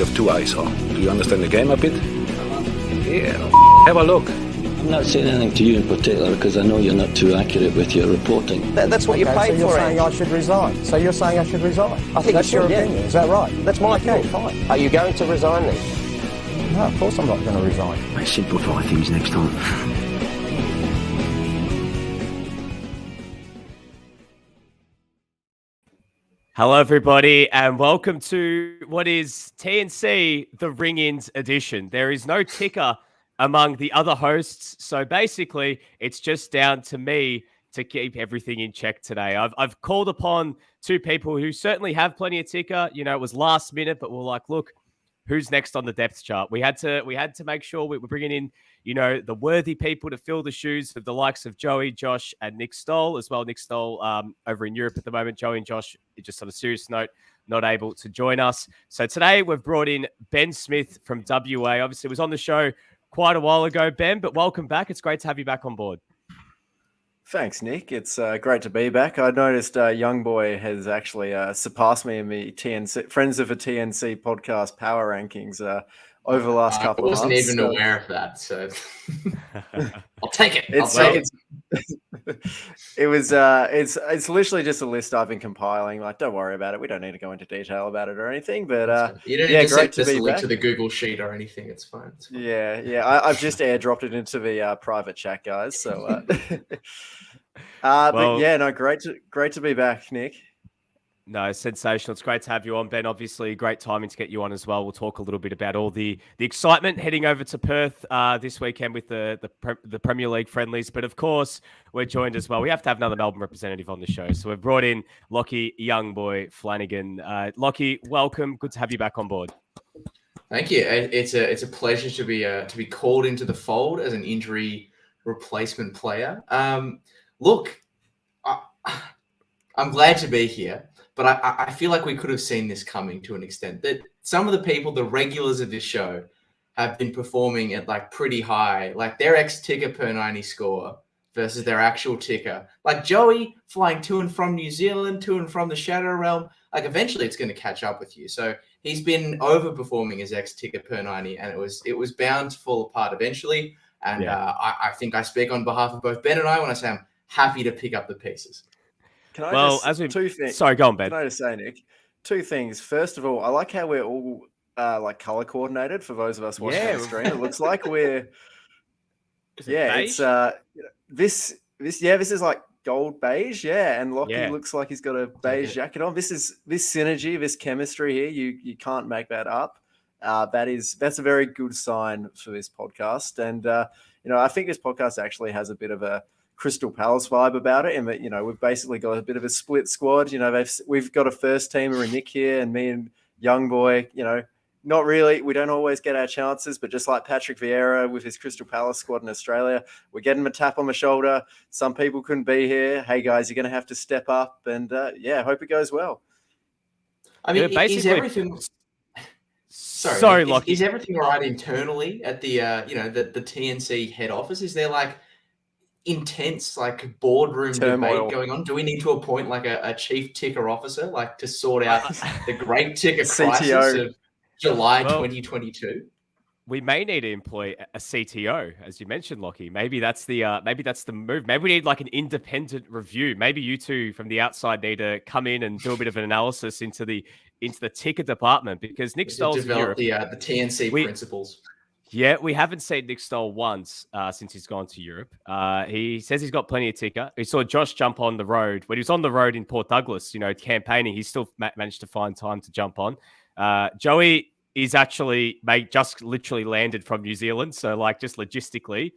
You have two eyes, huh? Do you understand the game a bit? Yeah, have a look. I'm not saying anything to you in particular because I know you're not too accurate with your reporting. That's what you paid so you're for. Saying I should resign. So you're saying I should resign? I think that's you should, your opinion. Is that right? That's my okay, opinion. Fine. Are you going to resign then? No, of course I'm not going to resign. I simplify things next time. Hello, everybody, and welcome to what is TNC, the Ring-Ins edition. There is no ticker among the other hosts, so basically, it's just down to me to keep everything in check today. I've called upon two people who certainly have plenty of ticker. You know, it was last minute, but we're like, look, who's next on the depth chart? We had to make sure we were bringing in, you know, the worthy people to fill the shoes of the likes of Joey, Josh, and Nick Stoll as well. Nick Stoll over in Europe at the moment. Joey and Josh, just on a serious note, not able to join us. So today we've brought in Ben Smith from WA. Obviously, was on the show quite a while ago, Ben, but welcome back. It's great to have you back on board. Thanks, Nick. It's great to be back. I noticed Young Boy has actually surpassed me in the TNC Friends of a TNC podcast power rankings over the last couple of months. I wasn't even aware of that, so I'll take it. It's literally just a list I've been compiling. Like, don't worry about it. We don't need to go into detail about it or anything. But you don't need to great send to be a link back. to the Google Sheet or anything. It's fine. I've just airdropped it into the private chat, guys. So, great to be back, Nick. No, sensational. It's great to have you on, Ben. Obviously, great timing to get you on as well. We'll talk a little bit about all the excitement heading over to Perth this weekend with the Premier League friendlies. But of course, we're joined as well. We have to have another Melbourne representative on the show. So we've brought in Lockie Young Boy Flanagan. Lockie, welcome. Good to have you back on board. Thank you. It's a pleasure to be called into the fold as an injury replacement player. Look, I'm glad to be here. But I feel like we could have seen this coming to an extent. That some of the people, the regulars of this show, have been performing at like pretty high, like their ex-ticker per 90 score versus their actual ticker. Like Joey flying to and from New Zealand, to and from the Shadow Realm. Like eventually it's going to catch up with you. So he's been overperforming his ex-ticker per 90, and it was bound to fall apart eventually. And I think I speak on behalf of both Ben and I when I say I'm happy to pick up the pieces. Two things. Sorry, go on, Ben. Can I just say, Nick, two things. First of all, I like how we're all like color coordinated for those of us watching the stream. It looks like we're this is like gold beige, and Lockie looks like he's got a beige jacket on. This synergy, this chemistry here. You can't make that up. That's a very good sign for this podcast, and I think this podcast actually has a bit of a Crystal Palace vibe about it, and that we've basically got a bit of a split squad. We've got a first teamer in Nick here, and me and Young Boy. Not really. We don't always get our chances, but just like Patrick Vieira with his Crystal Palace squad in Australia, we're getting a tap on the shoulder. Some people couldn't be here. Hey guys, you're going to have to step up, and hope it goes well. I mean, is everything? Sorry, Lockie. Is everything all right internally at the the TNC head office? Is there like intense like boardroom turmoil debate going on? Do we need to appoint like a chief ticker officer like to sort out the great ticker crisis of July 2022? We may need to employ a CTO, as you mentioned, Lockie. Maybe that's the move. Maybe we need like an independent review. Maybe you two from the outside need to come in and do a bit of an analysis into the ticker department, because Nick Stoll's developed the TNC principles. Yeah, we haven't seen Nick Stoll once since he's gone to Europe. He says he's got plenty of ticker. We saw Josh jump on the road. When he was on the road in Port Douglas, campaigning, he still managed to find time to jump on. Joey is actually just literally landed from New Zealand. So, like, just logistically,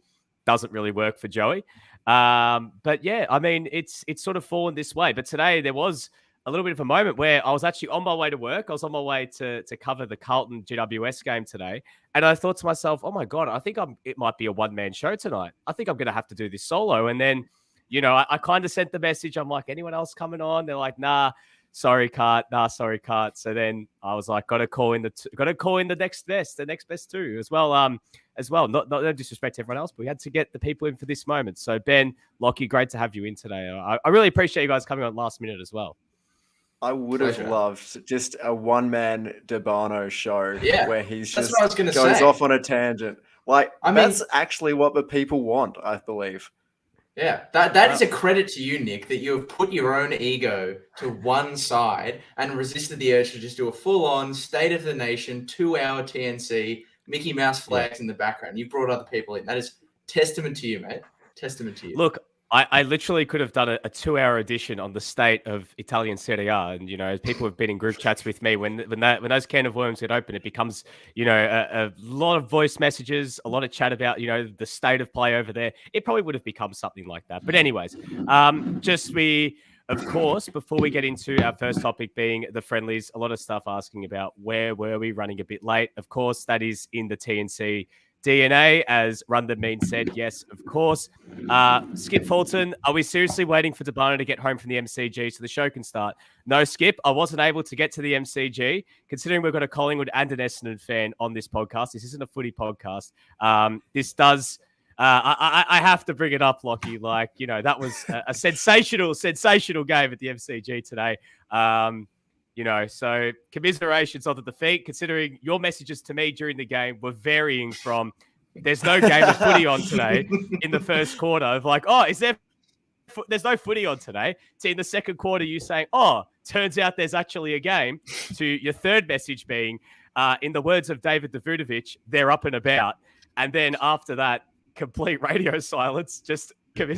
doesn't really work for Joey. But, yeah, I mean, it's sort of fallen this way. But today there was a little bit of a moment where I was actually on my way to work. I was on my way to cover the Carlton GWS game today. And I thought to myself, oh, my God, I think it might be a one-man show tonight. I think I'm going to have to do this solo. And then, I kind of sent the message. I'm like, anyone else coming on? They're like, nah, sorry, Cart. So then I was like, got to call in the next best too as well. No disrespect to everyone else, but we had to get the people in for this moment. So Ben, Lockie, great to have you in today. I really appreciate you guys coming on last minute as well. I would have loved just a one-man Debano show where he's that's just what I was gonna goes say. off on a tangent. Like, that's actually what the people want, I believe. Yeah, that is a credit to you, Nick, that you have put your own ego to one side and resisted the urge to just do a full-on State of the Nation 2-hour TNC, Mickey Mouse flags in the background. You brought other people in. That is testament to you, mate. Testament to you. Look, I literally could have done a 2-hour edition on the state of Italian Serie A, and people have been in group chats with me when those can of worms get open, it becomes a lot of voice messages, a lot of chat about the state of play over there. It probably would have become something like that. But anyways, of course, before we get into our first topic being the friendlies, a lot of stuff asking about where were we running a bit late. Of course, that is in the TNC DNA, as Run the Mean said. Yes, of course. Skip Fulton, are we seriously waiting for Debano to get home from the MCG so the show can start? No, Skip, I wasn't able to get to the MCG. Considering we've got a Collingwood and an Essendon fan on this podcast, this isn't a footy podcast. This does... I have to bring it up, Lockie. That was a sensational game at the MCG today. So commiserations on the defeat, considering your messages to me during the game were varying from there's no game of footy on today in the first quarter of there's no footy on today, to in the second quarter you saying, turns out there's actually a game, to your third message being, in the words of David Davutovic, they're up and about. And then after that, complete radio silence, just good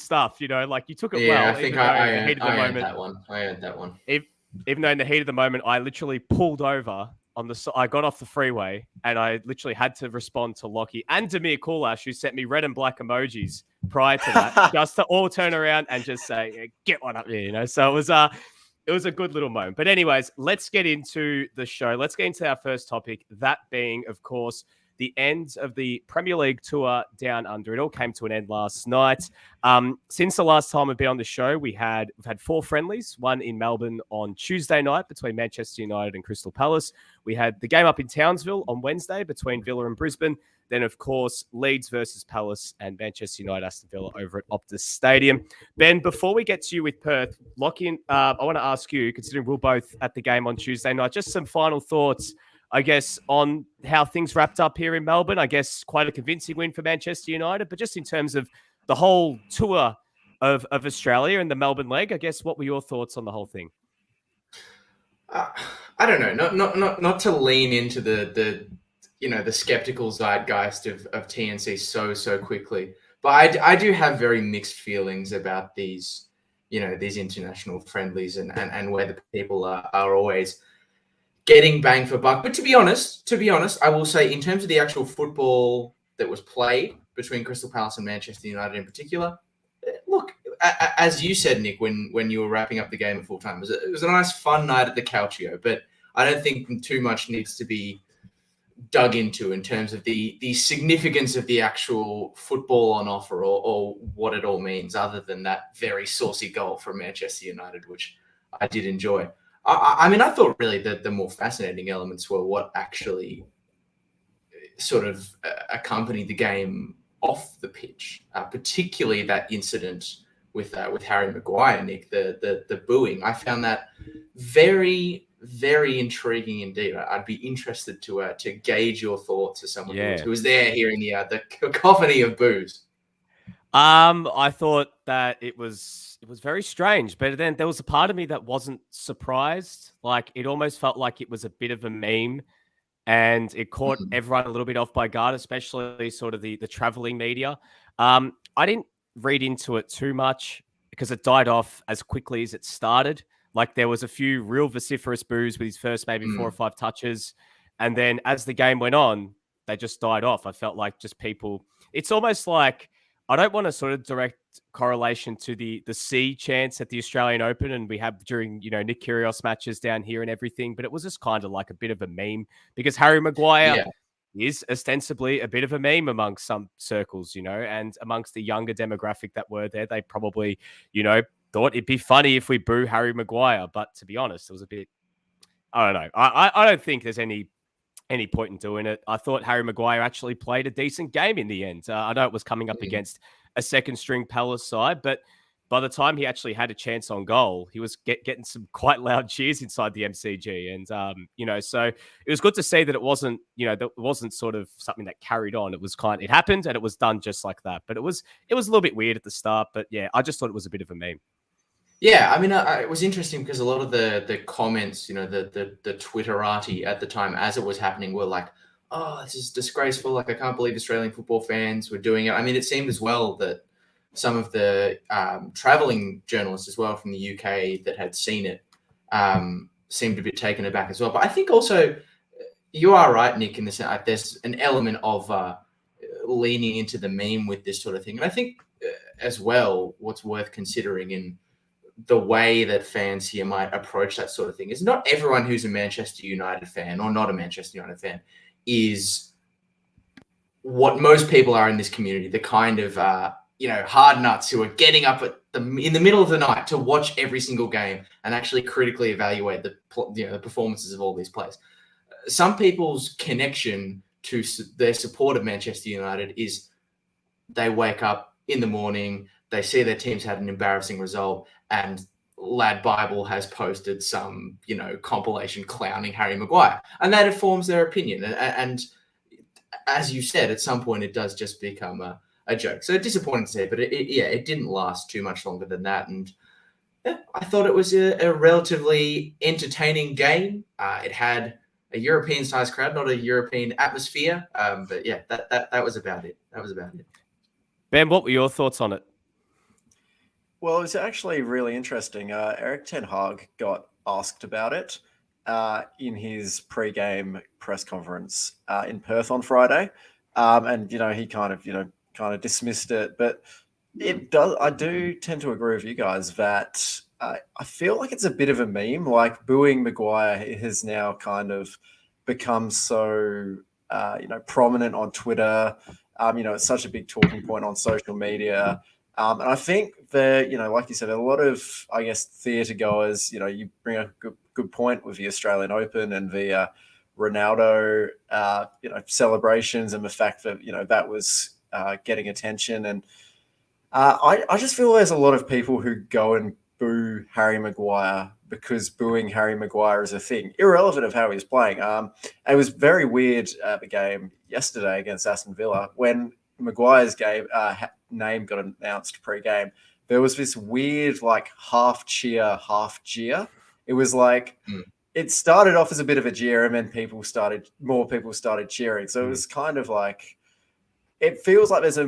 stuff, you took it well. I think I earned that one. I earned that one. Even though in the heat of the moment, I literally pulled over I got off the freeway and I literally had to respond to Lockie and Demir Kulash, who sent me red and black emojis prior to that, just to all turn around and just say, get one up here, So it was a good little moment. But anyways, let's get into the show. Let's get into our first topic, that being, of course, the end of the Premier League tour down under. It all came to an end last night. Since the last time we've been on the show, we've had 4 friendlies, one in Melbourne on Tuesday night between Manchester United and Crystal Palace. We had the game up in Townsville on Wednesday between Villa and Brisbane. Then, of course, Leeds versus Palace and Manchester United, Aston Villa over at Optus Stadium. Ben, before we get to you with Perth, Lockie, I want to ask you, considering we're both at the game on Tuesday night, just some final thoughts, I guess, on how things wrapped up here in Melbourne. I guess quite a convincing win for Manchester United, but just in terms of the whole tour of Australia and the Melbourne leg, I guess, what were your thoughts on the whole thing? I don't know, not to lean into the skeptical zeitgeist of TNC so quickly, but I do have very mixed feelings about these international friendlies and where the people are always getting bang for buck. But to be honest, I will say in terms of the actual football that was played between Crystal Palace and Manchester United in particular, look, as you said, Nick, when you were wrapping up the game at full time, it was a nice fun night at the Calcio, but I don't think too much needs to be dug into in terms of the significance of the actual football on offer or what it all means, other than that very saucy goal from Manchester United, which I did enjoy. I thought really that the more fascinating elements were what actually sort of accompanied the game off the pitch, particularly that incident with Harry Maguire, Nick, the booing. I found that very, very intriguing indeed. I'd be interested to gauge your thoughts as someone who was there hearing the cacophony of boos. I thought that it was very strange, but then there was a part of me that wasn't surprised. Like, it almost felt like it was a bit of a meme, and it caught everyone a little bit off by guard, especially sort of the traveling media. I didn't read into it too much because it died off as quickly as it started. Like, there was a few real vociferous boos with his first maybe 4 or 5 touches, and then as the game went on, they just died off. I felt like just people. It's almost like, I don't want to sort of direct correlation to the C chance at the Australian Open and we have during, Nick Kyrgios matches down here and everything, but it was just kind of like a bit of a meme because Harry Maguire is ostensibly a bit of a meme amongst some circles, and amongst the younger demographic that were there, they probably, thought it'd be funny if we boo Harry Maguire. But to be honest, it was a bit, I don't know. I don't think there's any point in doing it. I thought Harry Maguire actually played a decent game in the end. I know it was coming up against a second string Palace side, but by the time he actually had a chance on goal, he was getting some quite loud cheers inside the MCG. And, so it was good to see that it wasn't, that it wasn't sort of something that carried on. It was it happened and it was done just like that. But it was a little bit weird at the start. But yeah, I just thought it was a bit of a meme. Yeah, I mean, it was interesting because a lot of the comments, the Twitterati at the time as it was happening were like, oh, this is disgraceful. Like, I can't believe Australian football fans were doing it. I mean, it seemed as well that some of the traveling journalists as well from the UK that had seen it seemed a bit taken aback as well. But I think also you are right, Nick, in this. There's an element of leaning into the meme with this sort of thing. And I think as well, what's worth considering in the way that fans here might approach that sort of thing is not everyone who's a Manchester United fan or not a Manchester United fan is what most people are in this community, the kind of, hard nuts who are getting up in the middle of the night to watch every single game and actually critically evaluate the performances of all these players. Some people's connection to their support of Manchester United is they wake up in the morning, they see their team's had an embarrassing result, and Lad Bible has posted some, compilation clowning Harry Maguire, and that informs their opinion. And as you said, at some point it does just become a joke. So disappointing to see, but it didn't last too much longer than that. And yeah, I thought it was a relatively entertaining game. It had a European-sized crowd, not a European atmosphere. But yeah, that was about it. Ben, what were your thoughts on it? Well, it was actually really interesting. Erik ten Hag got asked about it in his pre-game press conference in Perth on Friday, and he kind of dismissed it. But it does. I do tend to agree with you guys that I feel like it's a bit of a meme. Like, booing Maguire has now kind of become so prominent on Twitter. It's such a big talking point on social media. And I think that, like you said, a lot of, I guess, theatre goers, you bring a good point with the Australian Open and the Ronaldo, celebrations and the fact that, that was getting attention. And I just feel there's a lot of people who go and boo Harry Maguire because booing Harry Maguire is a thing, irrelevant of how he's playing. It was very weird at the game yesterday against Aston Villa when Maguire's name got announced pre-game. There was this weird, half cheer, half jeer. It was like it started off as a bit of a jeer, and then more people started cheering. So it was kind of like, it feels like there's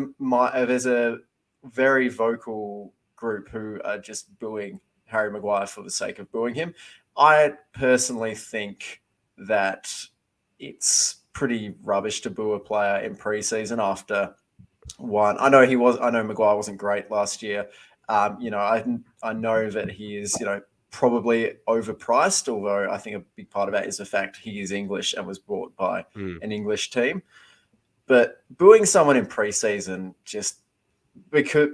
a very vocal group who are just booing Harry Maguire for the sake of booing him. I personally think that it's pretty rubbish to boo a player in pre-season after one. I know Maguire wasn't great last year. I know that he is, probably overpriced, although I think a big part of that is the fact he is English and was bought by an English team. But booing someone in pre-season just because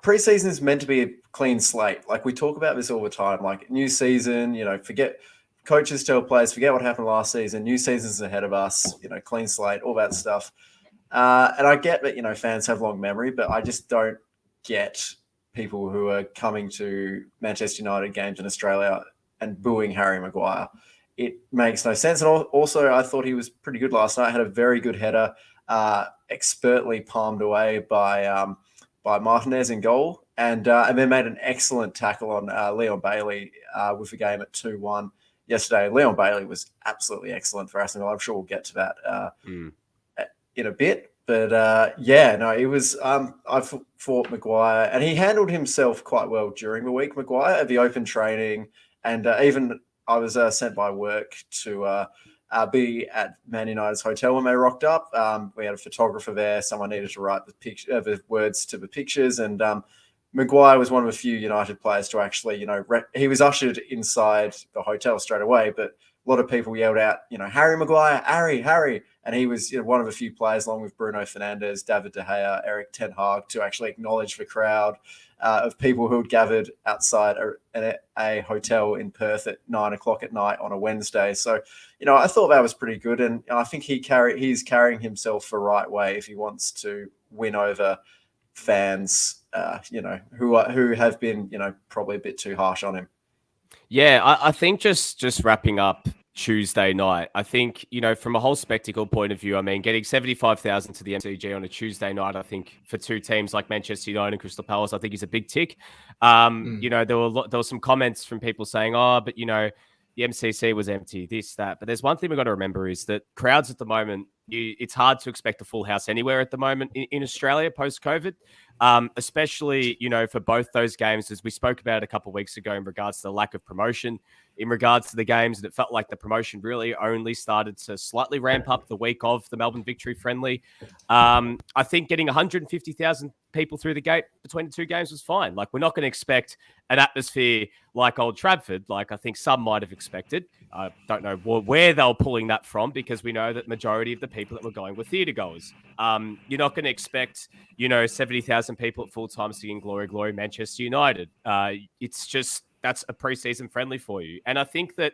pre-season is meant to be a clean slate. Like, we talk about this all the time, like new season, forget coaches tell players, forget what happened last season. New season's ahead of us, clean slate, all that stuff. And I get that, fans have long memory, but I just don't get people who are coming to Manchester United games in Australia and booing Harry Maguire. It makes no sense. And also, I thought he was pretty good last night. Had a very good header, expertly palmed away by Martinez in goal, and then made an excellent tackle on Leon Bailey with the game at 2-1 yesterday. Leon Bailey was absolutely excellent for Aston Villa. I'm sure we'll get to that in a bit. But it was, I thought Maguire, and he handled himself quite well during the week, Maguire, at the open training. And even I was sent by work to be at Man United's hotel when they rocked up. We had a photographer there. Someone needed to write the words to the pictures. And Maguire was one of a few United players to actually, he was ushered inside the hotel straight away, but a lot of people yelled out, Harry Maguire, Harry. And he was one of a few players, along with Bruno Fernandes, David De Gea, Erik ten Hag, to actually acknowledge the crowd of people who had gathered outside a hotel in Perth at 9:00 at night on a Wednesday. So, I thought that was pretty good. And I think he's carrying himself the right way if he wants to win over fans who have been, probably a bit too harsh on him. Yeah, I think just wrapping up Tuesday night, I think, from a whole spectacle point of view, I mean, getting 75,000 to the MCG on a Tuesday night, I think for two teams like Manchester United and Crystal Palace, I think is a big tick. There were some comments from people saying, but the MCC was empty, this, that. But there's one thing we've got to remember is that crowds at the moment, it's hard to expect a full house anywhere at the moment in Australia post-COVID, especially, for both those games, as we spoke about a couple of weeks ago in regards to the lack of promotion, in regards to the games, and it felt like the promotion really only started to slightly ramp up the week of the Melbourne victory friendly. I think getting 150,000 people through the gate between the two games was fine. Like, we're not going to expect an atmosphere like Old Trafford, like I think some might have expected. I don't know where they were pulling that from, because we know that majority of the people that were going were theatre goers. You're not going to expect, 70,000 people at full time singing Glory, Glory, Manchester United. It's just, that's a pre-season friendly for you. And I think that,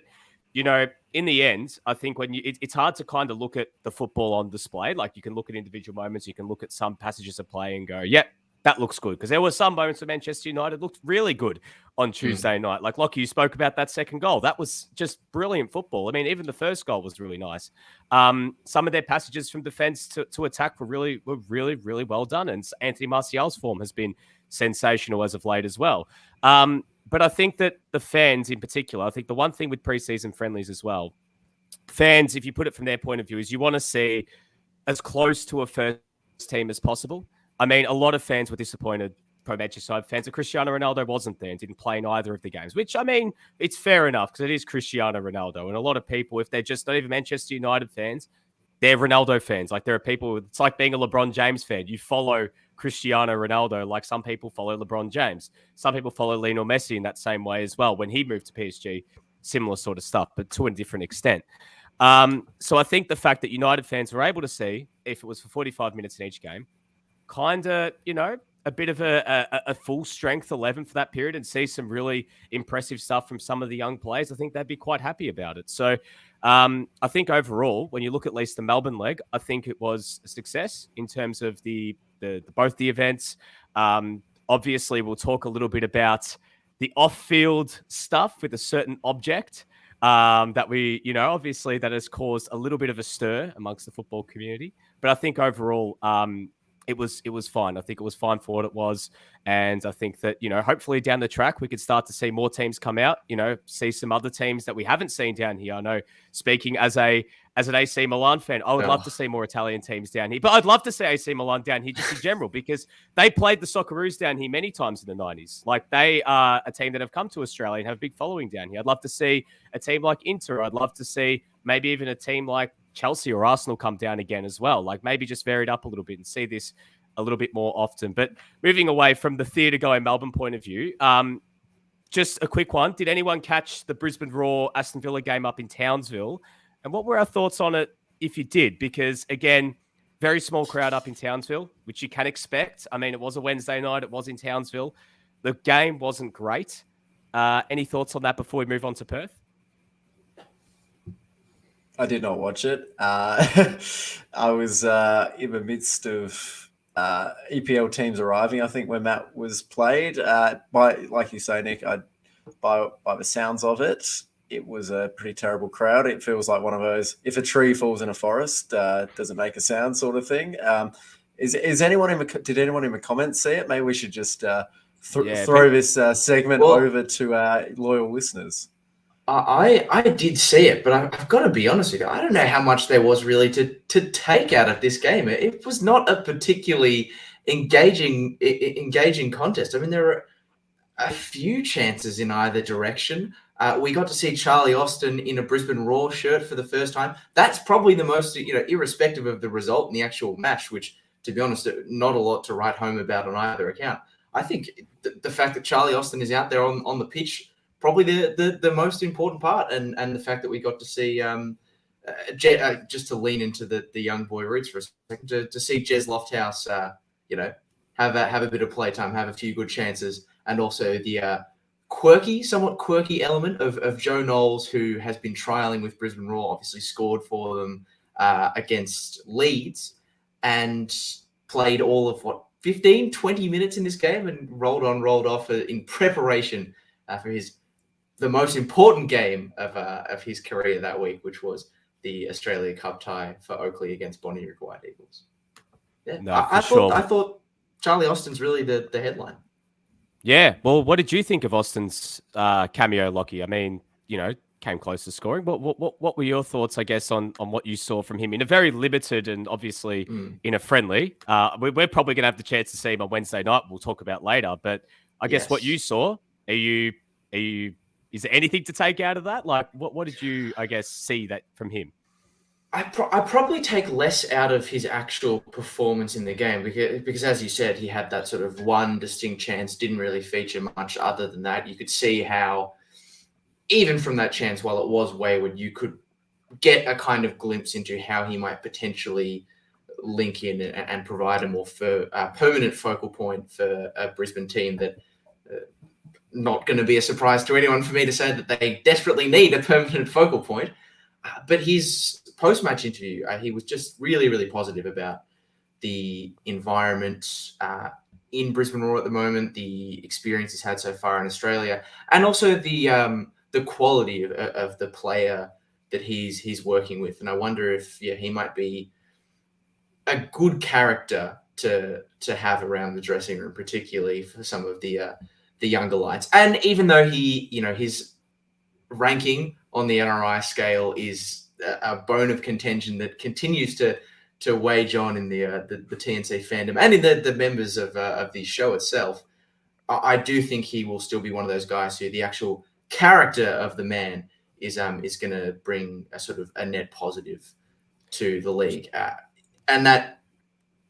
in the end, I think when it's hard to kind of look at the football on display. Like, you can look at individual moments, you can look at some passages of play and go, yep, that looks good. Because there were some moments where Manchester United looked really good on Tuesday night. Like, Lockie, you spoke about that second goal. That was just brilliant football. I mean, even the first goal was really nice. Some of their passages from defence to attack were really, really well done. And Anthony Martial's form has been sensational as of late as well. But I think that the fans in particular, I think the one thing with preseason friendlies as well, fans, if you put it from their point of view, is you want to see as close to a first team as possible. I mean, a lot of fans were disappointed, pro-Manchester side fans, that Cristiano Ronaldo wasn't there and didn't play in either of the games, which, I mean, it's fair enough because it is Cristiano Ronaldo. And a lot of people, if they're just not even Manchester United fans, they're Ronaldo fans. Like, there are people, it's like being a LeBron James fan. You follow Cristiano Ronaldo like some people follow LeBron James. Some people follow Lionel Messi in that same way as well. When he moved to PSG, similar sort of stuff, but to a different extent. So I think the fact that United fans were able to see, if it was for 45 minutes in each game, kind of, a bit of a full strength 11 for that period and see some really impressive stuff from some of the young players, I think they'd be quite happy about it. So I think overall, when you look at least the Melbourne leg, I think it was a success in terms of the both the events. Obviously, we'll talk a little bit about the off-field stuff with a certain object that we, obviously that has caused a little bit of a stir amongst the football community. But I think overall, it was fine. I think it was fine for what it was. And I think that, hopefully down the track, we could start to see more teams come out, see some other teams that we haven't seen down here. I know, speaking as an AC Milan fan, I would love to see more Italian teams down here. But I'd love to see AC Milan down here just in general, because they played the Socceroos down here many times in the 90s. Like, they are a team that have come to Australia and have a big following down here. I'd love to see a team like Inter. I'd love to see maybe even a team like Chelsea or Arsenal come down again as well. Like, maybe just vary it up a little bit and see this a little bit more often. But moving away from the theatre going Melbourne point of view, just a quick one. Did anyone catch the Brisbane Roar Aston Villa game up in Townsville? And what were our thoughts on it if you did? Because, again, very small crowd up in Townsville, which you can expect. I mean, it was a Wednesday night. It was in Townsville. The game wasn't great. Any thoughts on that before we move on to Perth? I did not watch it. I was in the midst of EPL teams arriving, I think, when that was played. Like you say, Nick, by the sounds of it, it was a pretty terrible crowd. It feels like one of those, if a tree falls in a forest, does it make a sound sort of thing. Did anyone in the comments see it? Maybe we should just throw this segment over to our loyal listeners. I did see it, but I've got to be honest with you. I don't know how much there was really to take out of this game. It was not a particularly engaging contest. I mean, there are a few chances in either direction. We got to see Charlie Austin in a Brisbane Roar shirt for the first time. That's probably the most, irrespective of the result in the actual match, which, to be honest, not a lot to write home about on either account. I think the fact that Charlie Austin is out there on the pitch, probably the most important part, and the fact that we got to see, just to lean into the young boy roots for a second, to see Jez Lofthouse, have a bit of playtime, have a few good chances, and also the somewhat quirky element of Joe Knowles, who has been trialling with Brisbane Roar, obviously scored for them against Leeds, and played all of 15, 20 minutes in this game and rolled on, rolled off in preparation for the most important game of his career that week, which was the Australia Cup tie for Oakley against Bonnie White Eagles. Yeah, No, I sure. thought Charlie Austin's really the headline. Yeah. Well, what did you think of Austin's cameo, Lockie? I mean, came close to scoring. What were your thoughts, I guess, on what you saw from him in a very limited and obviously in a friendly? We're probably going to have the chance to see him on Wednesday night. We'll talk about later. But I guess what you saw, is there anything to take out of that? Like, what did you, I guess, see that from him? I probably take less out of his actual performance in the game because, as you said, he had that sort of one distinct chance, didn't really feature much other than that. You could see how, even from that chance, while it was wayward, you could get a kind of glimpse into how he might potentially link in and provide a more permanent focal point for a Brisbane team that not going to be a surprise to anyone for me to say that they desperately need a permanent focal point. But his post-match interview, he was just really, really positive about the environment in Brisbane Roar at the moment, the experience he's had so far in Australia, and also the quality of the player that he's working with. And I wonder if he might be a good character to have around the dressing room, particularly for some of the younger lights. And even though his ranking on the NRI scale is a bone of contention that continues to wage on in the TNC fandom and in the members of the show itself, I do think he will still be one of those guys who the actual character of the man is going to bring a sort of a net positive to the league, and that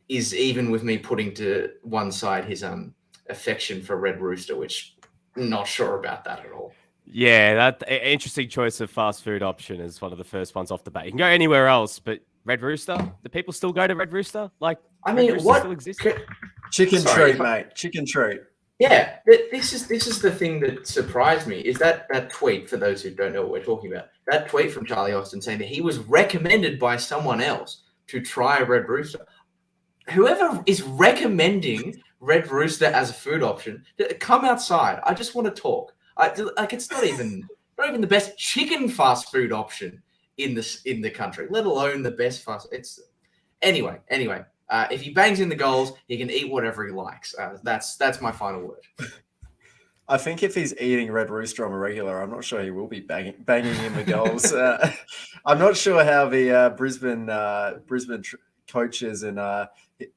is even with me putting to one side his affection for Red Rooster, which I'm not sure about that at all. Yeah, that interesting choice of fast food option is one of the first ones off the bat. You can go anywhere else, but Red Rooster, do people still go to Red Rooster? Like, I mean, Red what still exists? Chicken treat, mate. Chicken treat. Yeah, this is the thing that surprised me is that tweet, for those who don't know what we're talking about, that tweet from Charlie Austin saying that he was recommended by someone else to try Red Rooster. Whoever is recommending Red Rooster as a food option, come outside. I just want to talk. It's not even the best chicken fast food option in the country, let alone the best fast. Anyway. If he bangs in the goals, he can eat whatever he likes. That's my final word. I think if he's eating Red Rooster on a regular, I'm not sure he will be banging in the goals. I'm not sure how the Brisbane coaches and the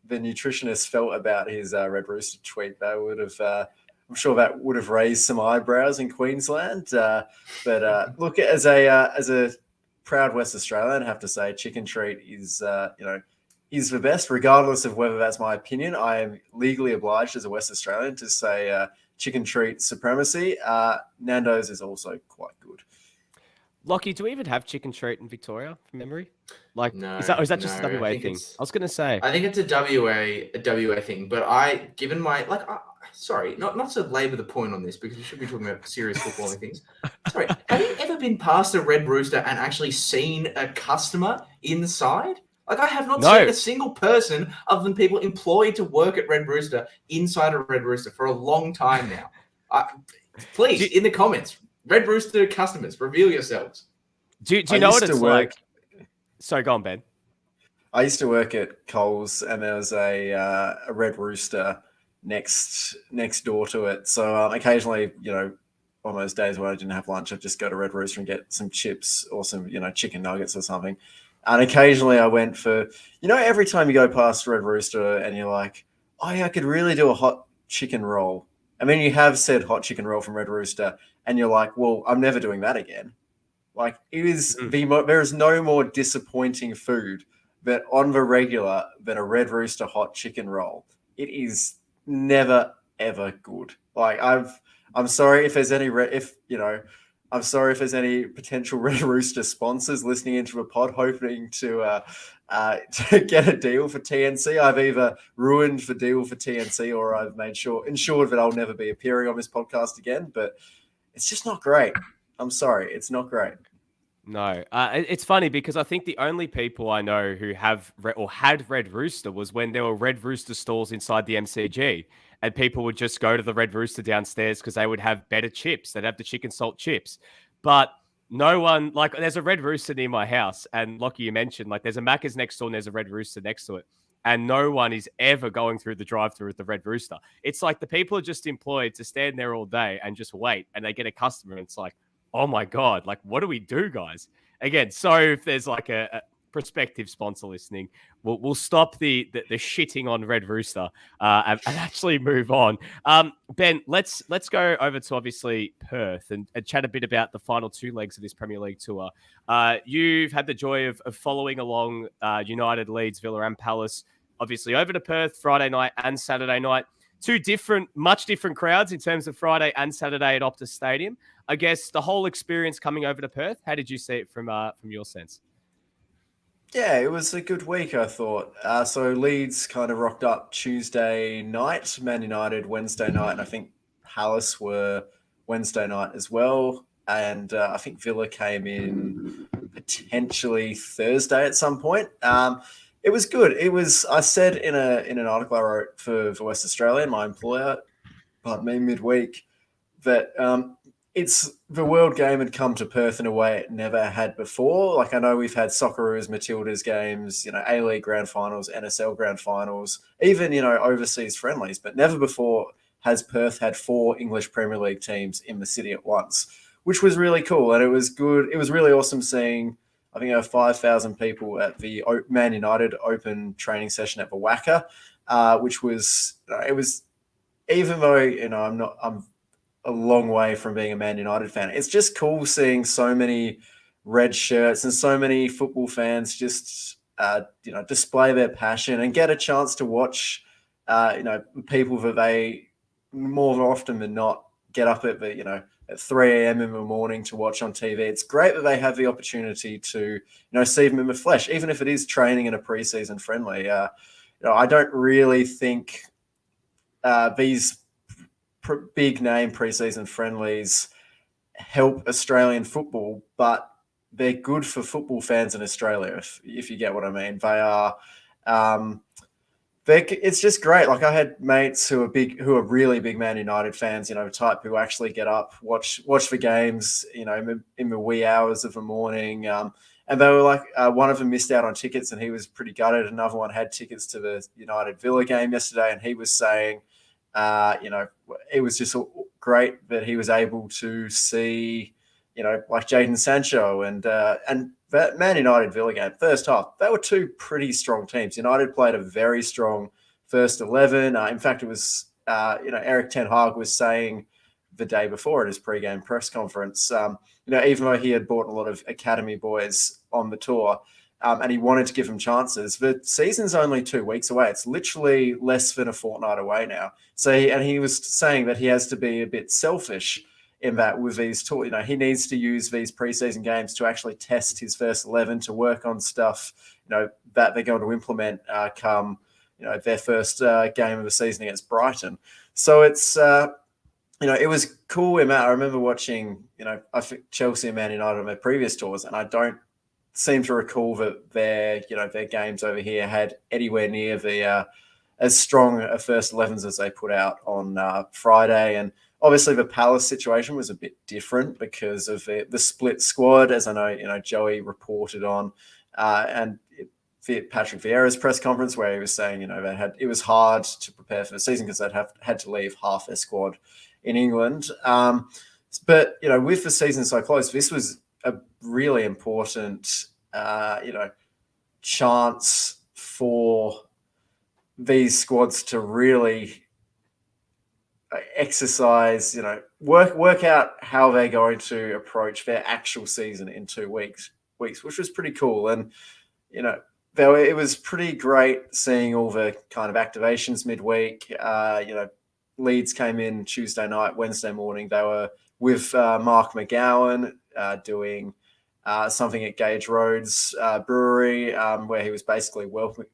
nutritionists felt about his Red Rooster tweet. They would have. I'm sure that would have raised some eyebrows in Queensland. But look, as a proud West Australian, I have to say, chicken treat is is the best, regardless of whether that's my opinion. I am legally obliged as a West Australian to say chicken treat supremacy. Nando's is also quite good. Lockie, do we even have chicken treat in Victoria from memory? Like, no, is that just a WA thing? I was going to say. I think it's a WA thing, but given my sorry, not to labour the point on this because we should be talking about serious footballing things. Sorry, have you ever been past a Red Rooster and actually seen a customer inside? Like, I have not seen a single person other than people employed to work at Red Rooster inside a Red Rooster for a long time now. Please, in the comments, Red Rooster customers, reveal yourselves. Do you know what it's like? Sorry, go on, Ben. I used to work at Coles, and there was a Red Rooster next door to it. So occasionally, on those days when I didn't have lunch, I'd just go to Red Rooster and get some chips or some, chicken nuggets or something. And occasionally I went for, every time you go past Red Rooster and you're like, oh yeah, I could really do a hot chicken roll. I mean, you have said hot chicken roll from Red Rooster and you're like, well, I'm never doing that again. Like, it is there is no more disappointing food that on the regular than a Red Rooster hot chicken roll. It is never, ever good. Like, I'm sorry if there's any, I'm sorry if there's any potential Red Rooster sponsors listening into the pod hoping to get a deal for TNC. I've either ruined the deal for TNC or I've ensured that I'll never be appearing on this podcast again. But it's just not great. I'm sorry. It's not great. No, it's funny because I think the only people I know who have or had Red Rooster was when there were Red Rooster stalls inside the MCG, and people would just go to the Red Rooster downstairs because they would have better chips. They'd have the chicken salt chips, but no one like there's a Red Rooster near my house, and Lockie, you mentioned like there's a Macca's next door and there's a Red Rooster next to it, and no one is ever going through the drive-through with the Red Rooster. It's like the people are just employed to stand there all day and just wait, and they get a customer, and it's like, oh my God, like, what do we do, guys? Again, so if there's like a prospective sponsor listening, we'll stop the shitting on Red Rooster and actually move on. Ben, let's go over to obviously Perth and chat a bit about the final two legs of this Premier League tour. You've had the joy of following along United, Leeds, Villa and Palace, obviously over to Perth Friday night and Saturday night. Two much different crowds in terms of Friday and Saturday at Optus Stadium. I guess the whole experience coming over to Perth, how did you see it from your sense? Yeah, it was a good week, I thought. So Leeds kind of rocked up Tuesday night, Man United Wednesday night, and I think Palace were Wednesday night as well. And I think Villa came in potentially Thursday at some point. It was good. I said in an article I wrote for West Australia, my employer, midweek, that it's the world game had come to Perth in a way it never had before. Like I know we've had Socceroos, Matildas games, A-League grand finals, NSL grand finals, even, overseas friendlies, but never before has Perth had 4 English Premier League teams in the city at once, which was really cool. And it was good. It was really awesome seeing, I think there were 5,000 people at the Man United open training session at the Wacker, which was, it was, even though, I'm a long way from being a Man United fan, it's just cool seeing so many red shirts and so many football fans just, display their passion and get a chance to watch, people that they more often than not get up at at 3 a.m. in the morning to watch on TV. It's great that they have the opportunity to, see them in the flesh, even if it is training in a preseason friendly. I don't really think these big name preseason friendlies help Australian football, but they're good for football fans in Australia, if you get what I mean. They are, it's just great. Like I had mates who are really big Man United fans, type who actually get up, watch the games, in the wee hours of the morning. And they were like, one of them missed out on tickets and he was pretty gutted. Another one had tickets to the United Villa game yesterday, and he was saying, it was just great that he was able to see, like Jadon Sancho and that Man United Villa game, first half, they were 2 pretty strong teams. United played a very strong first 11. In fact, it was, Eric Ten Hag was saying the day before at his pre-game press conference, even though he had brought a lot of academy boys on the tour, and he wanted to give them chances. The season's only 2 weeks away. It's literally less than a fortnight away now. So, he was saying that he has to be a bit selfish in that with these tours. He needs to use these preseason games to actually test his first 11, to work on stuff, that they're going to implement come, their first game of the season against Brighton. So it's, it was cool in that. I remember watching, I think Chelsea and Man United on their previous tours, and I don't seem to recall that their games over here had anywhere near the as strong a first 11s as they put out on Friday. And obviously the Palace situation was a bit different because of the split squad, as I know, Joey reported on, and Patrick Vieira's press conference where he was saying, it was hard to prepare for the season because they'd had to leave half their squad in England. But, with the season so close, this was a really important, chance for these squads to really exercise, work out how they're going to approach their actual season in 2 weeks, which was pretty cool. And, it was pretty great seeing all the kind of activations midweek. Leeds came in Tuesday night, Wednesday morning. They were with Mark McGowan doing something at Gage Road's brewery, where he was basically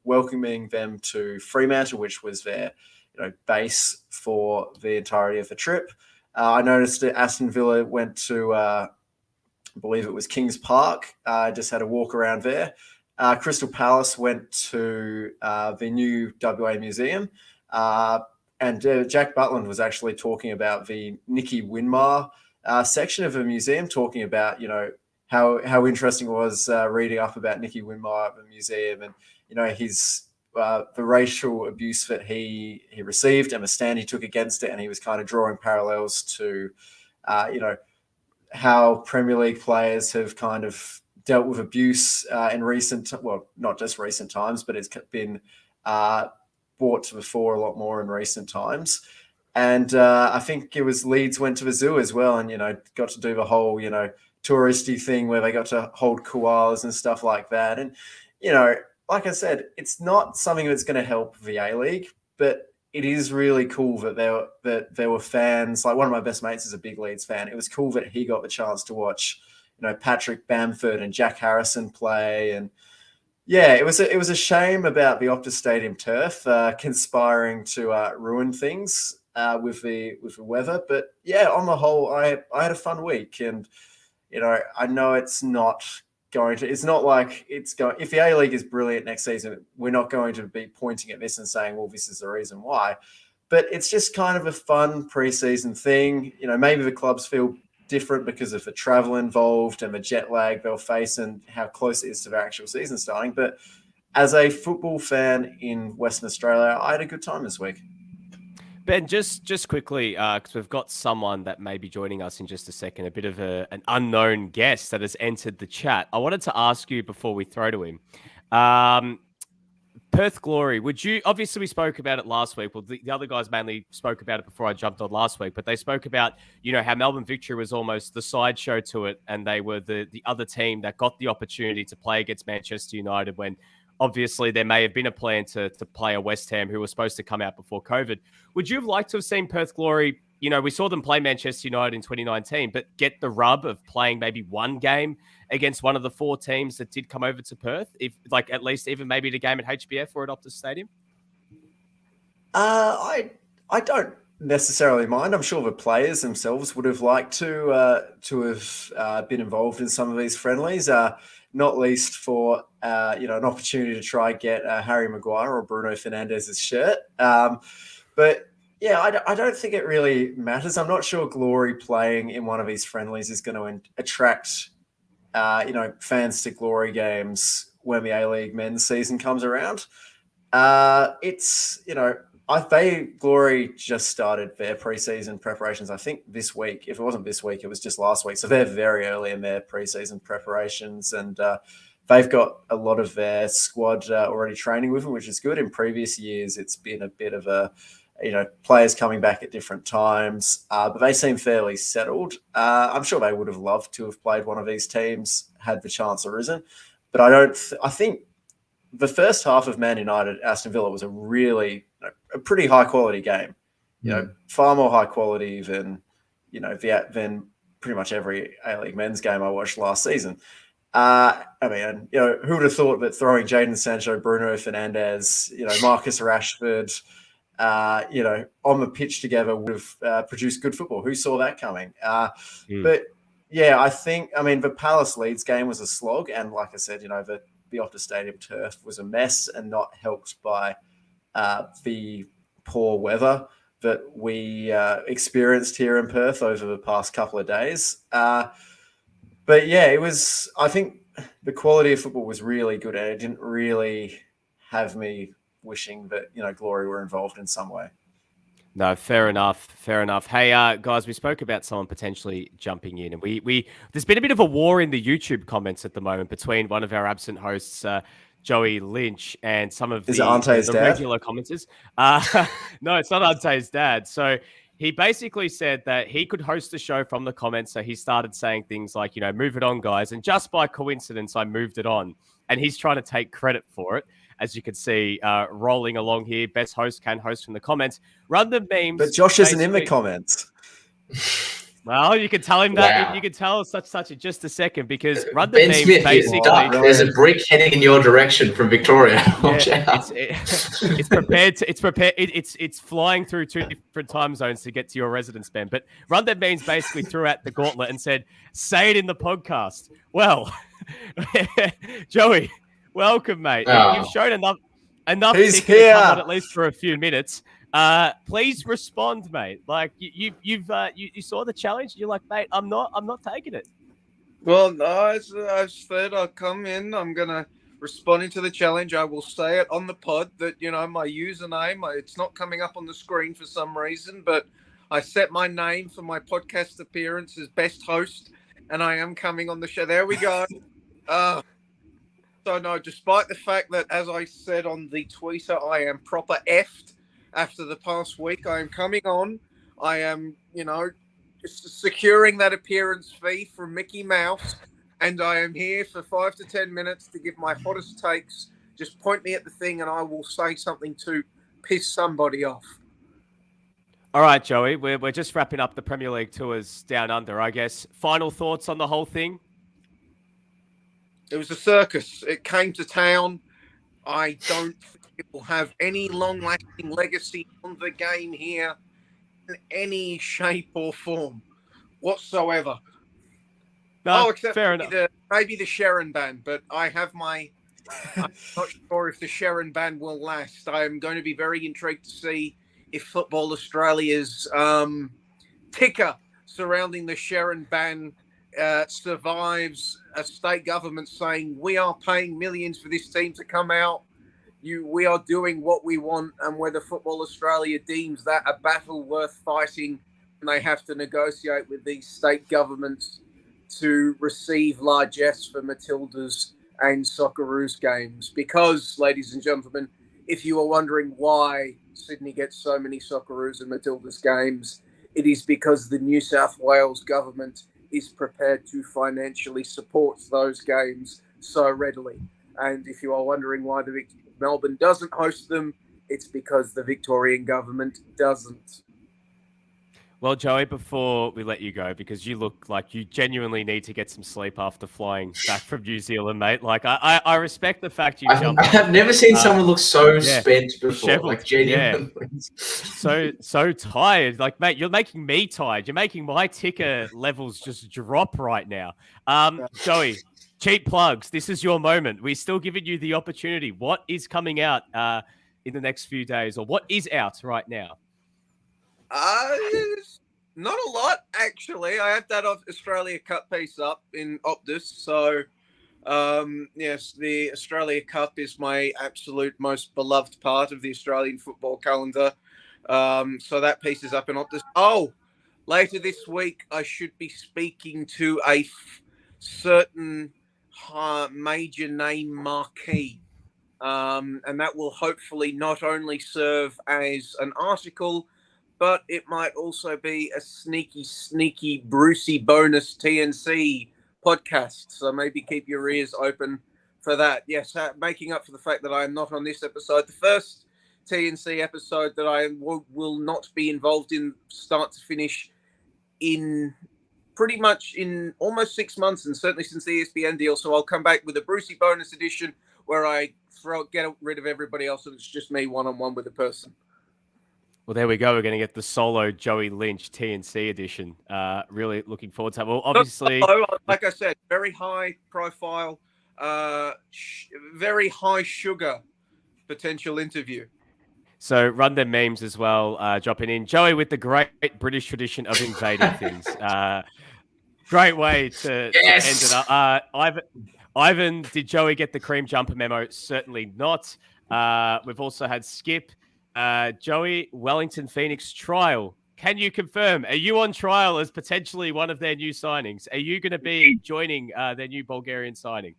welcoming them to Fremantle, which was their base for the entirety of the trip. I noticed that Aston Villa went to I believe it was Kings Park. Just had a walk around there. Crystal Palace went to the new WA Museum. And Jack Butland was actually talking about the Nicky Winmar section of the museum, talking about, how interesting it was reading up about Nicky Winmar at the museum and, his the racial abuse that he received and the stand he took against it. And he was kind of drawing parallels to, how Premier League players have kind of dealt with abuse in not just recent times, but it's been brought to the fore a lot more in recent times. And I think it was Leeds went to the zoo as well and, got to do the whole, touristy thing where they got to hold koalas and stuff like that. And, like I said, it's not something that's going to help the A-League, but it is really cool that there were fans. Like one of my best mates is a big Leeds fan. It was cool that he got the chance to watch, Patrick Bamford and Jack Harrison play. And yeah, it was a shame about the Optus Stadium turf conspiring to ruin things with the weather. But yeah, on the whole, I had a fun week, and I know it's not like it's going. If the A-League is brilliant next season, we're not going to be pointing at this and saying, well, this is the reason why. But it's just kind of a fun preseason thing. Maybe the clubs feel different because of the travel involved and the jet lag they'll face and how close it is to their actual season starting. But as a football fan in Western Australia, I had a good time this week. Ben, just quickly, because we've got someone that may be joining us in just a second, a bit of an unknown guest that has entered the chat. I wanted to ask you before we throw to him, Perth Glory, obviously we spoke about it last week. Well, the other guys mainly spoke about it before I jumped on last week, but they spoke about, how Melbourne Victory was almost the sideshow to it. And they were the other team that got the opportunity to play against Manchester United when obviously there may have been a plan to play a West Ham who was supposed to come out before COVID. Would you have liked to have seen Perth Glory? We saw them play Manchester United in 2019, but get the rub of playing maybe one game against one of the four teams that did come over to Perth, if at least even maybe the game at HBF or at Optus Stadium? I don't necessarily mind. I'm sure the players themselves would have liked to have been involved in some of these friendlies, not least for an opportunity to try get Harry Maguire or Bruno Fernandes's shirt. But yeah, I don't think it really matters. I'm not sure Glory playing in one of these friendlies is going to attract, fans to Glory games when the A-League men's season comes around. Glory just started their preseason preparations, I think this week. If it wasn't this week, it was just last week. So they're very early in their preseason preparations, and they've got a lot of their squad already training with them, which is good. In previous years, it's been a bit of a, players coming back at different times, but they seem fairly settled. I'm sure they would have loved to have played one of these teams had the chance arisen, but I think the first half of Man United Aston Villa was a really a pretty high quality game. Far more high quality than than pretty much every A-League men's game I watched last season. Who would have thought that throwing Jadon Sancho, Bruno Fernandes, Marcus Rashford, on the pitch together would have produced good football? Who saw that coming? But yeah, I think, the Palace Leeds game was a slog. And like I said, the Optus Stadium turf was a mess and not helped by the poor weather that we experienced here in Perth over the past couple of days. But yeah, I think the quality of football was really good, and it didn't really have me wishing that, Glory were involved in some way. No, fair enough. Hey, guys, we spoke about someone potentially jumping in, and we there's been a bit of a war in the YouTube comments at the moment between one of our absent hosts, Joey Lynch, and some of the regular commenters. No, it's not Ante's dad. So he basically said that he could host a show from the comments. So he started saying things like, move it on, guys. And just by coincidence, I moved it on. And he's trying to take credit for it. As you can see, rolling along here, best host can host from the comments. Run the memes. But Josh isn't in the comments. Well, you can tell him that. Wow. You can tell such in just a second because Run the Ben Memes Smith, basically. there's a brick heading in your direction from Victoria. Watch out. It's prepared. It's flying through 2 different time zones to get to your residence, Ben. But Run the Memes basically threw out the gauntlet and said, "Say it in the podcast." Well, Joey, welcome, mate. Oh. You've shown enough He's ticket to here. come on at least for a few minutes. Please respond, mate. Like you saw the challenge. You're like, mate, I'm not taking it. Well, no, as I've said, I'll come in. I'm gonna respond to the challenge. I will say it on the pod that my username. It's not coming up on the screen for some reason, but I set my name for my podcast appearance as best host, and I am coming on the show. There we go. So no, despite the fact that, as I said on the Twitter, I am proper effed after the past week, I am coming on. I am, just securing that appearance fee from Mickey Mouse, and I am here for 5 to 10 minutes to give my hottest takes. Just point me at the thing, and I will say something to piss somebody off. All right, Joey, we're just wrapping up the Premier League tours down under, I guess. Final thoughts on the whole thing? It was a circus. It came to town. I don't think it will have any long-lasting legacy on the game here in any shape or form whatsoever. No, except fair enough. maybe the Sharon ban, but I'm not sure if the Sharon ban will last. I'm going to be very intrigued to see if Football Australia's ticker surrounding the Sharon ban survives a state government saying we are paying millions for this team to come out. We are doing what we want, and whether Football Australia deems that a battle worth fighting, and they have to negotiate with these state governments to receive largesse for Matildas and Socceroos games. Because, ladies and gentlemen, if you are wondering why Sydney gets so many Socceroos and Matildas games, it is because the New South Wales government is prepared to financially support those games so readily. And if you are wondering why Melbourne doesn't host them, it's because the Victorian government doesn't. Well, Joey, before we let you go, because you look like you genuinely need to get some sleep after flying back from New Zealand, mate. Like, I respect the fact you jumped. I've never seen someone look so spent before. Disheveled. Like, genuinely. Yeah. So tired. Like, mate, you're making me tired. You're making my ticker levels just drop right now. Joey, cheap plugs. This is your moment. We're still giving you the opportunity. What is coming out in the next few days, or what is out right now? Not a lot, actually. I had that Australia Cup piece up in Optus. So, yes, the Australia Cup is my absolute most beloved part of the Australian football calendar. So that piece is up in Optus. Oh, later this week, I should be speaking to a certain major name marquee. And that will hopefully not only serve as an article, but it might also be a sneaky Brucey bonus TNC podcast. So maybe keep your ears open for that. Yes, making up for the fact that I am not on this episode. The first TNC episode that I will not be involved in start to finish in pretty much in almost 6 months, and certainly since the ESPN deal. So I'll come back with a Brucey bonus edition where I get rid of everybody else and it's just me one-on-one with a person. Well, there we go. We're going to get the solo Joey Lynch TNC edition. Really looking forward to that. Well, obviously, like I said, very high profile, very high sugar potential interview. So Run Them Memes as well, dropping in. Joey with the great British tradition of invading things. Great way to end it up. Ivan, did Joey get the cream jumper memo? Certainly not. We've also had Skip. Joey, Wellington Phoenix trial. Can you confirm? Are you on trial as potentially one of their new signings? Are you going to be joining their new Bulgarian signing?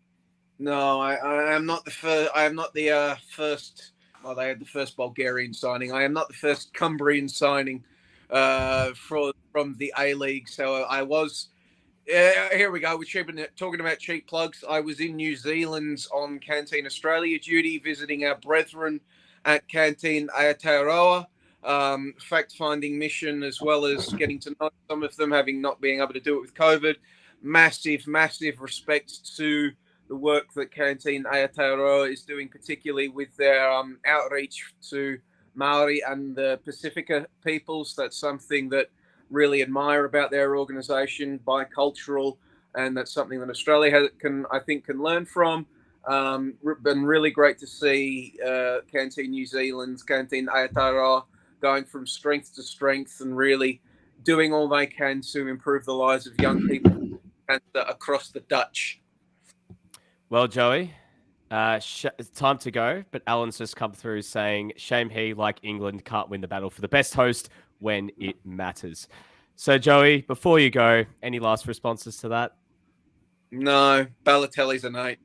No, I am not the first. I am not the first. Well, they had the first Bulgarian signing. I am not the first Cumbrian signing from the A-League. So I was. Here we go. We're talking about cheap plugs. I was in New Zealand on Canteen Australia duty, visiting our brethren at Canteen Aotearoa. fact-finding mission, as well as getting to know some of them, having not being able to do it with COVID. Massive respect to the work that Canteen Aotearoa is doing, particularly with their outreach to Maori and the Pacifica peoples. That's something that really admire about their organisation, bicultural, and that's something that Australia can learn from. Been really great to see Canteen New Zealand's Canteen Aotearoa going from strength to strength and really doing all they can to improve the lives of young people and across the Dutch. Well, Joey, it's time to go, but Alan's just come through saying, shame he, like England, can't win the battle for the best host when it matters. So, Joey, before you go, any last responses to that? No, Balotelli's an 8.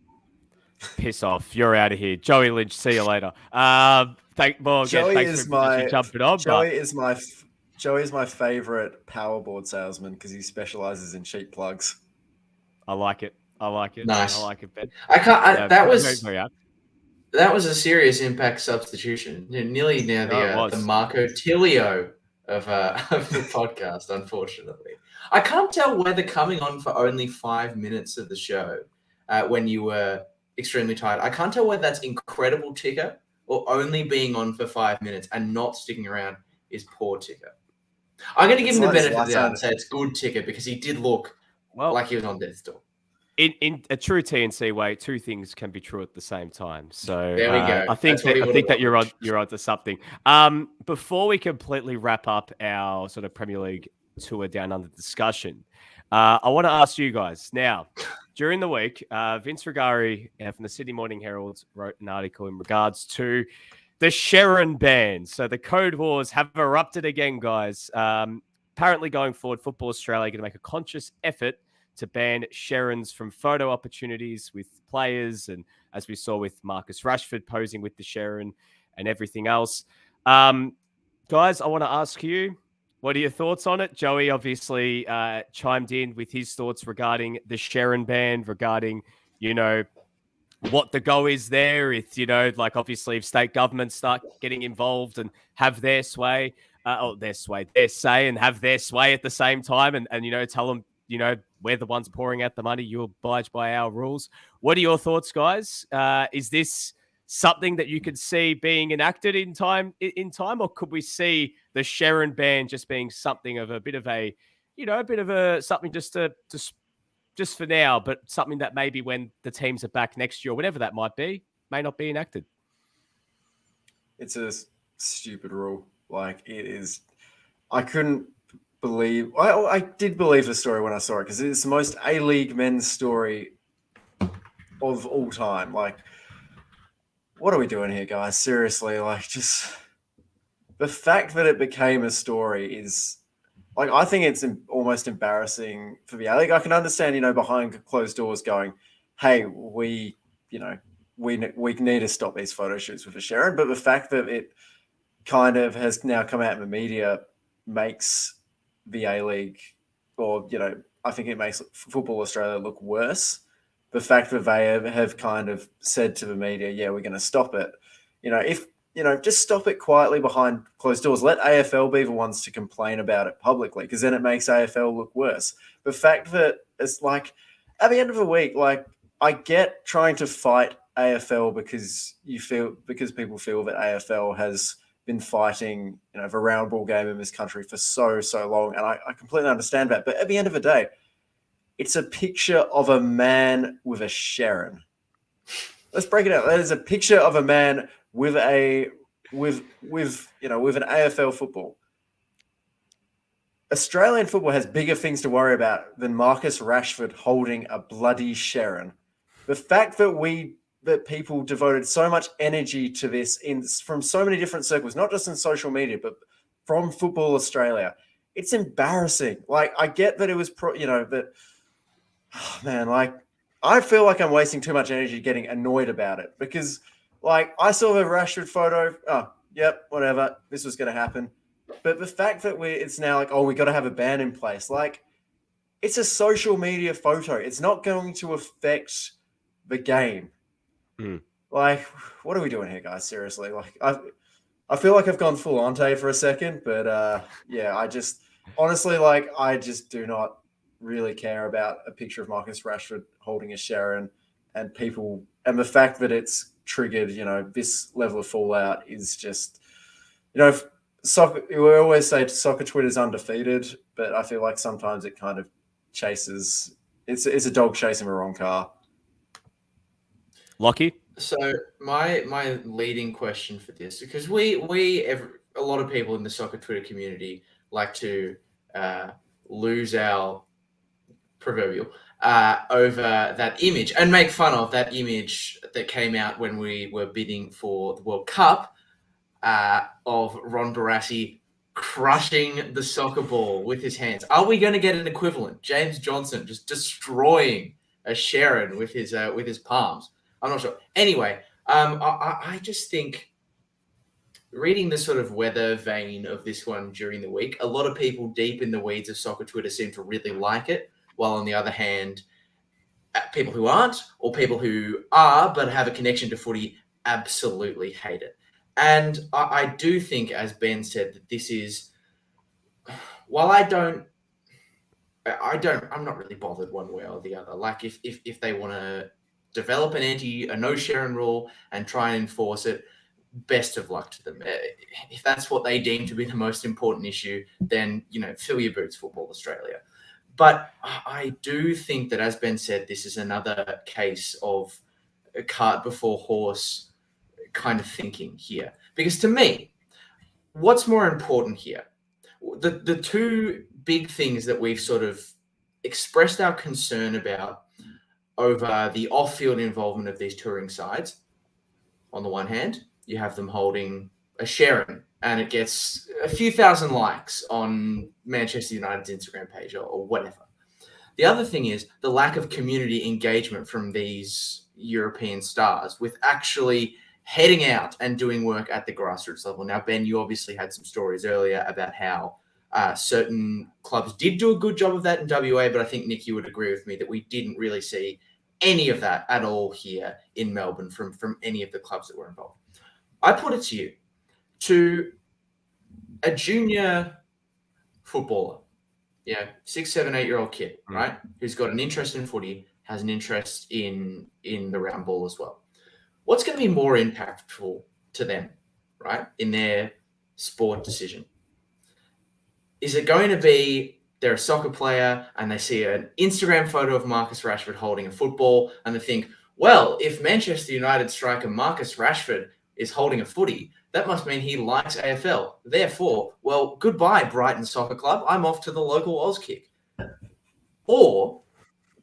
Piss off. You're out of here. Joey Lynch, see you later. Thanks for jumping on. Joey is my favorite powerboard salesman because he specializes in cheap plugs. I like it. Nice. I like it, Ben. That was a serious impact substitution. Nearly now the Marco Tilio of the podcast, unfortunately. I can't tell whether coming on for only 5 minutes of the show when you were extremely tired, I can't tell whether that's incredible ticker or only being on for 5 minutes and not sticking around is poor ticker. I'm going to give him the benefit of the doubt and say it's good ticker because he did look like he was on death's door. In a true TNC way, two things can be true at the same time. So there we go. I think that you're onto something. Before we completely wrap up our sort of Premier League tour down under discussion, I want to ask you guys now. During the week, Vince Rigari from the Sydney Morning Herald wrote an article in regards to the Sherrin ban. So the code wars have erupted again, guys. Apparently, going forward, Football Australia are going to make a conscious effort to ban Sherrins from photo opportunities with players, and as we saw with Marcus Rashford posing with the Sherrin and everything else. Guys, I want to ask you, what are your thoughts on it? Joey obviously chimed in with his thoughts regarding the Sherrin ban, regarding, what the go is there. If, obviously if state governments start getting involved and have their say and have their sway at the same time and tell them, we're the ones pouring out the money, you oblige by our rules. What are your thoughts, guys? Is this something that you could see being enacted in time, or could we see the Sherrin ban just being something of something just for now, but something that maybe when the teams are back next year, whatever that might be, may not be enacted? It's a stupid rule. Like, it is. I couldn't believe. I did believe the story when I saw it because it's the most A-League men's story of all time. Like, what are we doing here, guys? Seriously, just the fact that it became a story is, I think it's almost embarrassing for the A-League. I can understand, behind closed doors going, hey, we need to stop these photo shoots with the Sharon. But the fact that it kind of has now come out in the media makes the A-League, I think it makes Football Australia look worse. The fact that they have kind of said to the media, yeah, we're going to stop it. Just stop it quietly behind closed doors. Let AFL be the ones to complain about it publicly, because then it makes AFL look worse. The fact that it's at the end of the week, I get trying to fight AFL because people feel that AFL has been fighting, the round ball game in this country for so long. And I completely understand that. But at the end of the day, it's a picture of a man with a Sharon. Let's break it out. That is a picture of a man with an AFL football. Australian football has bigger things to worry about than Marcus Rashford holding a bloody Sharon. The fact that people devoted so much energy to this from so many different circles, not just in social media, but from Football Australia, it's embarrassing. I get that it was, I feel like I'm wasting too much energy getting annoyed about it because, I saw the Rashford photo. Oh, yep, whatever. This was going to happen. But the fact that it's now we got to have a ban in place. It's a social media photo. It's not going to affect the game. What are we doing here, guys? Seriously, I feel like I've gone full Ante for a second, but yeah, I just honestly I just do not really care about a picture of Marcus Rashford holding a Sharon, and the fact that it's triggered, this level of fallout is just, soccer. We always say soccer Twitter's undefeated, but I feel like sometimes it kind of chases. It's a dog chasing the wrong car. Lockie? So my leading question for this, because a lot of people in the soccer Twitter community like to lose our proverbial over that image and make fun of that image that came out when we were bidding for the World Cup of Ron Barassi crushing the soccer ball with his hands. Are we going to get an equivalent? James Johnson just destroying a Sharon with his palms. I'm not sure. Anyway, I just think reading the sort of weather vein of this one during the week, a lot of people deep in the weeds of soccer Twitter seem to really like it, while on the other hand, people who aren't, or people who are but have a connection to footy, absolutely hate it. And I do think, as Ben said, that this is, while I'm not really bothered one way or the other. Like if they want to develop a no Sharon rule and try and enforce it, best of luck to them. If that's what they deem to be the most important issue, then, fill your boots, Football Australia. But I do think that, as Ben said, this is another case of a cart before horse kind of thinking here. Because to me, what's more important here? The two big things that we've sort of expressed our concern about over the off-field involvement of these touring sides. On the one hand, you have them holding a Sharon, and it gets a few thousand likes on Manchester United's Instagram page or whatever. The other thing is the lack of community engagement from these European stars with actually heading out and doing work at the grassroots level. Now, Ben, you obviously had some stories earlier about how certain clubs did do a good job of that in WA, but I think, Nick, you would agree with me that we didn't really see any of that at all here in Melbourne from any of the clubs that were involved. I put it to you, to a junior footballer, 6, 7, 8-year-old kid, right, who's got an interest in footy, has an interest in the round ball as well. What's going to be more impactful to them, right, in their sport decision? Is it going to be they're a soccer player and they see an Instagram photo of Marcus Rashford holding a football and they think, well, if Manchester United striker Marcus Rashford is holding a footy, that must mean he likes AFL. Therefore, well, goodbye, Brighton Soccer Club. I'm off to the local Auskick. Or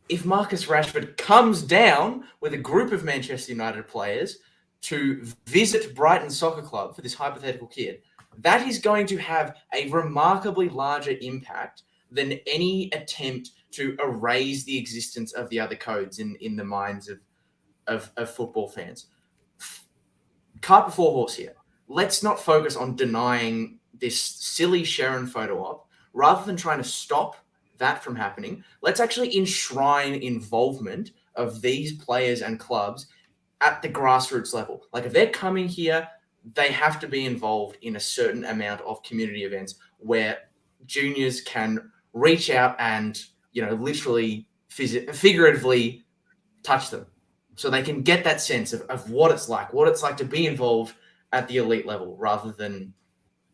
if Marcus Rashford comes down with a group of Manchester United players to visit Brighton Soccer Club for this hypothetical kid, that is going to have a remarkably larger impact than any attempt to erase the existence of the other codes in the minds of football fans. Cart before horse here. Let's not focus on denying this silly Sharon photo op. Rather than trying to stop that from happening, let's actually enshrine involvement of these players and clubs at the grassroots level. Like if they're coming here, they have to be involved in a certain amount of community events where juniors can reach out and, literally, figuratively touch them. So they can get that sense of what it's like to be involved at the elite level rather than,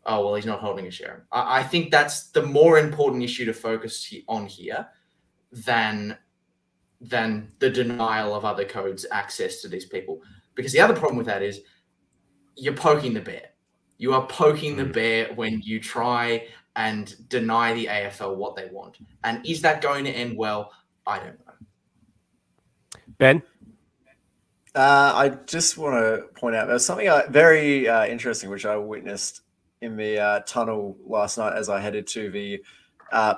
oh, well, he's not holding a Sharon. I think that's the more important issue to focus on here than the denial of other codes' access to these people. Because the other problem with that is you're poking the bear. You are poking the bear when you try and deny the AFL what they want. And is that going to end well? I don't know. Ben? I just want to point out there's something very interesting which I witnessed in the tunnel last night as I headed to the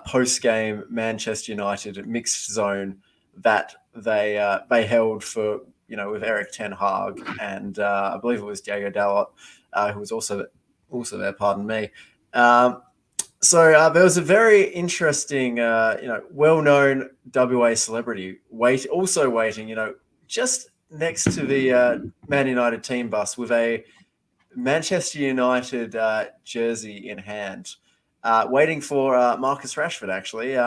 post-game Manchester United mixed zone that they held for with Eric Ten Hag and I believe it was Diego Dalot who was also there. Pardon me. So there was a very interesting well-known WA celebrity waiting just next to the Man United team bus with a Manchester United jersey in hand, waiting for Marcus Rashford. Actually,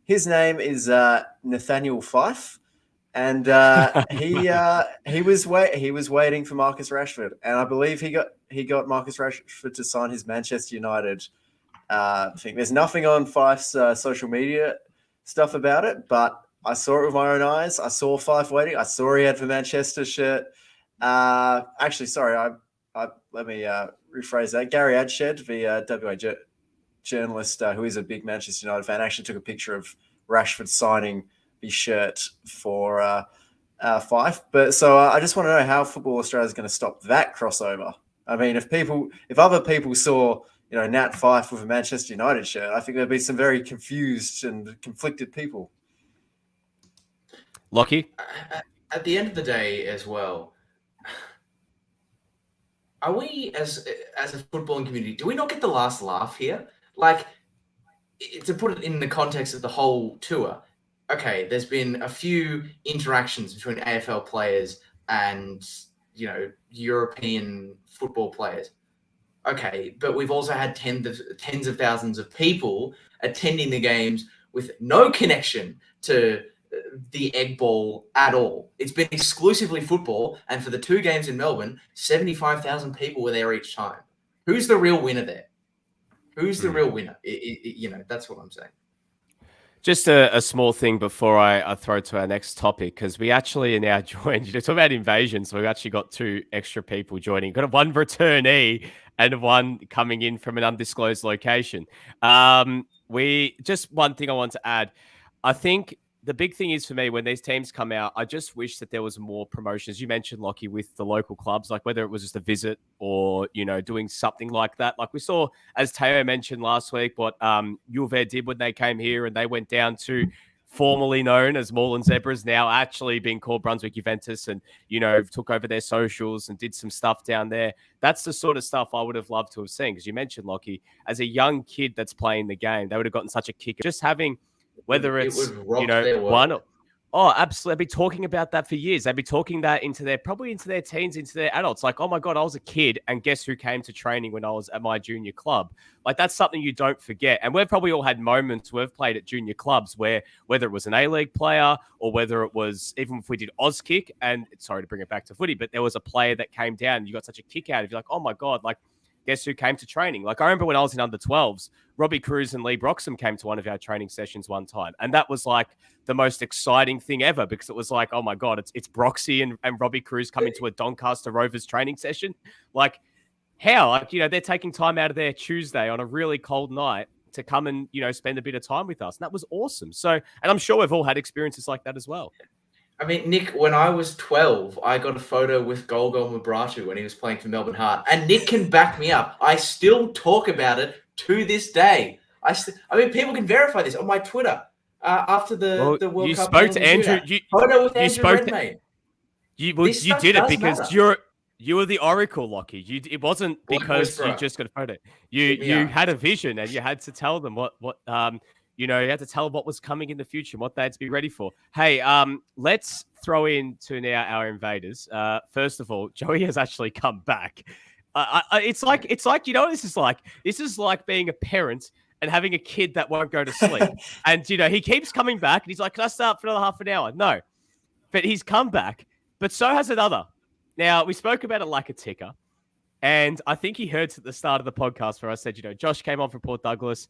his name is Nathaniel Fife, and he was waiting for Marcus Rashford, and I believe he got Marcus Rashford to sign his Manchester United thing. There's nothing on Fife's social media stuff about it, but I saw it with my own eyes. I saw Fife waiting. I saw he had the Manchester shirt. Actually, sorry, let me rephrase that. Gary Adshed, the WA journalist who is a big Manchester United fan, actually took a picture of Rashford signing the shirt for Fife. But so I just want to know how Football Australia is going to stop that crossover. I mean, if other people saw Nat Fife with a Manchester United shirt, I think there'd be some very confused and conflicted people. Lockie? At the end of the day, as well, are we as a footballing community? Do we not get the last laugh here? Like, to put it in the context of the whole tour, okay, there's been a few interactions between AFL players and European football players. Okay, but we've also had tens of thousands of people attending the games with no connection to the Egg Ball at all. It's been exclusively football, and for the 2 games in Melbourne, 75,000 people were there each time. Who's the real winner there? Who's the real winner? That's what I'm saying. Just a small thing before I throw to our next topic, because we actually are now joined. Talk about invasion, so we've actually got 2 extra people joining. Got one returnee and one coming in from an undisclosed location. Just one thing I want to add. I think the big thing is for me, when these teams come out, I just wish that there was more promotions. You mentioned, Lockie, with the local clubs, like whether it was just a visit or, doing something like that. Like we saw, as Teo mentioned last week, what Juve did when they came here and they went down to formerly known as Moreland Zebras, now actually being called Brunswick Juventus, and, took over their socials and did some stuff down there. That's the sort of stuff I would have loved to have seen. Because you mentioned, Lockie, as a young kid that's playing the game, they would have gotten such a kick. Just having... Whether it's, one or, absolutely. They'd be talking about that for years. They'd be talking that into their teens, into their adults. Like, oh my God, I was a kid and guess who came to training when I was at my junior club? Like, that's something you don't forget. And we've probably all had moments we've played at junior clubs where whether it was an A-League player or whether it was, even if we did Auskick, and sorry to bring it back to footy, but there was a player that came down and you got such a kick out of it. You're like, oh my God, like, guess who came to training? Like, I remember when I was in under 12s, Robbie Cruz and Lee Broxham came to one of our training sessions one time. And that was like the most exciting thing ever, because it was like, oh my God, it's Broxy and Robbie Cruz coming to a Doncaster Rovers training session. Like, how? Like, they're taking time out of their Tuesday on a really cold night to come and, spend a bit of time with us. And that was awesome. So, and I'm sure we've all had experiences like that as well. I mean, Nick, when I was 12, I got a photo with Golgol Mabratu when he was playing for Melbourne Heart. And Nick can back me up. I still talk about it to this day. I mean, people can verify this on my Twitter after the World you Cup. Spoke to Andrew. Photo with Andrew Redmayne. You did it because matter. You were the oracle, Lockie. It wasn't because you just got a photo. You had a vision and you had to tell them what you had to tell them what was coming in the future and what they had to be ready for. Hey, let's throw in to now our invaders. First of all, Joey has actually come back. It's like what this is like? This is like being a parent and having a kid that won't go to sleep. And, he keeps coming back and he's like, can I start for another half an hour? No. But he's come back, but so has another. Now, we spoke about it like a ticker. And I think he heard at the start of the podcast where I said, Josh came on from Port Douglas.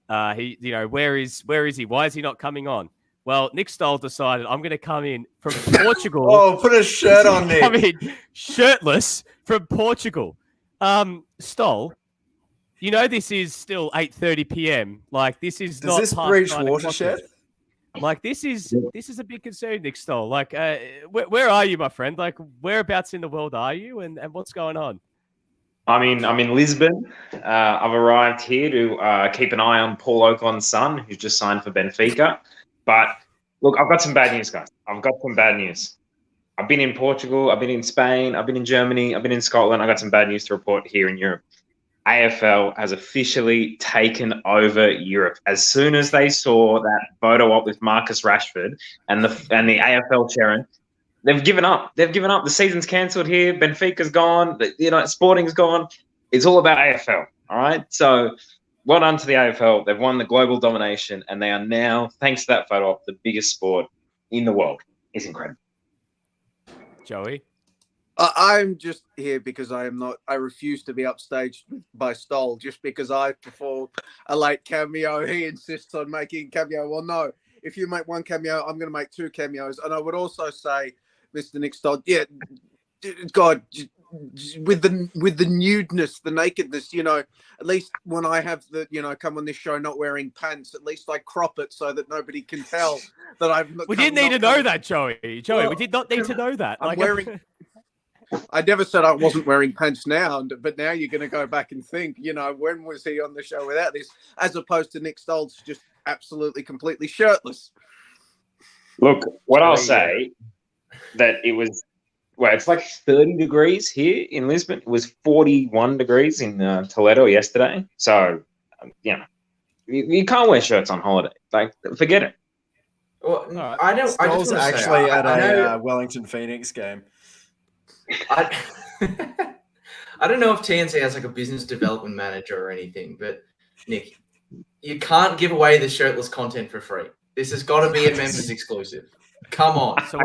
Where is he? Why is he not coming on? Well, Nick Stoll decided I'm going to come in from Portugal. Oh, put a shirt on, Nick. Come in shirtless from Portugal. Stoll, this is still 8:30 p.m. Like, this is Does this breach watershed? Like, this is a big concern, Nick Stoll. Like, where are you, my friend? Like, whereabouts in the world are you, and what's going on? I'm in Lisbon. I've arrived here to keep an eye on Paul Oakon's son, who's just signed for Benfica. But look, I've got some bad news, guys. I've got some bad news. I've been in Portugal. I've been in Spain. I've been in Germany. I've been in Scotland. I got some bad news to report here in Europe. AFL has officially taken over Europe. As soon as they saw that photo op with Marcus Rashford and the AFL Sharon, They've given up. They've given up. The season's cancelled here. Benfica's gone. Sporting's gone. It's all about AFL. All right. So well done to the AFL. They've won the global domination, and they are now, thanks to that photo op, the biggest sport in the world. It's incredible. Joey? I'm just here because I refuse to be upstaged by Stoll just because I perform a late cameo. He insists on making cameo. Well, no, if you make one cameo, I'm going to make 2 cameos. And I would also say, Mr. Nick Stoll, yeah, God, with the nudeness, the nakedness, at least when I have come on this show not wearing pants, at least I crop it so that nobody can tell that I've. We didn't need to know that, Joey. Well, we did not need to know that. I'm wearing. I never said I wasn't wearing pants now, but now you're going to go back and think, when was he on the show without this, as opposed to Nick Stoll's just absolutely, completely shirtless. Look, what I'll say, that it was, it's like 30 degrees here in Lisbon. It was 41 degrees in Toledo yesterday. So, you can't wear shirts on holiday. Like, forget it. Well, right. I don't. I Stoll's just actually say, at a Wellington Phoenix game. I don't know if TNC has like a business development manager or anything, but Nick, you can't give away the shirtless content for free. This has got to be a members exclusive. Come on. So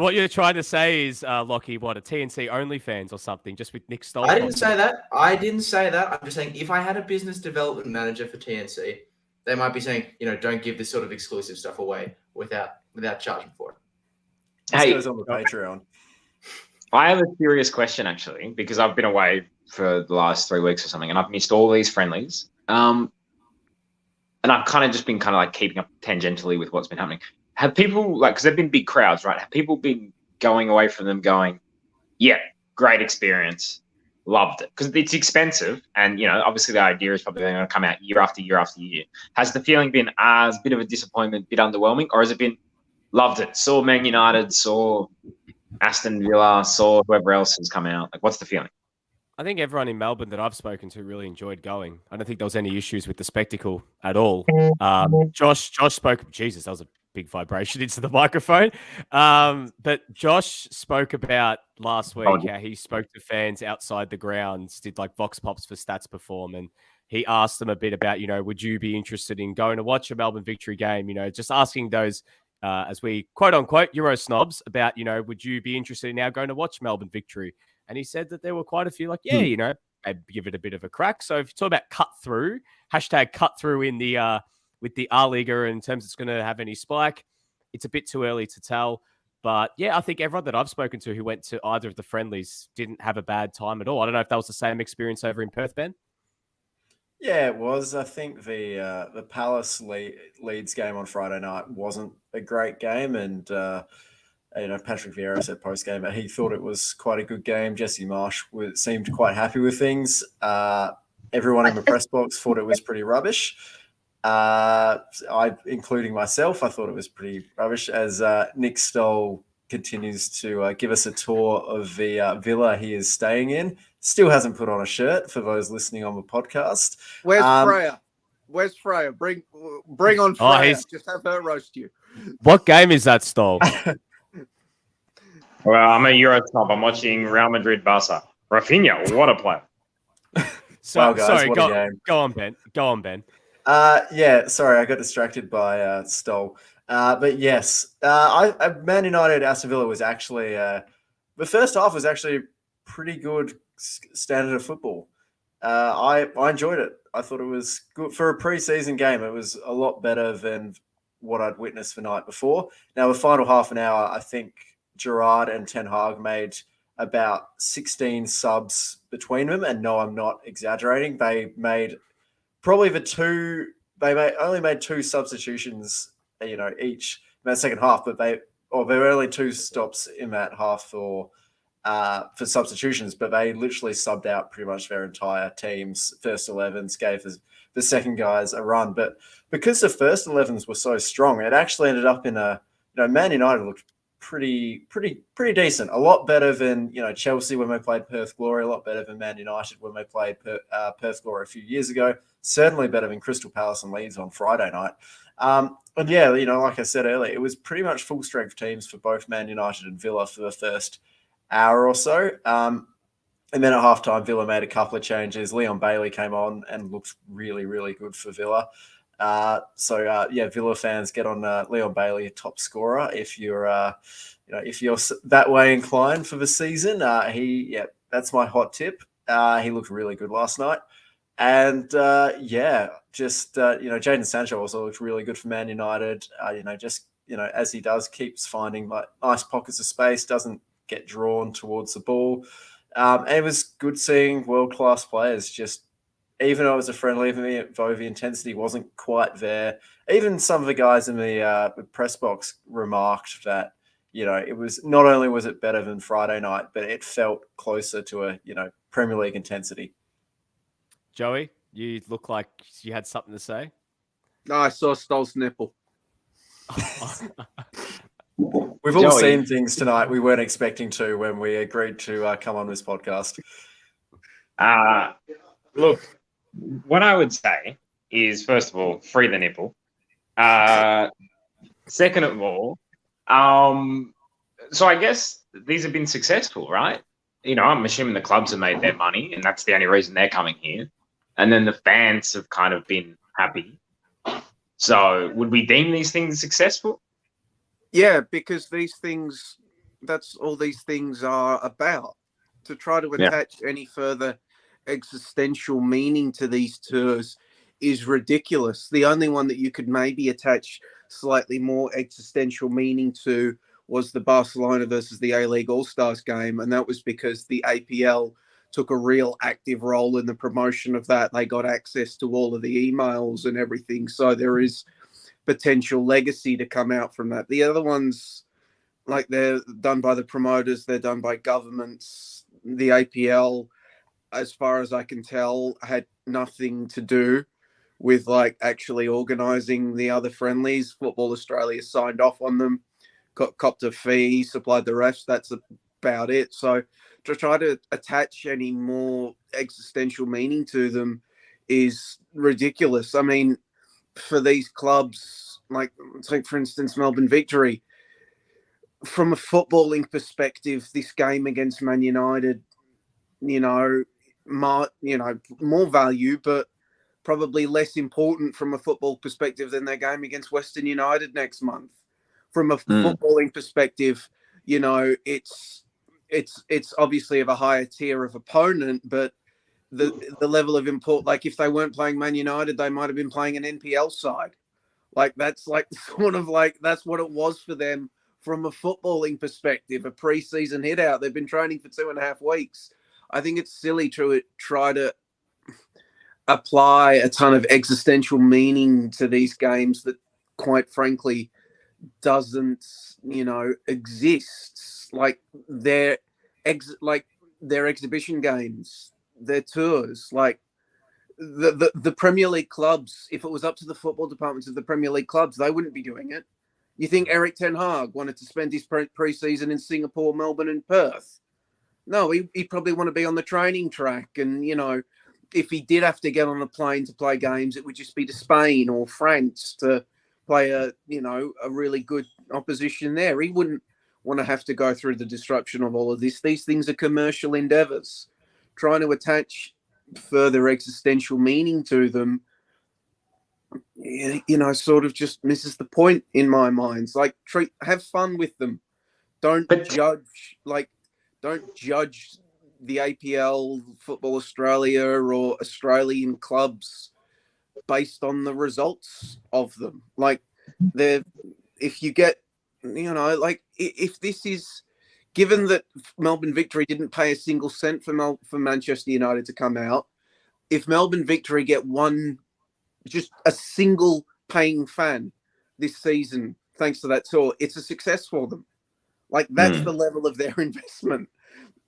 what you're trying to say is, Lockie, what, a TNC OnlyFans or something, just with Nick Stoll? I didn't say that. I'm just saying, if I had a business development manager for TNC, they might be saying, don't give this sort of exclusive stuff away without charging for it. This goes on the Patreon. I have a serious question, actually, because I've been away for the last 3 weeks or something, and I've missed all these friendlies. And I've kind of just been keeping up tangentially with what's been happening. Have people, because they've been big crowds, right? Have people been going away from them going, yeah, great experience, loved it? Because it's expensive, and, obviously the idea is probably going to come out year after year after year. Has the feeling been a bit of a disappointment, a bit underwhelming, or has it been loved it, saw Man United, saw Aston Villa, saw whoever else has come out? Like, what's the feeling? I think everyone in Melbourne that I've spoken to really enjoyed going. I don't think there was any issues with the spectacle at all. Josh spoke. Jesus, that was a big vibration into the microphone. But Josh spoke about last week how he spoke to fans outside the grounds, did like vox pops for Stats Perform, and he asked them a bit about, would you be interested in going to watch a Melbourne Victory game? just asking those. As we quote unquote Euro snobs about, would you be interested in now going to watch Melbourne Victory? And he said that there were quite a few like, yeah, I'd give it a bit of a crack. So if you talk about cut through, hashtag cut through in the with the A-Liga in terms it's going to have any spike, it's a bit too early to tell. But yeah, I think everyone that I've spoken to who went to either of the friendlies didn't have a bad time at all. I don't know if that was the same experience over in Perth, Ben. Yeah, it was. I think the Palace Leeds game on Friday night wasn't a great game, and Patrick Vieira said post game that he thought it was quite a good game. Jesse Marsh seemed quite happy with things. Everyone in the press box thought it was pretty rubbish. Including myself, I thought it was pretty rubbish. As Nick Stoll continues to give us a tour of the villa he is staying in. Still hasn't put on a shirt for those listening on the podcast. Where's Freya? Where's Freya? Bring on Freya. Just have her roast you. What game is that, Stoll? Well, I'm a Euro snob. I'm watching Real Madrid Barca. Rafinha, what a player. Well, guys, sorry, what a game. Go on, Ben. Yeah, sorry, I got distracted by Stoll. But yes, Man United Aston Villa was actually the first half was actually pretty good standard of football. I enjoyed it. I thought it was good for a pre-season game. It was a lot better than what I'd witnessed the night before. Now, the final half an hour, I think Gerrard and Ten Hag made about 16 subs between them, and no, I'm not exaggerating. They made probably only made 2 substitutions, each in that second half, but there were only 2 stops in that half for substitutions, but they literally subbed out pretty much their entire team's first 11s, gave the second guys a run. But because the first 11s were so strong, it actually ended up in Man United looked pretty decent. A lot better than Chelsea when they played Perth Glory. A lot better than Man United when they played Perth Glory a few years ago. Certainly better than Crystal Palace and Leeds on Friday night. And yeah, like I said earlier, it was pretty much full strength teams for both Man United and Villa for the first hour or so. And then at halftime, Villa made a couple of changes. Leon Bailey came on and looked really, really good for Villa. Villa fans, get on Leon Bailey, top scorer. If you're that way inclined for the season, that's my hot tip. He looked really good last night. And Jadon Sancho also looked really good for Man United. As he does, keeps finding like nice pockets of space, doesn't get drawn towards the ball. And it was good seeing world-class players. Just even though it was a friendly, though the intensity wasn't quite there. Even some of the guys in the press box remarked that it was not only was it better than Friday night, but it felt closer to a Premier League intensity. Joey, you look like you had something to say. No, I saw Stoll's nipple. We've all seen things tonight we weren't expecting to when we agreed to come on this podcast. Look, what I would say is, first of all, free the nipple. Second of all, so I guess these have been successful, right? I'm assuming the clubs have made their money, and that's the only reason they're coming here. And then the fans have kind of been happy. So would we deem these things successful? Yeah, because that's all these things are about. To try to attach any further existential meaning to these tours is ridiculous. The only one that you could maybe attach slightly more existential meaning to was the Barcelona versus the A-League All-Stars game, and that was because the APL took a real active role in the promotion of that. They got access to all of the emails and everything, so there is potential legacy to come out from that. The other ones, like, they're done by the promoters, they're done by governments. The APL, as far as I can tell, had nothing to do with like actually organising the other friendlies. Football Australia signed off on them, copped a fee, supplied the refs. That's about it. So to try to attach any more existential meaning to them is ridiculous. I mean, for these clubs, like take for instance Melbourne Victory, from a footballing perspective, this game against Man United, more value, but probably less important from a football perspective than their game against Western United next month. From a footballing perspective, it's obviously of a higher tier of opponent, but the level of import, like if they weren't playing Man United, they might have been playing an NPL side. Like that's like sort of like that's what it was for them from a footballing perspective, a pre-season hit out. They've been training for 2.5 weeks. I think it's silly to try to apply a ton of existential meaning to these games that, quite frankly, doesn't, exist. Like their exhibition games, their tours, like the Premier League clubs. If it was up to the football departments of the Premier League clubs, they wouldn't be doing it. You think Eric Ten Hag wanted to spend his pre-season in Singapore, Melbourne, and Perth? No, he'd probably want to be on the training track. And, if he did have to get on a plane to play games, it would just be to Spain or France to play a really good opposition there. He wouldn't want to have to go through the disruption of all of this. These things are commercial endeavors. Trying to attach further existential meaning to them, sort of just misses the point in my mind. It's like, have fun with them. Don't judge the APL, Football Australia, or Australian clubs based on the results of them. Like, if you get, if this is, given that Melbourne Victory didn't pay a single cent for Manchester United to come out, if Melbourne Victory get just a single paying fan this season, thanks to that tour, it's a success for them. Like, that's the level of their investment,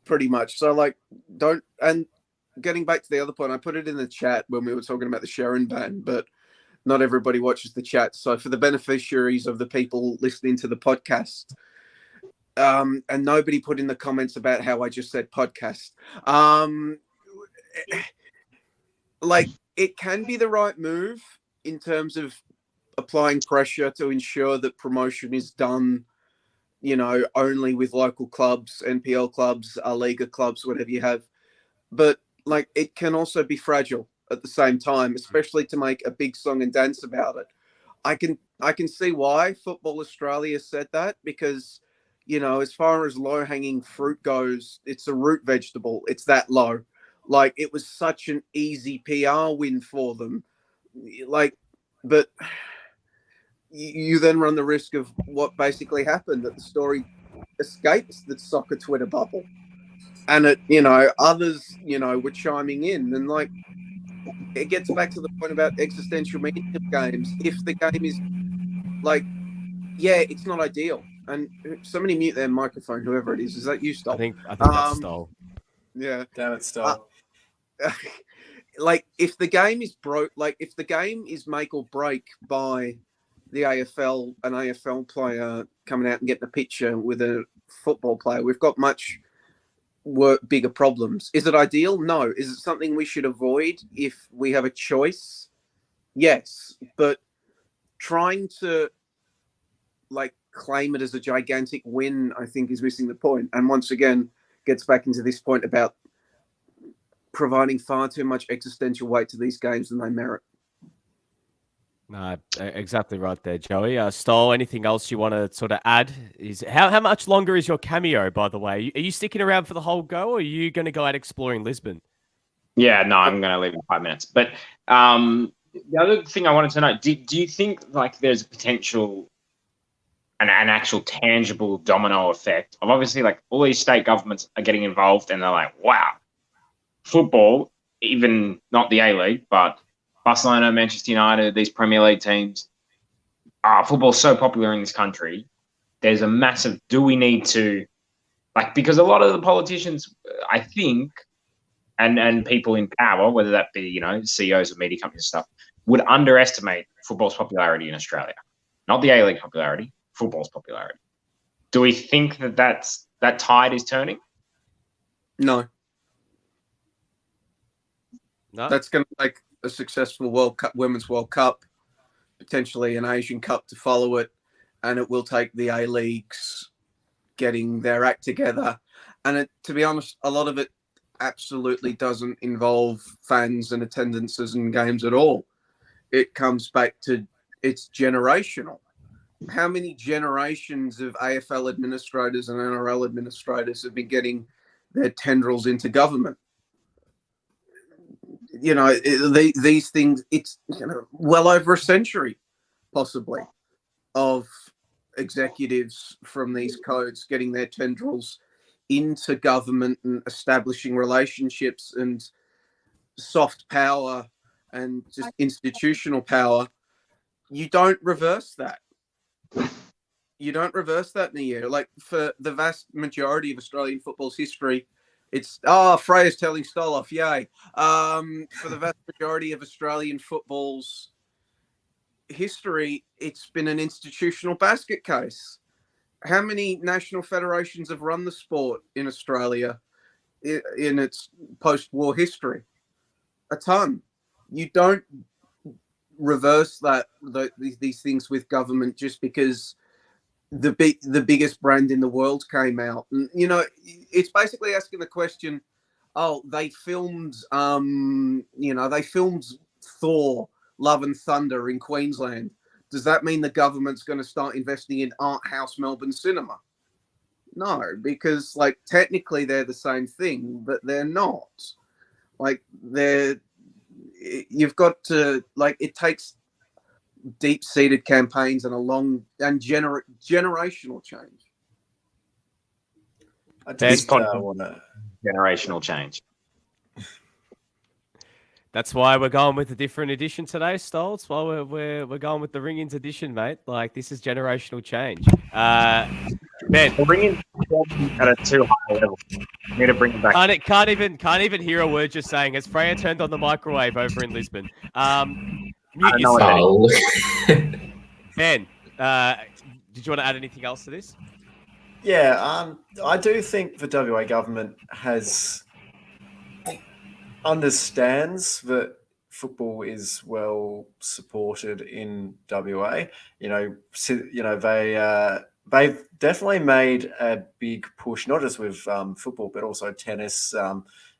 pretty much. So, and getting back to the other point, I put it in the chat when we were talking about the Sherrin ban, but not everybody watches the chat. So for the beneficiaries of the people listening to the podcast, and nobody put in the comments about how I just said podcast. Like, it can be the right move in terms of applying pressure to ensure that promotion is done, only with local clubs, NPL clubs, A-Liga clubs, whatever you have. But like, it can also be fragile at the same time, especially to make a big song and dance about it. I can see why Football Australia said that, because, as far as low-hanging fruit goes, it's a root vegetable. It's that low. Like, it was such an easy PR win for them. Like, but you then run the risk of what basically happened, that the story escapes the soccer Twitter bubble. And others, were chiming in, and like, it gets back to the point about existential meaning of games. If the game is like, yeah, it's not ideal. And somebody mute their microphone, whoever it is. Is that you, Stoll? I think that's Stoll. Yeah. Damn it, Stoll. Like, if the game is if the game is make or break by the AFL, an AFL player coming out and getting a picture with a football player, we've got much bigger problems. Is it ideal? No. Is it something we should avoid if we have a choice? Yes. But trying to like claim it as a gigantic win, I think, is missing the point. And once again, gets back into this point about providing far too much existential weight to these games than they merit. No, exactly right there, Joey. Stoll, anything else you want to sort of add? Is how much longer is your cameo, by the way? Are you sticking around for the whole go, or are you going to go out exploring Lisbon? Yeah, no, I'm going to leave in 5 minutes. But the other thing I wanted to know, do you think like there's a potential, an actual tangible domino effect of, obviously, like, all these state governments are getting involved and they're like, wow, football, even not the A-League, but Barcelona, Manchester United, these Premier League teams, football's so popular in this country. There's a massive, do we need to, like, because a lot of the politicians, I think, and people in power, whether that be, CEOs of media companies and stuff, would underestimate football's popularity in Australia. Not the A-League popularity, football's popularity. Do we think that tide is turning? No. No. That's going to take a successful World Cup, Women's World Cup, potentially an Asian Cup to follow it, and it will take the A-Leagues getting their act together. And to be honest, a lot of it absolutely doesn't involve fans and attendances and games at all. It comes back to, it's generational. How many generations of AFL administrators and NRL administrators have been getting their tendrils into government? These things, it's well over a century, possibly, of executives from these codes getting their tendrils into government and establishing relationships and soft power and just institutional power. You don't reverse that. You don't reverse that in a year. Like, for the vast majority of Australian football's history, it's, Freya's telling Stoll off, yay. For the vast majority of Australian football's history, it's been an institutional basket case. How many national federations have run the sport in Australia in its post-war history? A ton. You don't reverse these things with government just because the biggest brand in the world came out. And, it's basically asking the question, they filmed Thor, Love and Thunder in Queensland. Does that mean the government's going to start investing in art house Melbourne cinema? No, because like technically they're the same thing, but they're not. Like you've got to, like, it takes deep-seated campaigns and a long and generational change. I just want to generational change. That's why we're going with a different edition today, Stoll. That's why we're going with the Ring-Ins edition, mate. Like, this is generational change. Ben, the Ring-Ins at a too high level. You need to bring it back. Can't even hear a word you're saying. Has Freya turned on the microwave over in Lisbon? Mute yourself. Ben, did you want to add anything else to this? Yeah, I do think the WA government understands that football is well supported in WA. They've definitely made a big push, not just with football, but also tennis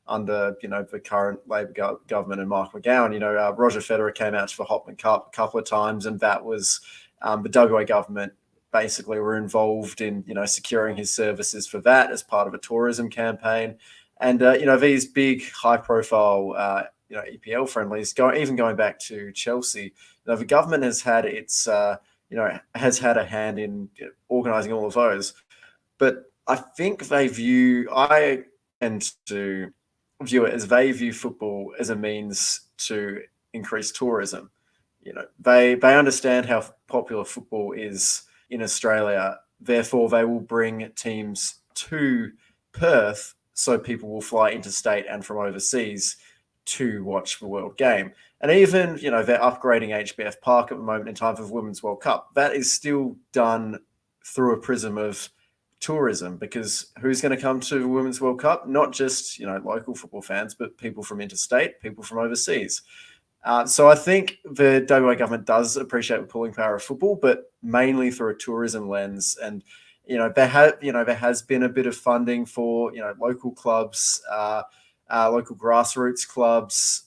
under the current Labor government and Mike McGowan. Roger Federer came out to the Hopman Cup a couple of times, and that was the WA government basically were involved in securing his services for that as part of a tourism campaign. And these big high profile EPL friendlies, even going back to Chelsea, the government has had its has had a hand in organising all of those. But I think they view football as a means to increase tourism. They understand how popular football is in Australia. Therefore, they will bring teams to Perth so people will fly interstate and from overseas to watch the World Game. And even, they're upgrading HBF Park at the moment in time for the Women's World Cup. That is still done through a prism of tourism, because who's going to come to the Women's World Cup? Not just, local football fans, but people from interstate, people from overseas. So I think the WA government does appreciate the pulling power of football, but mainly through a tourism lens. And, there has been a bit of funding for, local clubs, local grassroots clubs,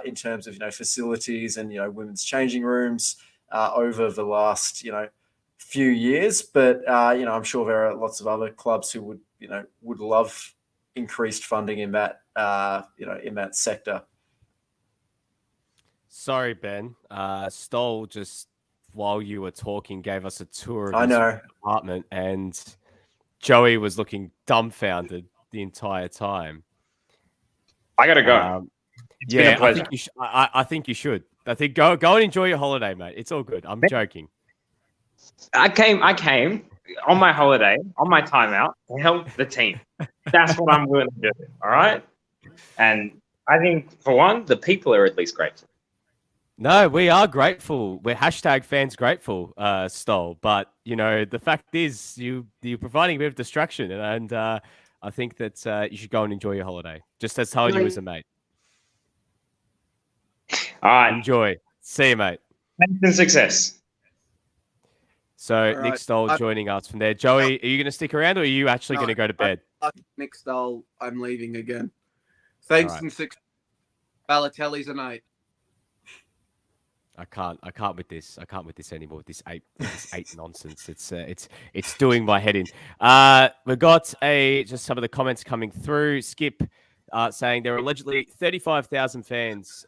in terms of facilities and women's changing rooms over the last few years. But I'm sure there are lots of other clubs who would love increased funding in that in that sector. Sorry, Ben. Stoll just while you were talking gave us a tour of I his know. apartment, and Joey was looking dumbfounded the entire time. I gotta go. It's been a pleasure. I think you should. I think go and enjoy your holiday, mate. It's all good. I'm joking. I came on my holiday, on my timeout, to help the team. That's what I'm willing to do. All right. And I think, for one, the people are at least grateful. No, we are grateful. We're #fans grateful, Stoll. But the fact is, you're providing a bit of distraction, and I think that you should go and enjoy your holiday. Just as told you as a mate. All right. Enjoy. See you, mate. Thanks and success. So All Nick right. Stoll joining us from there. Joey, are you going to stick around, or are you actually going to go to bed? Nick Stoll, I'm leaving again. Thanks All right. and success. Balotelli's an 8. I can't with this. I can't with this anymore. This eight nonsense. It's doing my head in. We've got just some of the comments coming through. Skip saying there are allegedly 35,000 fans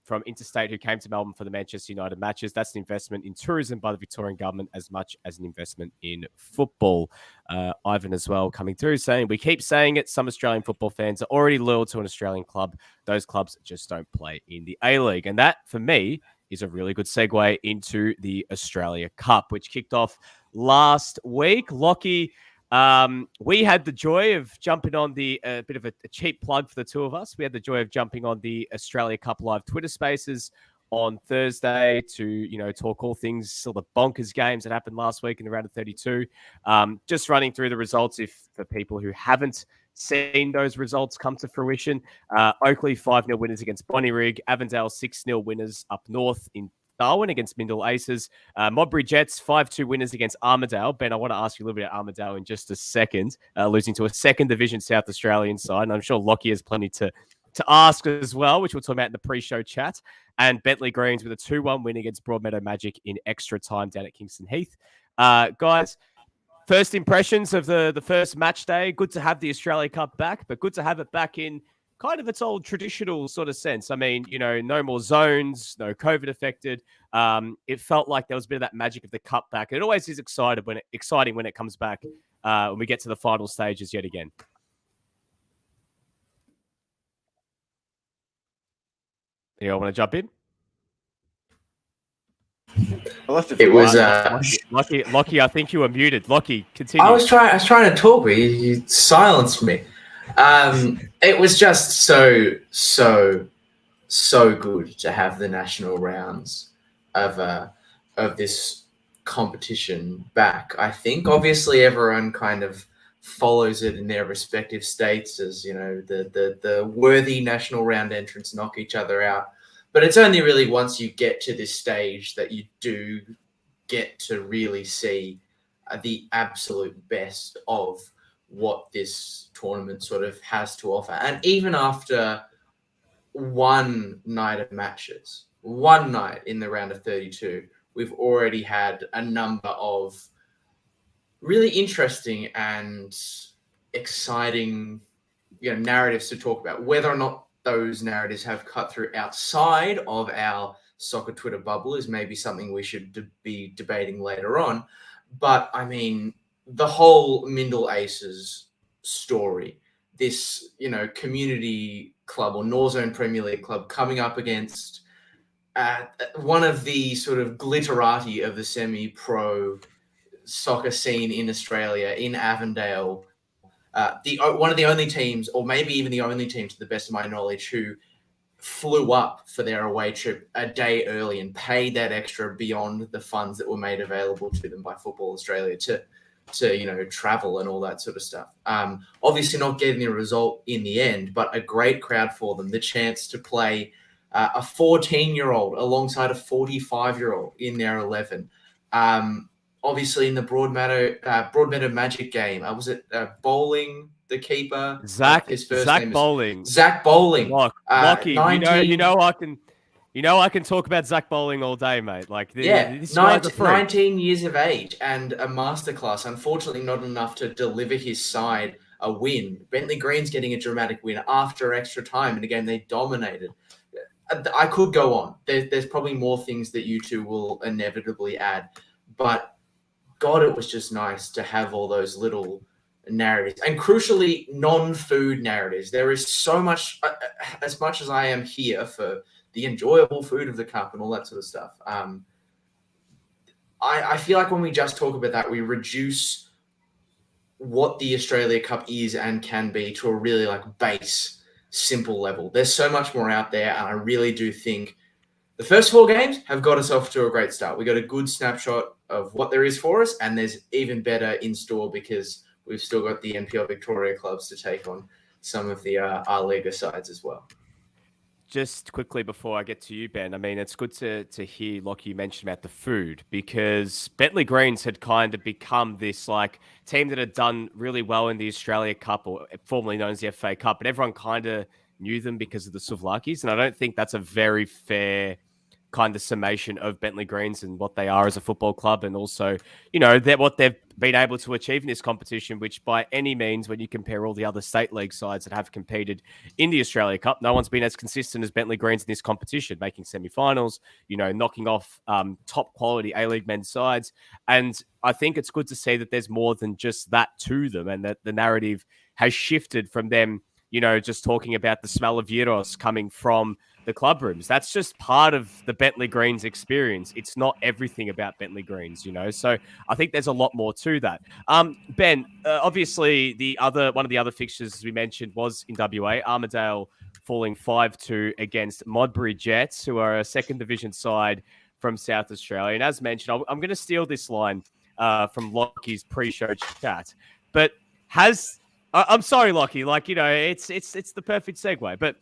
from interstate who came to Melbourne for the Manchester United matches. That's an investment in tourism by the Victorian government as much as an investment in football. Ivan as well coming through saying, we keep saying it, some Australian football fans are already loyal to an Australian club. Those clubs just don't play in the A-League. And that, for me, is a really good segue into the Australia Cup, which kicked off last week. Lockie, we had the joy of jumping on the bit of a cheap plug for the two of us. We had the joy of jumping on the Australia Cup live Twitter Spaces on Thursday to talk all things, sort of bonkers games that happened last week in the round of 32. Just running through the results, for people who haven't seen those results come to fruition. Oakley 5-0 winners against Bonnyrigg. Avondale 6-0 winners up north in Darwin against Mindle Aces. Modbury Jets 5-2 winners against Armadale. Ben, I want to ask you a little bit about Armadale in just a second, losing to a second division South Australian side. And I'm sure Lockie has plenty to ask as well, which we'll talk about in the pre-show chat. And Bentley Greens with a 2-1 win against Broadmeadow Magic in extra time down at Kingston Heath. Guys, first impressions of the first match day. Good to have the Australia Cup back, but good to have it back in kind of its old traditional sort of sense. I mean, no more zones, no COVID affected. It felt like there was a bit of that magic of the cup back. It always is exciting when it comes back, when we get to the final stages yet again. You all want to jump in? It was Lockie. I think you were muted. Lockie, continue. I was trying to talk, but you silenced me. It was just so good to have the national rounds of this competition back. I think obviously everyone kind of follows it in their respective states as, you know, the worthy national round entrants knock each other out. But it's only really once you get to this stage that you do get to really see the absolute best of what this tournament sort of has to offer. And even after one night of matches, one night in the round of 32, we've already had a number of really interesting and exciting, you know, narratives to talk about. Whether or not those narratives have cut through outside of our soccer Twitter bubble is maybe something we should be debating later on. But I mean, the whole Mindle Aces story, this, you know, community club or Norzone Premier League club coming up against one of the sort of glitterati of the semi-pro soccer scene in Australia, in Avondale, one of the only teams, or maybe even the only team to the best of my knowledge, who flew up for their away trip a day early and paid that extra beyond the funds that were made available to them by Football Australia to you know, travel and all that sort of stuff. Obviously not getting a result in the end, but a great crowd for them, the chance to play a 14-year-old alongside a 45-year-old in their 11. Obviously in the Broadmeadow Magic game, was it Bowling, the keeper? Zach Bowling. Lockie, 19... you know I can talk about Zach Bowling all day, mate. Like, this 19 years of age and a masterclass. Unfortunately, not enough to deliver his side a win. Bentley Green's getting a dramatic win after extra time in a game they dominated. I could go on. There's probably more things that you two will inevitably add, but God, it was just nice to have all those little narratives, and crucially, non-food narratives. There is so much, as much as I am here for the enjoyable food of the cup and all that sort of stuff. I feel like when we just talk about that, we reduce what the Australia Cup is and can be to a really like base, simple level. There's so much more out there, and I really do think the first 4 games have got us off to a great start. We got a good snapshot of what there is for us, and there's even better in store because we've still got the NPL Victoria clubs to take on some of the A-Liga sides as well. Just quickly before I get to you, Ben, I mean, it's good to hear, like you mentioned, about the food, because Bentley Greens had kind of become this like team that had done really well in the Australia Cup, or formerly known as the FA Cup, but everyone kind of knew them because of the Souvlakis, and I don't think that's a very fair kind of summation of Bentley Greens and what they are as a football club, and also, you know, what they've been able to achieve in this competition, which by any means, when you compare all the other state league sides that have competed in the Australia Cup, no one's been as consistent as Bentley Greens in this competition, making semi-finals, you know, knocking off top quality A-League men's sides. And I think it's good to see that there's more than just that to them, and that the narrative has shifted from them, you know, just talking about the smell of gyros coming from the club rooms. That's just part of the Bentley Greens experience. It's not everything about Bentley Greens, you know. So I think there's a lot more to that. Ben, obviously one of the other fixtures, as we mentioned, was in WA. Armadale falling 5-2 against Modbury Jets, who are a second division side from South Australia. And as mentioned, I'm going to steal this line from Lockie's pre-show chat, but I'm sorry, Lockie. Like, you know, it's the perfect segue. But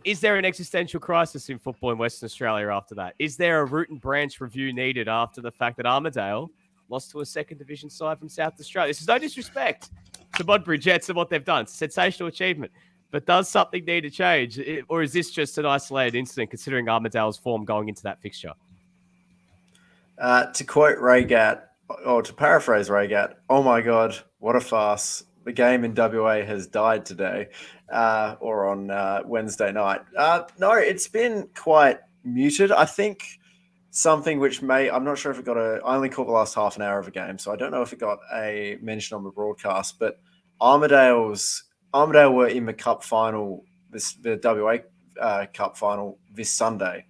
is there an existential crisis in football in Western Australia after that? Is there a root and branch review needed after the fact that Armadale lost to a second division side from South Australia? This is no disrespect to Modbury Jets and what they've done. It's a sensational achievement. But does something need to change? Or is this just an isolated incident considering Armadale's form going into that fixture? To quote Raygat, or to paraphrase Raygat, oh my God, what a farce. The game in WA has died today, or on Wednesday night. No, it's been quite muted. I think something which I'm not sure if it got I only caught the last half an hour of a game, so I don't know if it got a mention on the broadcast, but Armadale were in the cup final, the WA Cup final this Sunday.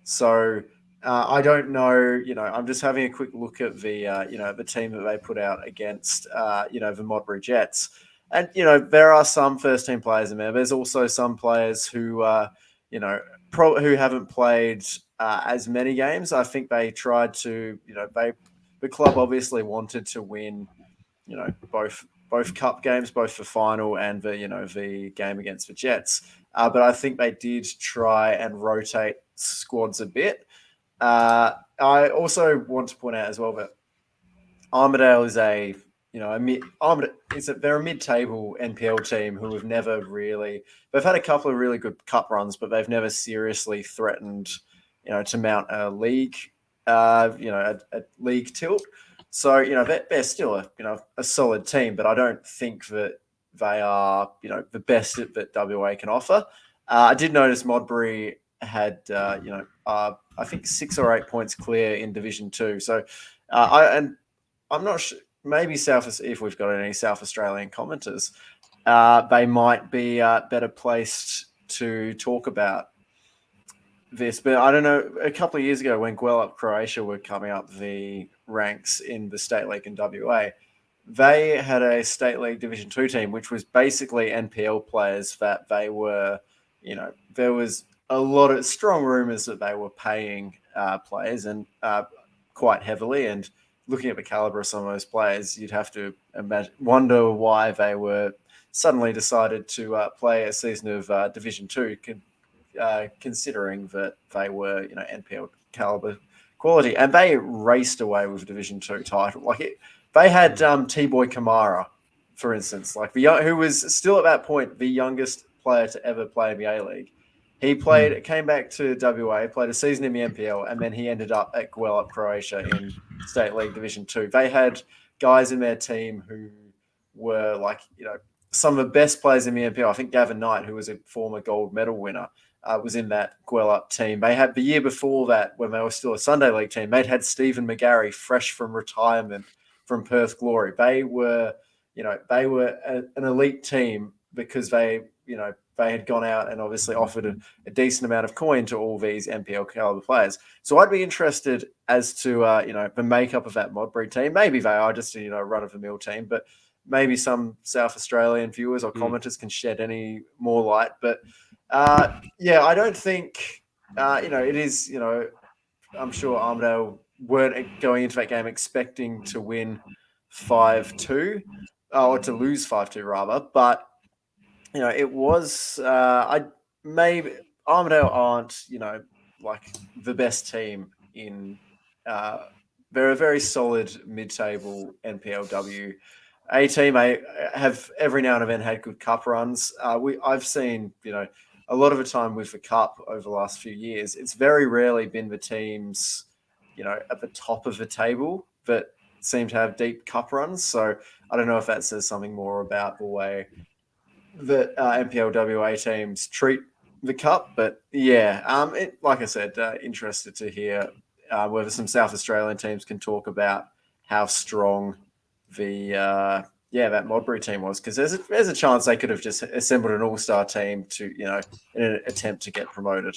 So I don't know, you know, I'm just having a quick look at the, you know, the team that they put out against, you know, the Modbury Jets. And, you know, there are some first-team players in there. There's also some players who, you know, who haven't played as many games. I think they tried to, the club obviously wanted to win, both cup games, both the final and the game against the Jets. But I think they did try and rotate squads a bit. I also want to point out as well that Armadale is they're a mid-table NPL team who have never really, they've had a couple of really good cup runs, but they've never seriously threatened, to mount a league, a league tilt. So, they're still a solid team, but I don't think that they are, the best that WA can offer. I did notice Modbury had, I think 6 or 8 points clear in Division 2. So, I'm not sure. Maybe if we've got any South Australian commenters, they might be better placed to talk about this. But I don't know, a couple of years ago when Guelph, Croatia were coming up the ranks in the State League in WA, they had a State League Division 2 team, which was basically NPL players that they were, there was a lot of strong rumours that they were paying players and quite heavily. And looking at the caliber of some of those players, you'd have to wonder why they were suddenly decided to play a season of Division 2, considering that they were, NPL caliber quality, and they raced away with Division 2 title. They had T-Boy Kamara, for instance, who was still at that point the youngest player to ever play in the A-League. He came back to WA, played a season in the NPL, and then he ended up at Guelph, Croatia in State League Division 2. They had guys in their team who were some of the best players in the NPL. I think Gavin Knight, who was a former gold medal winner, was in that Guelph team. They had the year before that, when they were still a Sunday League team, they'd had Stephen McGarry fresh from retirement from Perth Glory. They were an elite team because they had gone out and obviously offered a decent amount of coin to all these NPL caliber players. So I'd be interested as to, the makeup of that Modbury team. Maybe they are just a, run-of-the-mill team, but maybe some South Australian viewers or commenters can shed any more light. But, I don't think, it is, I'm sure Armadale weren't going into that game expecting to win 5-2, or to lose 5-2 rather, but it was, maybe Armadale aren't, the best team in, they're a very solid mid-table NPLW A team. I have every now and then had good cup runs. I've seen, a lot of the time with the cup over the last few years, it's very rarely been the teams, at the top of the table that seem to have deep cup runs. So I don't know if that says something more about the way that NPLWA teams treat the cup, but like I said, interested to hear whether some South Australian teams can talk about how strong the that Modbury team was, because there's a chance they could have just assembled an all-star team to in an attempt to get promoted.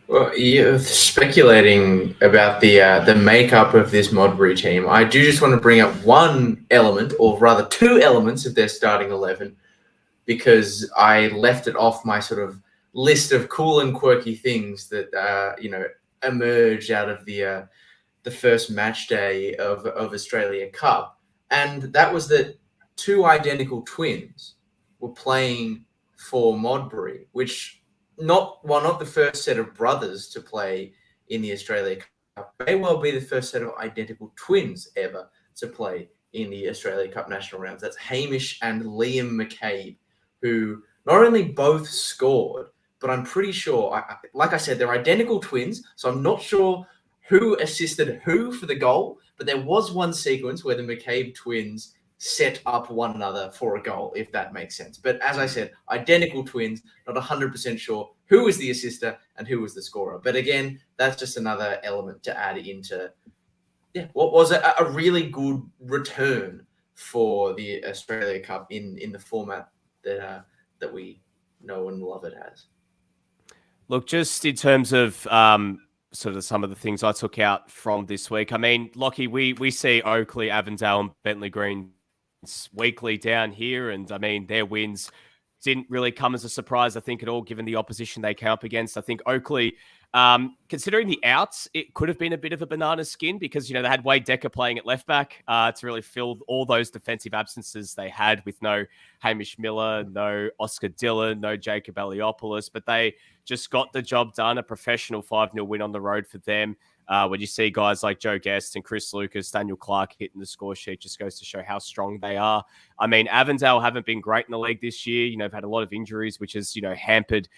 Well, you're speculating about the makeup of this Modbury team. I do just want to bring up one element, or rather two elements of their starting 11, because I left it off my sort of list of cool and quirky things that emerged out of the first match day of Australia Cup, and that was that two identical twins were playing for Modbury, which not the first set of brothers to play in the Australia Cup, may well be the first set of identical twins ever to play in the Australia Cup national rounds. That's Hamish and Liam McCabe, who not only both scored, but I'm pretty sure, like I said, they're identical twins, so I'm not sure who assisted who for the goal, but there was one sequence where the McCabe twins set up one another for a goal, if that makes sense. But as I said, identical twins, not 100% sure who was the assister and who was the scorer. But again, that's just another element to add into what was a really good return for the Australia Cup in the format that we know and love it as. Look, just in terms of sort of some of the things I took out from this week, I mean, Lockie, we see Oakley, Avondale and Bentley Green weekly down here, and I mean, their wins didn't really come as a surprise, I think, at all, given the opposition they came up against. I think Oakley, considering the outs, it could have been a bit of a banana skin because, they had Wade Decker playing at left back to really fill all those defensive absences they had with no Hamish Miller, no Oscar Dillon, no Jacob Eliopoulos, but they just got the job done, a professional 5-0 win on the road for them. When you see guys like Joe Guest and Chris Lucas, Daniel Clark hitting the score sheet, just goes to show how strong they are. I mean, Avondale haven't been great in the league this year. They've had a lot of injuries, which has, hampered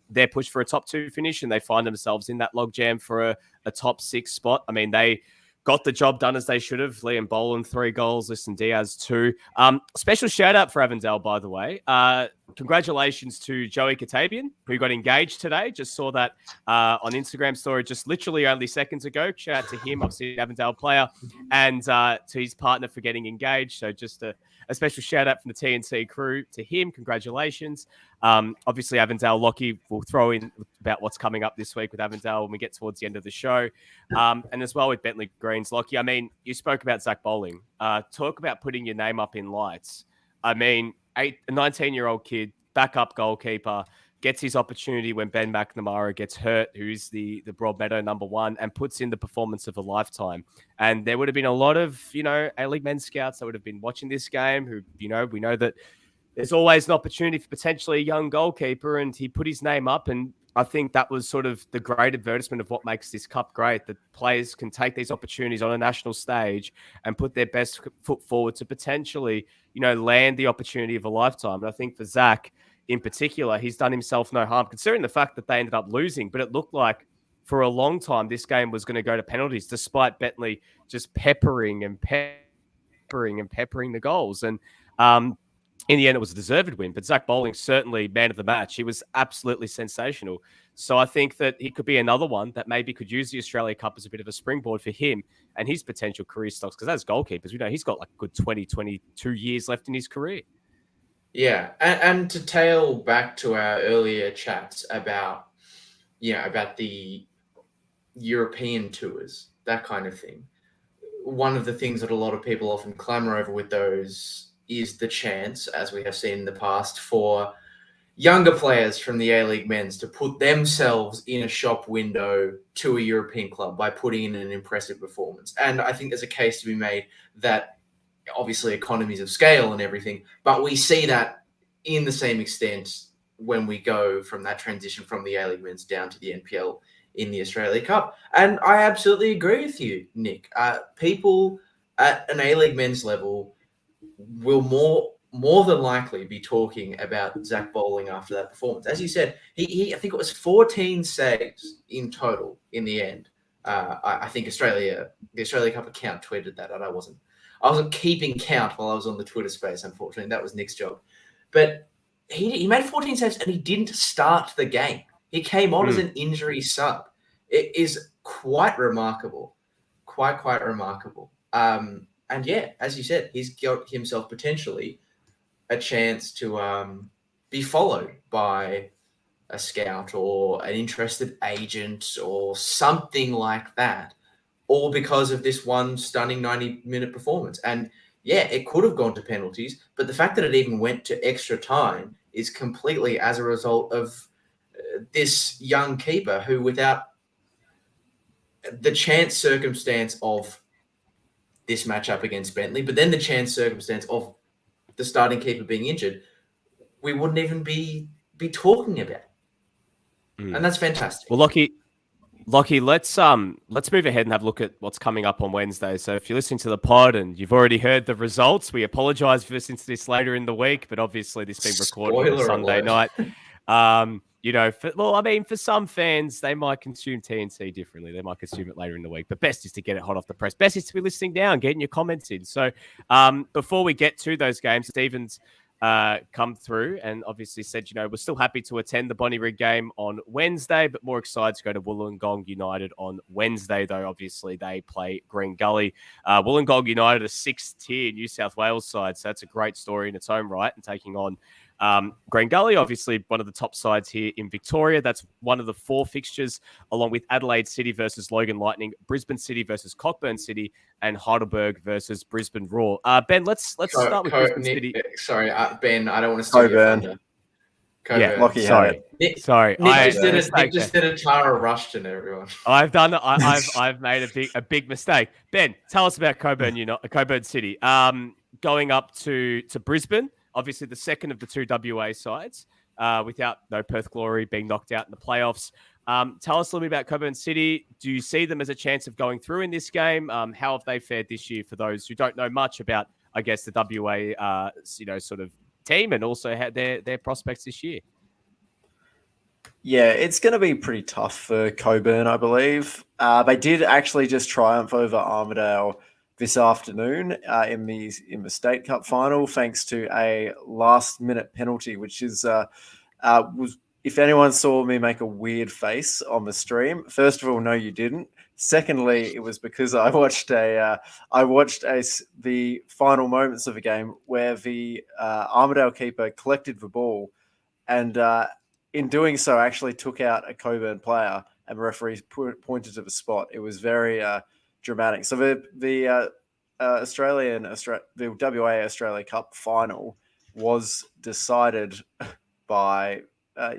their push for a top 2 finish, and they find themselves in that logjam for a top 6 spot. I mean, they got the job done as they should have. Liam Boland, 3 goals. Listen, Diaz, 2. Special shout out for Avondale, by the way. Congratulations to Joey Katabian, who got engaged today. Just saw that on Instagram story just literally only seconds ago. Shout out to him, obviously an Avondale player, and to his partner for getting engaged. So just a special shout out from the TNC crew to him. Congratulations. Obviously, Avondale, Lockie will throw in about what's coming up this week with Avondale when we get towards the end of the show. And as well with Bentley Greens. Lockie, I mean, you spoke about Zach Bowling. Talk about putting your name up in lights. I mean, a 19-year-old kid, backup goalkeeper, gets his opportunity when Ben McNamara gets hurt, who's the Broadmeadow number 1, and puts in the performance of a lifetime. And there would have been a lot of, A-League men scouts that would have been watching this game who, we know that there's always an opportunity for potentially a young goalkeeper, and he put his name up. And I think that was sort of the great advertisement of what makes this cup great, that players can take these opportunities on a national stage and put their best foot forward to potentially, land the opportunity of a lifetime. And I think for Zach in particular, he's done himself no harm, considering the fact that they ended up losing. But it looked like for a long time this game was going to go to penalties, despite Bentley just peppering the goals. And in the end, it was a deserved win, but Zach Bowling, certainly man of the match. He was absolutely sensational. So I think that he could be another one that maybe could use the Australia Cup as a bit of a springboard for him and his potential career stocks. Because as goalkeepers, we know he's got like a good 20, 22 years left in his career. Yeah. And to tail back to our earlier chats about the European tours, that kind of thing. One of the things that a lot of people often clamor over with those is the chance, as we have seen in the past, for younger players from the A-League men's to put themselves in a shop window to a European club by putting in an impressive performance. And I think there's a case to be made that obviously economies of scale and everything, but we see that in the same extent when we go from that transition from the A-League men's down to the NPL in the Australia Cup. And I absolutely agree with you, Nick. People at an A-League men's level will more than likely be talking about Zach Bowling after that performance. As you said, he I think it was 14 saves in total in the end. I think the Australia Cup account tweeted that, and I wasn't keeping count while I was on the Twitter space, unfortunately. That was Nick's job. But he made 14 saves and he didn't start the game. He came on as an injury sub. It is quite remarkable. Quite remarkable. And yeah, as you said, he's got himself potentially a chance to be followed by a scout or an interested agent or something like that, all because of this one stunning 90-minute performance. And yeah, it could have gone to penalties, but the fact that it even went to extra time is completely as a result of this young keeper who, without the chance circumstance of this matchup against Bentley, but then the chance circumstance of the starting keeper being injured, we wouldn't even be talking about. And that's fantastic. Well, Lockie, let's move ahead and have a look at what's coming up on Wednesday. So if you're listening to the pod and you've already heard the results, we apologise for listening to this later in the week, but obviously this has been recorded on Sunday night. For some fans, they might consume TNC differently. They might consume it later in the week. But best is to get it hot off the press. Best is to be listening now and getting your comments in. So before we get to those games, Stephen's come through and obviously said, we're still happy to attend the Bonnyrigg game on Wednesday, but more excited to go to Wollongong United on Wednesday, though obviously they play Green Gully. Wollongong United, a 6th tier New South Wales side, so that's a great story in its own right, and taking on Green Gully, obviously one of the top sides here in Victoria. That's one of the 4 fixtures, along with Adelaide City versus Logan Lightning, Brisbane City versus Cockburn City, and Heidelberg versus Brisbane Roar. Ben, let's start with Brisbane City. Sorry, Ben, I don't want to steal your thunder. Yeah, Lockie had sorry. it. Sorry. Nick just did a Tara Rushton, everyone. I've done it. I've made a big mistake. Ben, tell us about Coburn City. Going up to Brisbane, obviously the second of the two WA sides, without Perth Glory being knocked out in the playoffs. Tell us a little bit about Coburn City. Do you see them as a chance of going through in this game? How have they fared this year? For those who don't know much about, I guess, the WA, sort of team, and also had their prospects this year. Yeah, it's going to be pretty tough for Coburn, I believe. They did actually just triumph over Armadale this afternoon in the State Cup final, thanks to a last-minute penalty, which is was. If anyone saw me make a weird face on the stream, first of all, no, you didn't. Secondly, it was because I watched the final moments of a game where the Armadale keeper collected the ball, and in doing so, actually took out a Coburn player, and the referee pointed to the spot. It was very dramatic. So the WA Australia Cup final was decided by a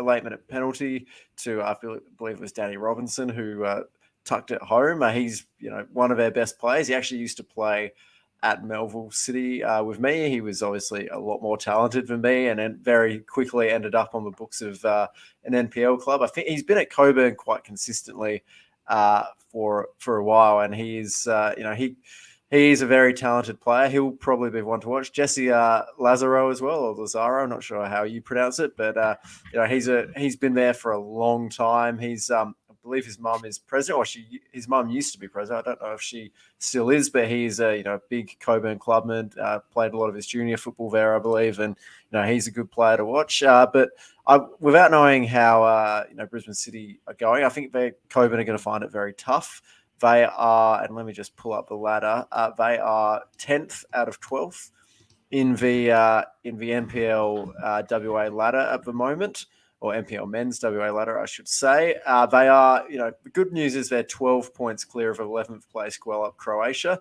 late-minute penalty to, I believe it was Danny Robinson, who tucked it home. He's, one of our best players. He actually used to play at Melville City with me. He was obviously a lot more talented than me, and then very quickly ended up on the books of an NPL club. I think he's been at Coburn quite consistently for a while, and he's, he's a very talented player. He'll probably be one to watch. Jesse Lazaro as well, or Lazaro. I'm not sure how you pronounce it, but he's been there for a long time. He's I believe his mum is president, or his mum used to be president. I don't know if she still is, but he's a big Coburn clubman. Played a lot of his junior football there, I believe, and he's a good player to watch. But without knowing how Brisbane City are going, I think Coburn are going to find it very tough. They are, and let me just pull up the ladder. They are 10th out of 12th in the NPL WA ladder at the moment, or NPL men's WA ladder, I should say. They are, the good news is they're 12 points clear of 11th place Guelph, Croatia,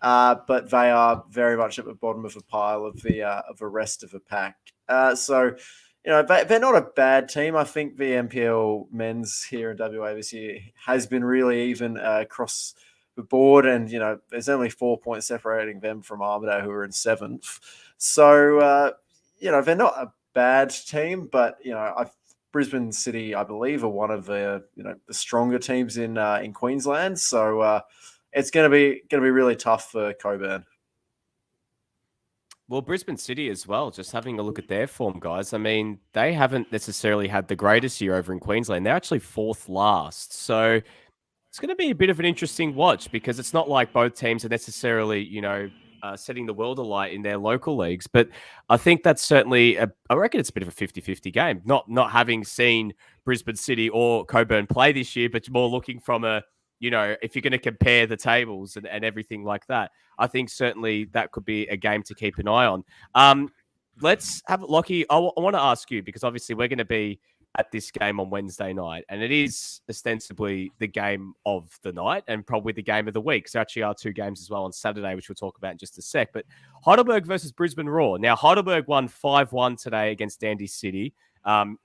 but they are very much at the bottom of the pile of the rest of the pack. So. They're not a bad team. I think the NPL men's here in WA this year has been really even across the board, and there's only 4 points separating them from Armadale, who are in 7th. So they're not a bad team, but Brisbane City, I believe, are one of the the stronger teams in Queensland. So it's going to be really tough for Coburn. Well, Brisbane City as well, just having a look at their form, guys. I mean, they haven't necessarily had the greatest year over in Queensland. They're actually 4th last. So it's going to be a bit of an interesting watch, because it's not like both teams are necessarily, setting the world alight in their local leagues. But I think that's certainly, I reckon it's a bit of a 50-50 game. Not having seen Brisbane City or Coburn play this year, but more looking from a, if you're going to compare the tables and everything like that, I think certainly that could be a game to keep an eye on. Let's have Lockie. I want to ask you, because obviously we're going to be at this game on Wednesday night, and it is ostensibly the game of the night and probably the game of the week. So there actually are 2 games as well on Saturday, which we'll talk about in just a sec. But Heidelberg versus Brisbane Roar. Now, Heidelberg won 5-1 today against Dundee City.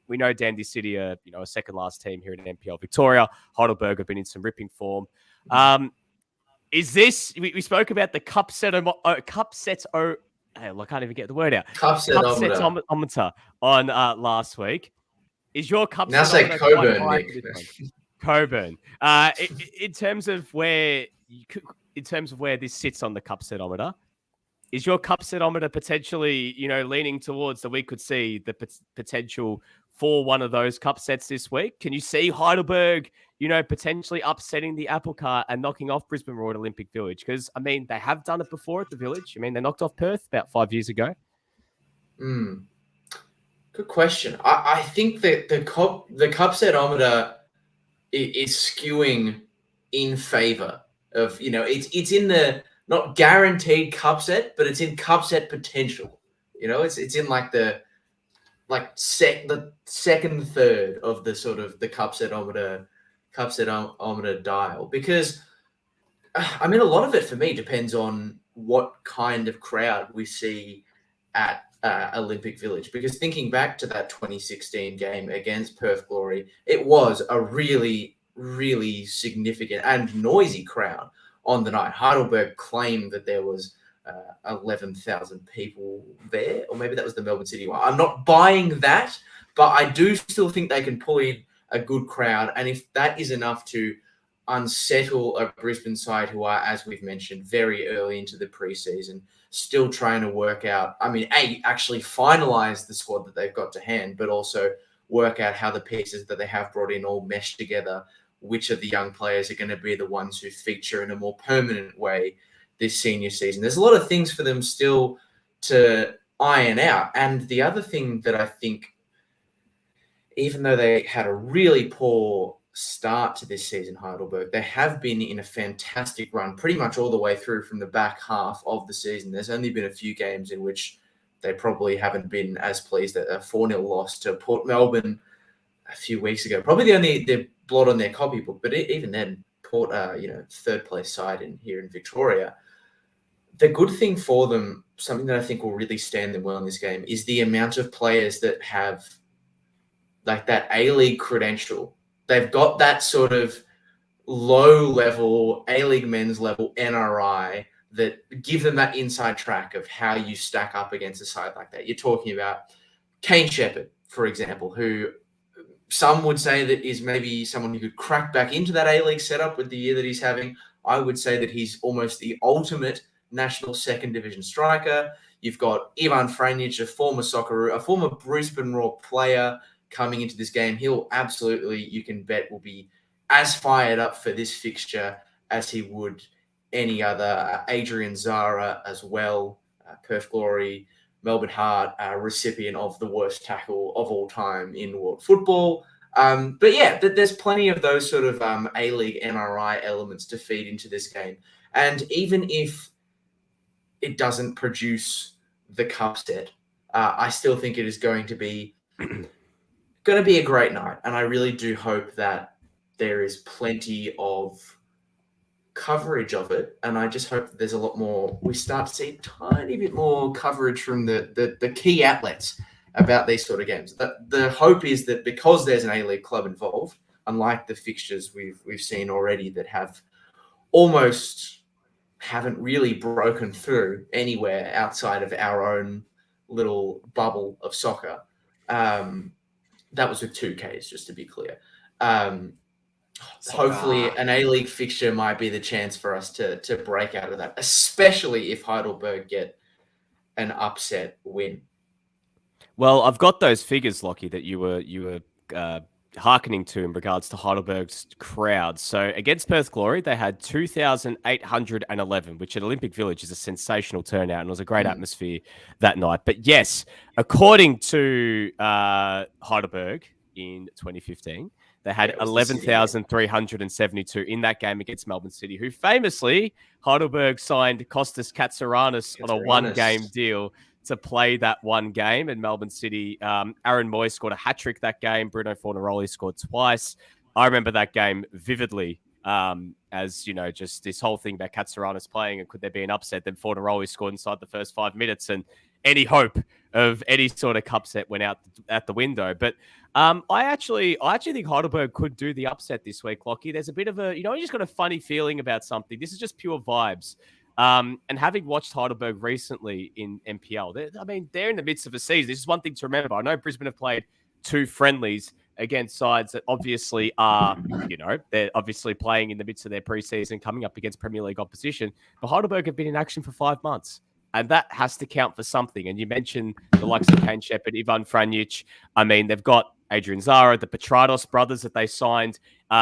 We know Dundee City are, a second last team here in NPL Victoria. Heidelberg have been in some ripping form. Is this, we spoke about the cup sets, I can't even get the word out. Cup setometer on last week. Is your cup now say Coburn, Nick. Coburn. In terms of where this sits on the cup setometer, is your cup setometer potentially, leaning towards that we could see the potential for one of those cup sets this week? Can you see Heidelberg, potentially upsetting the apple cart and knocking off Brisbane Roar at Olympic Village? Because, I mean, they have done it before at the Village. I mean, they knocked off Perth about 5 years ago. Good question. I think that the cup setometer is skewing in favour of, it's in the not guaranteed cup set, but it's in cup set potential. It's in like the second third of the sort of the cup setometer dial, because I mean, a lot of it for me depends on what kind of crowd we see at Olympic Village, because thinking back to that 2016 game against Perth Glory, it was a really, really significant and noisy crowd on the night. Heidelberg claimed that there was 11,000 people there, or maybe that was the Melbourne City one. I'm not buying that, but I do still think they can pull in a good crowd. And if that is enough to unsettle a Brisbane side who are, as we've mentioned, very early into the preseason, still trying to work out, actually finalize the squad that they've got to hand, but also work out how the pieces that they have brought in all mesh together, which of the young players are going to be the ones who feature in a more permanent way this senior season. There's a lot of things for them still to iron out. And the other thing that I think, even though they had a really poor start to this season, Heidelberg, they have been in a fantastic run pretty much all the way through from the back half of the season. There's only been a few games in which they probably haven't been as pleased. A 4-0 loss to Port Melbourne a few weeks ago, probably the blot on their copybook, but even then, Port, third place side here in Victoria. The good thing for them, something that I think will really stand them well in this game, is the amount of players that have like that A-League credential. They've got that sort of low-level, A-League men's level NRI that give them that inside track of how you stack up against a side like that. You're talking about Kane Shepherd, for example, who some would say that is maybe someone who could crack back into that A-League setup with the year that he's having. I would say that he's almost the ultimate national second division striker. You've got Ivan Franjic, a former Socceroo, a former Brisbane Roar player coming into this game. He'll absolutely, you can bet, will be as fired up for this fixture as he would any other. Adrian Zara as well, Perth Glory, Melbourne Heart, recipient of the worst tackle of all time in world football. But yeah, there's plenty of those sort of A-League NRI elements to feed into this game. And even if it doesn't produce the cup set, I still think it is going to be a great night. And I really do hope that there is plenty of coverage of it. And I just hope that there's a lot more, we start to see a tiny bit more coverage from the key outlets about these sort of games. The hope is that because there's an A-League club involved, unlike the fixtures we've seen already that haven't really broken through anywhere outside of our own little bubble of soccer. That was with 2Ks, just to be clear. Hopefully an A-League fixture might be the chance for us to break out of that, especially if Heidelberg get an upset win. Well, I've got those figures, Lockie, that you were hearkening to in regards to Heidelberg's crowd. So against Perth Glory, they had 2,811, which at Olympic Village is a sensational turnout, and it was a great atmosphere that night. But yes, according to Heidelberg in 2015, they had 11,372 in that game against Melbourne City, who famously, Heidelberg signed Kostas Katsaranis on a one-game deal to play that one game. In Melbourne City, Aaron Mooy scored a hat-trick that game. Bruno Fornaroli scored twice. I remember that game vividly, as, just this whole thing about Katsaranis playing and could there be an upset. Then Fornaroli scored inside the first 5 minutes, and any hope of any sort of cup set went out the window. But I actually think Heidelberg could do the upset this week, Lockie. There's a bit of you just got a funny feeling about something. This is just pure vibes. And having watched Heidelberg recently in NPL, they're in the midst of a season. This is one thing to remember. I know Brisbane have played 2 friendlies against sides that obviously are, they're obviously playing in the midst of their preseason, coming up against Premier League opposition. But Heidelberg have been in action for 5 months. And that has to count for something. And you mentioned the likes of Kane Shepherd, Ivan Franjic. They've got Adrian Zara, the Petrados brothers that they signed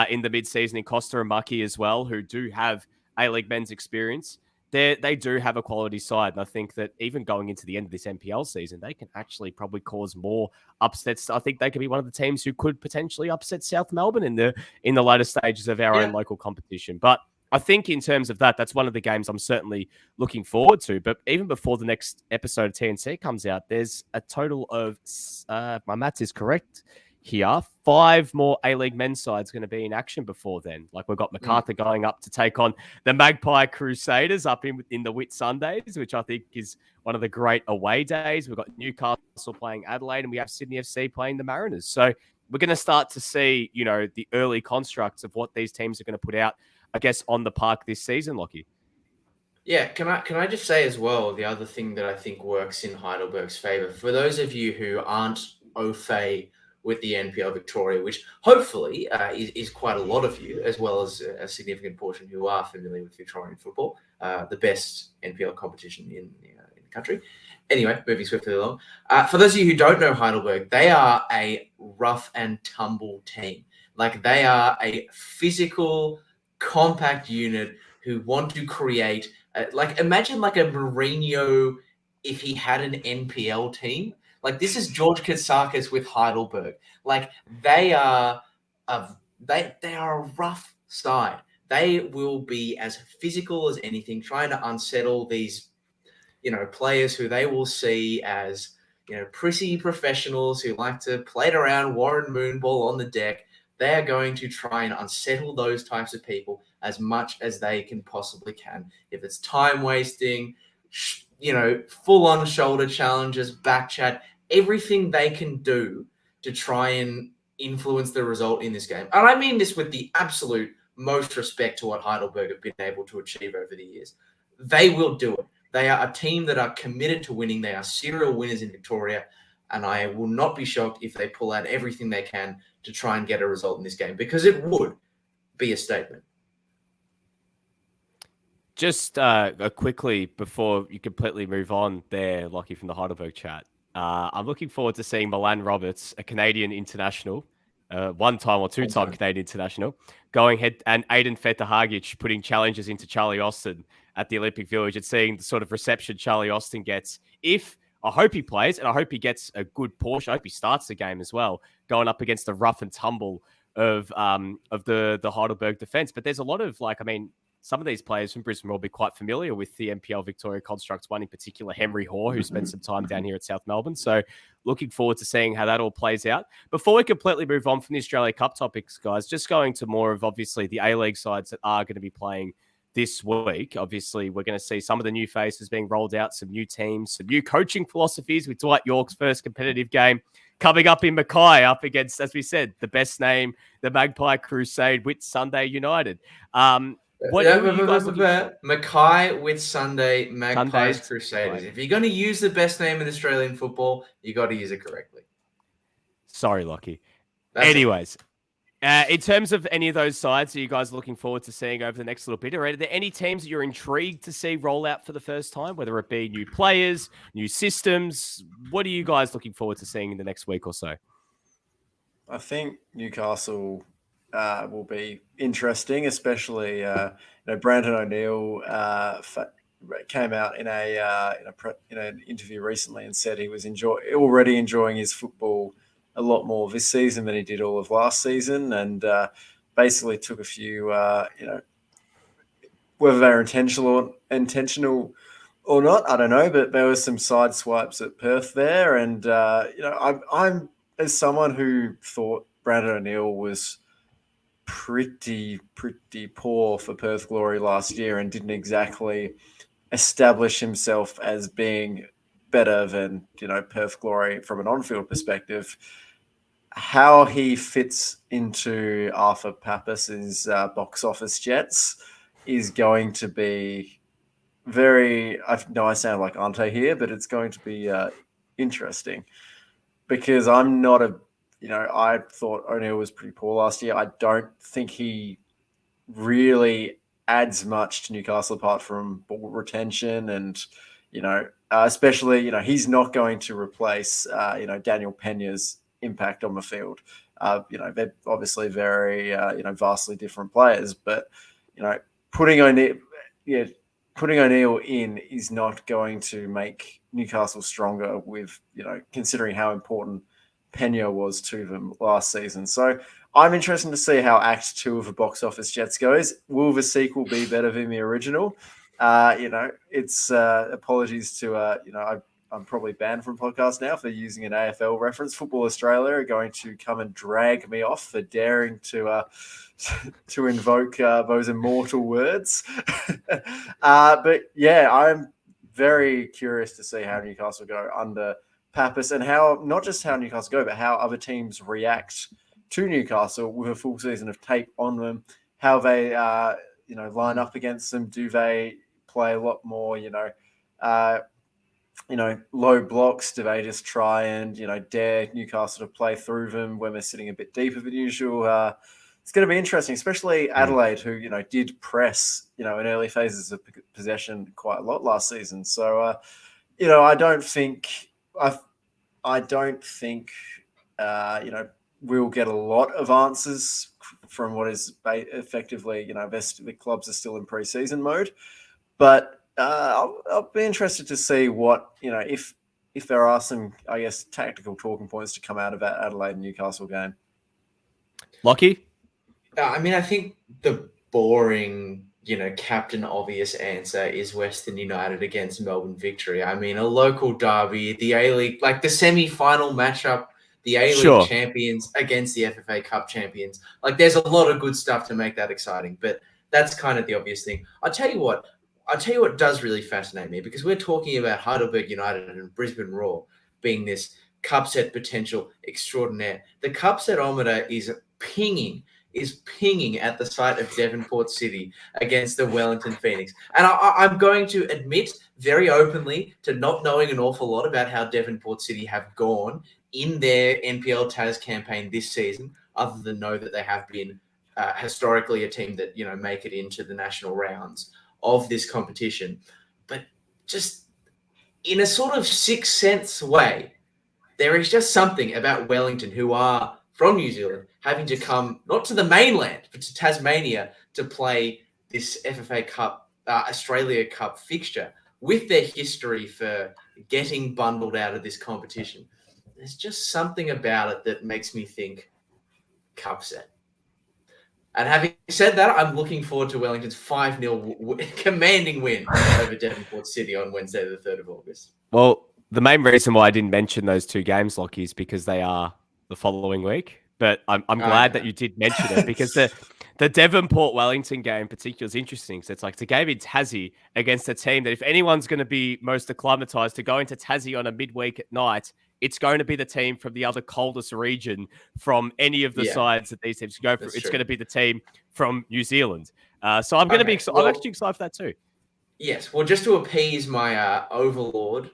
in the mid-season in Costa and Mucky as well, who do have A-League men's experience. They do have a quality side. And I think that even going into the end of this NPL season, they can actually probably cause more upsets. I think they could be one of the teams who could potentially upset South Melbourne in the later stages of our own local competition. But I think in terms of that's one of the games I'm certainly looking forward to. But even before the next episode of TNC comes out, there's a total of, my maths is correct, here. 5 more A-League men's sides going to be in action before then. Like we've got Macarthur going up to take on the Magpie Crusaders up in the Whit Sundays, which I think is one of the great away days. We've got Newcastle playing Adelaide, and we have Sydney FC playing the Mariners. So we're going to start to see, the early constructs of what these teams are going to put out, I guess, on the park this season, Lockie. Yeah, can I just say as well, the other thing that I think works in Heidelberg's favour, for those of you who aren't au fait with the NPL Victoria, which hopefully is quite a lot of you, as well as a significant portion who are familiar with Victorian football, the best NPL competition in the country. Anyway, moving swiftly along. For those of you who don't know Heidelberg, they are a rough and tumble team. Like they are a physical, compact unit who want to create, imagine like a Mourinho if he had an NPL team. Like this is George Katsakis with Heidelberg. Like they are a rough side. They will be as physical as anything, trying to unsettle these, players who they will see as, prissy professionals who like to play it around Warren Moonball on the deck. They are going to try and unsettle those types of people as much as they can possibly can. If it's time wasting, full on shoulder challenges, back chat, everything they can do to try and influence the result in this game. And I mean this with the absolute most respect to what Heidelberg have been able to achieve over the years. They will do it. They are a team that are committed to winning. They are serial winners in Victoria. And I will not be shocked if they pull out everything they can to try and get a result in this game, because it would be a statement. Just quickly, before you completely move on there, Lockie, from the Heidelberg chat, I'm looking forward to seeing Milan Roberts, a Canadian international, one-time or two-time Canadian international, going head, and Aiden Fetahagic putting challenges into Charlie Austin at the Olympic Village, and seeing the sort of reception Charlie Austin gets. I hope he plays, and I hope he gets a good portion. I hope he starts the game as well, going up against the rough and tumble of the Heidelberg defense. But there's a lot of some of these players from Brisbane will be quite familiar with the NPL Victoria constructs, one in particular, Henry Hoare, who spent some time down here at South Melbourne. So looking forward to seeing how that all plays out. Before we completely move on from the Australia Cup topics, guys, just going to more of, obviously, the A-League sides that are going to be playing this week. Obviously, we're going to see some of the new faces being rolled out, some new teams, some new coaching philosophies, with Dwight Yorke's first competitive game coming up in Mackay, up against, as we said, the best name, the Magpie Crusade with Sunday United. Mackay with Sunday, Magpies Crusaders. Right. If you're going to use the best name in Australian football, you got to use it correctly. Sorry, Lockie. Anyways, in terms of any of those sides, are you guys looking forward to seeing over the next little bit? Or are there any teams that you're intrigued to see roll out for the first time, whether it be new players, new systems? What are you guys looking forward to seeing in the next week or so? I think Newcastle will be interesting, especially Brandon O'Neill came out in an interview recently and said he was already enjoying his football a lot more this season than he did all of last season, and basically took a few, whether they're intentional or not, I don't know, but there was some side swipes at Perth there, and I'm as someone who thought Brandon O'Neill was pretty poor for Perth Glory last year and didn't exactly establish himself as being better than Perth Glory from an on-field perspective. How he fits into Arthur Pappas's box office jets is going to be very. I know I sound like Ante here, but it's going to be interesting, because I'm not a. I thought O'Neill was pretty poor last year. I don't think he really adds much to Newcastle apart from ball retention and, especially, he's not going to replace, Daniel Pena's impact on the field. They're obviously very, vastly different players, but, putting O'Neill in is not going to make Newcastle stronger with, considering how important Pena was to them last season. So I'm interested to see how Act 2 of the box office jets goes. Will the sequel be better than the original? It's apologies to, I I'm probably banned from podcasts now for using an AFL reference. Football Australia are going to come and drag me off for daring to invoke those immortal words. But yeah, I'm very curious to see how Newcastle go under Pappas, and how not just how Newcastle go, but how other teams react to Newcastle with a full season of tape on them. How they line up against them. Do they play a lot more low blocks? Do they just try and dare Newcastle to play through them when they're sitting a bit deeper than usual? It's going to be interesting, especially Adelaide, who did press in early phases of possession quite a lot last season. So I don't think we'll get a lot of answers from what is effectively the clubs are still in pre-season mode, but I'll be interested to see what if there are some, I guess, tactical talking points to come out of that Adelaide and Newcastle game. Lockie? I mean, I think the boring, captain obvious answer is Western United against Melbourne Victory. I mean, a local derby, the A-League, like the semi-final matchup, the A-League champions against the FFA Cup champions. Like, there's a lot of good stuff to make that exciting, but that's kind of the obvious thing. I'll tell you what does really fascinate me, because we're talking about Heidelberg United and Brisbane Roar being this cup set potential extraordinaire. The cup setometer is pinging at the site of Devonport City against the Wellington Phoenix. And I'm going to admit very openly to not knowing an awful lot about how Devonport City have gone in their NPL Taz campaign this season, other than know that they have been historically a team that, make it into the national rounds of this competition. But just in a sort of Sixth Sense way, there is just something about Wellington, who are from New Zealand, having to come not to the mainland, but to Tasmania to play this FFA Cup, Australia Cup fixture, with their history for getting bundled out of this competition. There's just something about it that makes me think cup set. And having said that, I'm looking forward to Wellington's 5-0 commanding win over Devonport City on Wednesday, the 3rd of August. Well, the main reason why I didn't mention those two games, Lockie, is because they are the following week. But I'm glad that you did mention it, because the Devonport Wellington game in particular is interesting. So it's like, it's a game in Tassie against a team that, if anyone's going to be most acclimatized to go into Tassie on a midweek at night, it's going to be the team from the other coldest region from any of the sides that these teams go through. It's going to be the team from New Zealand. So I'm going to be excited. I'm actually excited for that too. Yes, well, just to appease my overlord,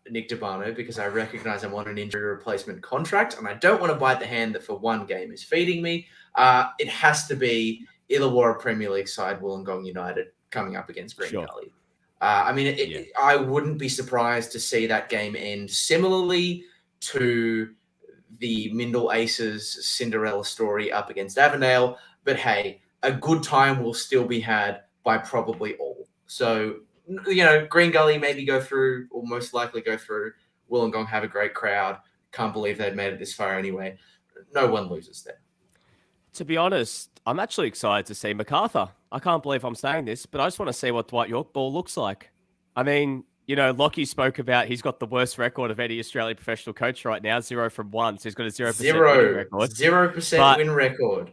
Nick Debano, because I recognize I'm on an injury replacement contract and I don't want to bite the hand that for one game is feeding me, it has to be Illawarra Premier League side Wollongong United coming up against Green Gully. I mean, I wouldn't be surprised to see that game end similarly to the Mindle Aces Cinderella story up against Avondale, but hey, a good time will still be had by probably all. So, Green Gully maybe go through, or most likely go through. Wollongong have a great crowd. Can't believe they'd made it this far anyway. No one loses there. To be honest, I'm actually excited to see Macarthur. I can't believe I'm saying this, but I just want to see what Dwight Yorke ball looks like. I mean, Lockie spoke about he's got the worst record of any Australian professional coach right now, 0 from 1. So he's got a 0% winning record. 0% win record.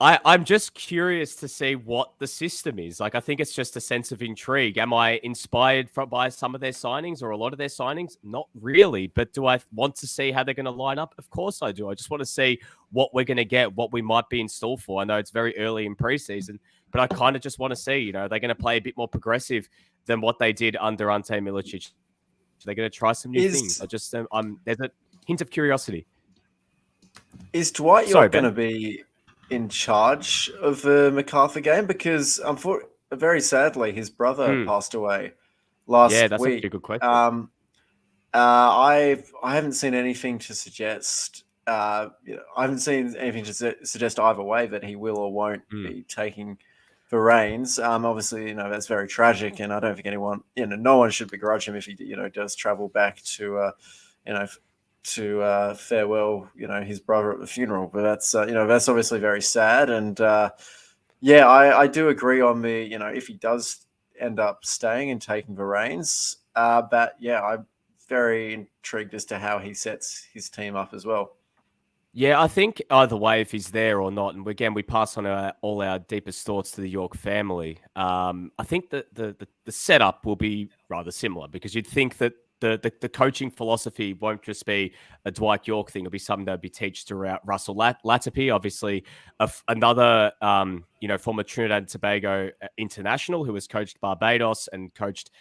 I'm just curious to see what the system is. Like, I think it's just a sense of intrigue. Am I inspired by some of their signings or a lot of their signings? Not really. But do I want to see how they're going to line up? Of course I do. I just want to see what we're going to get, what we might be in store for. I know it's very early in preseason, but I kind of just want to see, they're going to play a bit more progressive than what they did under Ante Milicic. They're going to try some new things. There's a hint of curiosity. Is Dwight Yorke going to be in charge of the Macarthur game? Because very sadly, his brother passed away last week. Yeah, that's a good question. I haven't seen anything to suggest. I haven't seen anything to suggest either way that he will or won't be taking the reins. Obviously, that's very tragic, and I don't think anyone, no one should begrudge him if he, does travel back to, to farewell, his brother at the funeral. But that's, that's obviously very sad. And I do agree on the, if he does end up staying and taking the reins, I very intrigued as to how he sets his team up as well. Yeah, I think either way, if he's there or not, and again, we pass on all our deepest thoughts to the Yorke family. I think that the setup will be rather similar, because you'd think that the coaching philosophy won't just be a Dwight Yorke thing; it'll be something that'll be taught to Russell Latapy, obviously another former Trinidad and Tobago international who has coached Barbados and coached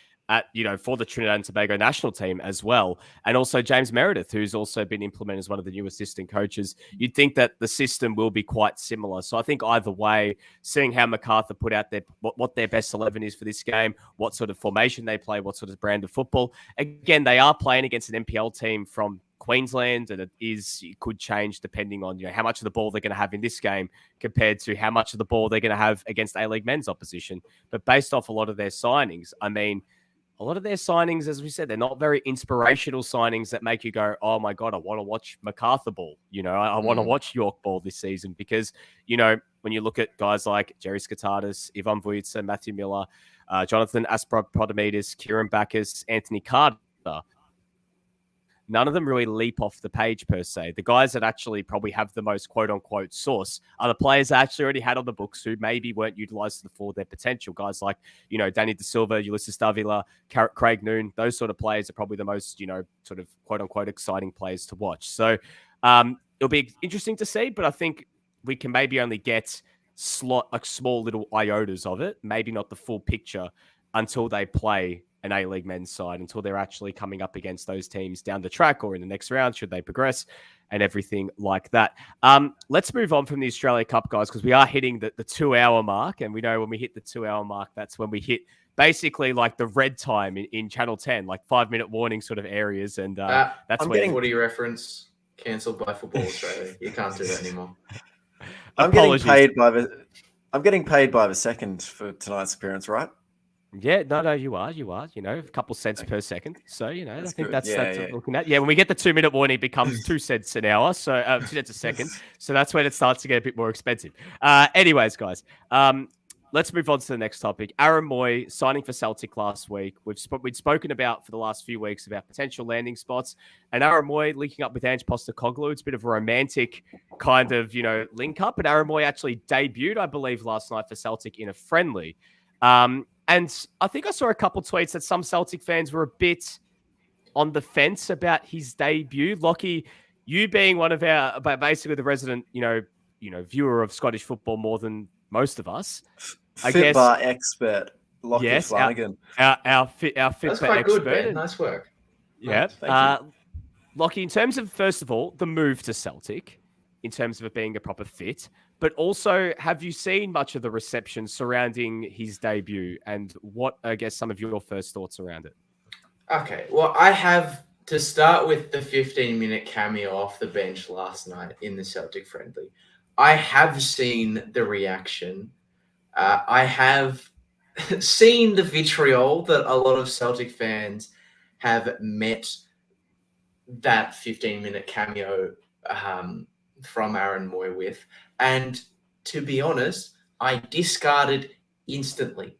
for the Trinidad and Tobago national team as well. And also James Meredith, who's also been implemented as one of the new assistant coaches. You'd think that the system will be quite similar. So I think either way, seeing how Macarthur put out what their best 11 is for this game, what sort of formation they play, what sort of brand of football. Again, they are playing against an NPL team from Queensland, and it could change depending on how much of the ball they're going to have in this game compared to how much of the ball they're going to have against A-League men's opposition. But based off a lot of their signings, I mean, a lot of their signings, as we said, they're not very inspirational signings that make you go, oh my God, I want to watch Macarthur ball. I want to watch Yorke ball this season, because, when you look at guys like Jerry Skatardis, Ivan Vujica, Matthew Miller, Jonathan Aspropodimidis, Kieran Backus, Anthony Carter, none of them really leap off the page per se. The guys that actually probably have the most quote-unquote source are the players that actually already had on the books who maybe weren't utilised to the full their potential. Guys like, Danny De Silva, Ulysses Davila, Craig Noon, those sort of players are probably the most, sort of quote-unquote exciting players to watch. So it'll be interesting to see, but I think we can maybe only get small little iotas of it, maybe not the full picture until they play an A-League men's side, until they're actually coming up against those teams down the track or in the next round, should they progress, and everything like that. Let's move on from the Australia Cup, guys, because we are hitting the 2-hour mark, and we know when we hit the 2-hour mark, that's when we hit basically like the red time in Channel 10, like 5-minute warning sort of areas, and that's when footy reference cancelled by Football Australia. You can't do that anymore. I'm getting paid by the second for tonight's appearance, right? Yeah, no, you are, a couple cents per second. So, I think good. that's what we're looking at. Yeah, when we get the 2-minute warning, it becomes 2 cents an hour. So 2 cents a second. So that's when it starts to get a bit more expensive. Anyways, guys, let's move on to the next topic. Aaron Mooy signing for Celtic last week. We'd spoken about for the last few weeks about potential landing spots. And Aaron Mooy linking up with Ange Postecoglou. It's a bit of a romantic kind of, link up. But Aaron Mooy actually debuted, I believe, last night for Celtic in a friendly. And I think I saw a couple tweets that some Celtic fans were a bit on the fence about his debut. Lockie, you being one of our, basically the resident, viewer of Scottish football more than most of us. Fitbar expert, Lockie Flanagan. Our Fitbar expert. That's quite good, Ben. Nice work. Yeah. Thank you. Lockie, in terms of, first of all, the move to Celtic, in terms of it being a proper fit, but also, have you seen much of the reception surrounding his debut, and what, I guess, some of your first thoughts around it? Okay, well, I have to start with the 15-minute cameo off the bench last night in the Celtic friendly. I have seen the reaction. I have seen the vitriol that a lot of Celtic fans have met that 15-minute cameo from Aaron Mooy with. And to be honest, I discarded instantly,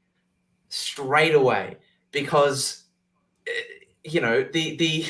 straight away, because, the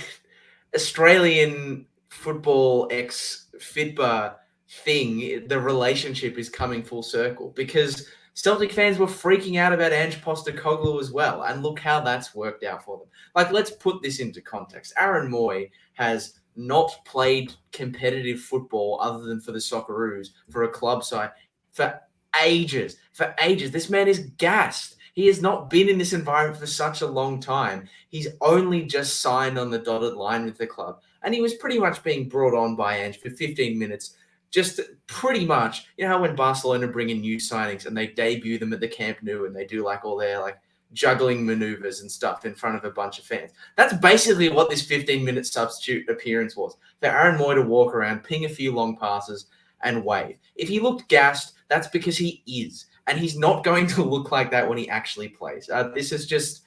Australian football ex-Fitbar thing, the relationship is coming full circle, because Celtic fans were freaking out about Ange Postecoglou as well. And look how that's worked out for them. Like, let's put this into context. Aaron Mooy has not played competitive football other than for the Socceroos, for a club side, for ages. This man is gassed. He has not been in this environment for such a long time. He's only just signed on the dotted line with the club. And he was pretty much being brought on by Ange for 15 minutes. Just pretty much, how when Barcelona bring in new signings and they debut them at the Camp Nou and they do like all their juggling maneuvers and stuff in front of a bunch of fans. That's basically what this 15-minute substitute appearance was. For Aaron Mooy to walk around, ping a few long passes and wave. If he looked gassed, that's because he is. And he's not going to look like that when he actually plays. This is just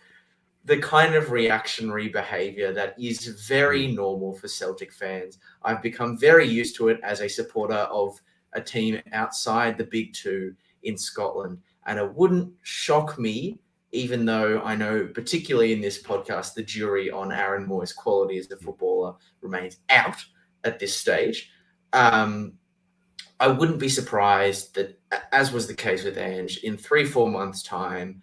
the kind of reactionary behavior that is very normal for Celtic fans. I've become very used to it as a supporter of a team outside the Big Two in Scotland. And it wouldn't shock me even though I know, particularly in this podcast, the jury on Aaron Mooy's quality as a footballer remains out at this stage. I wouldn't be surprised that, as was the case with Ange, in 3-4 months' time,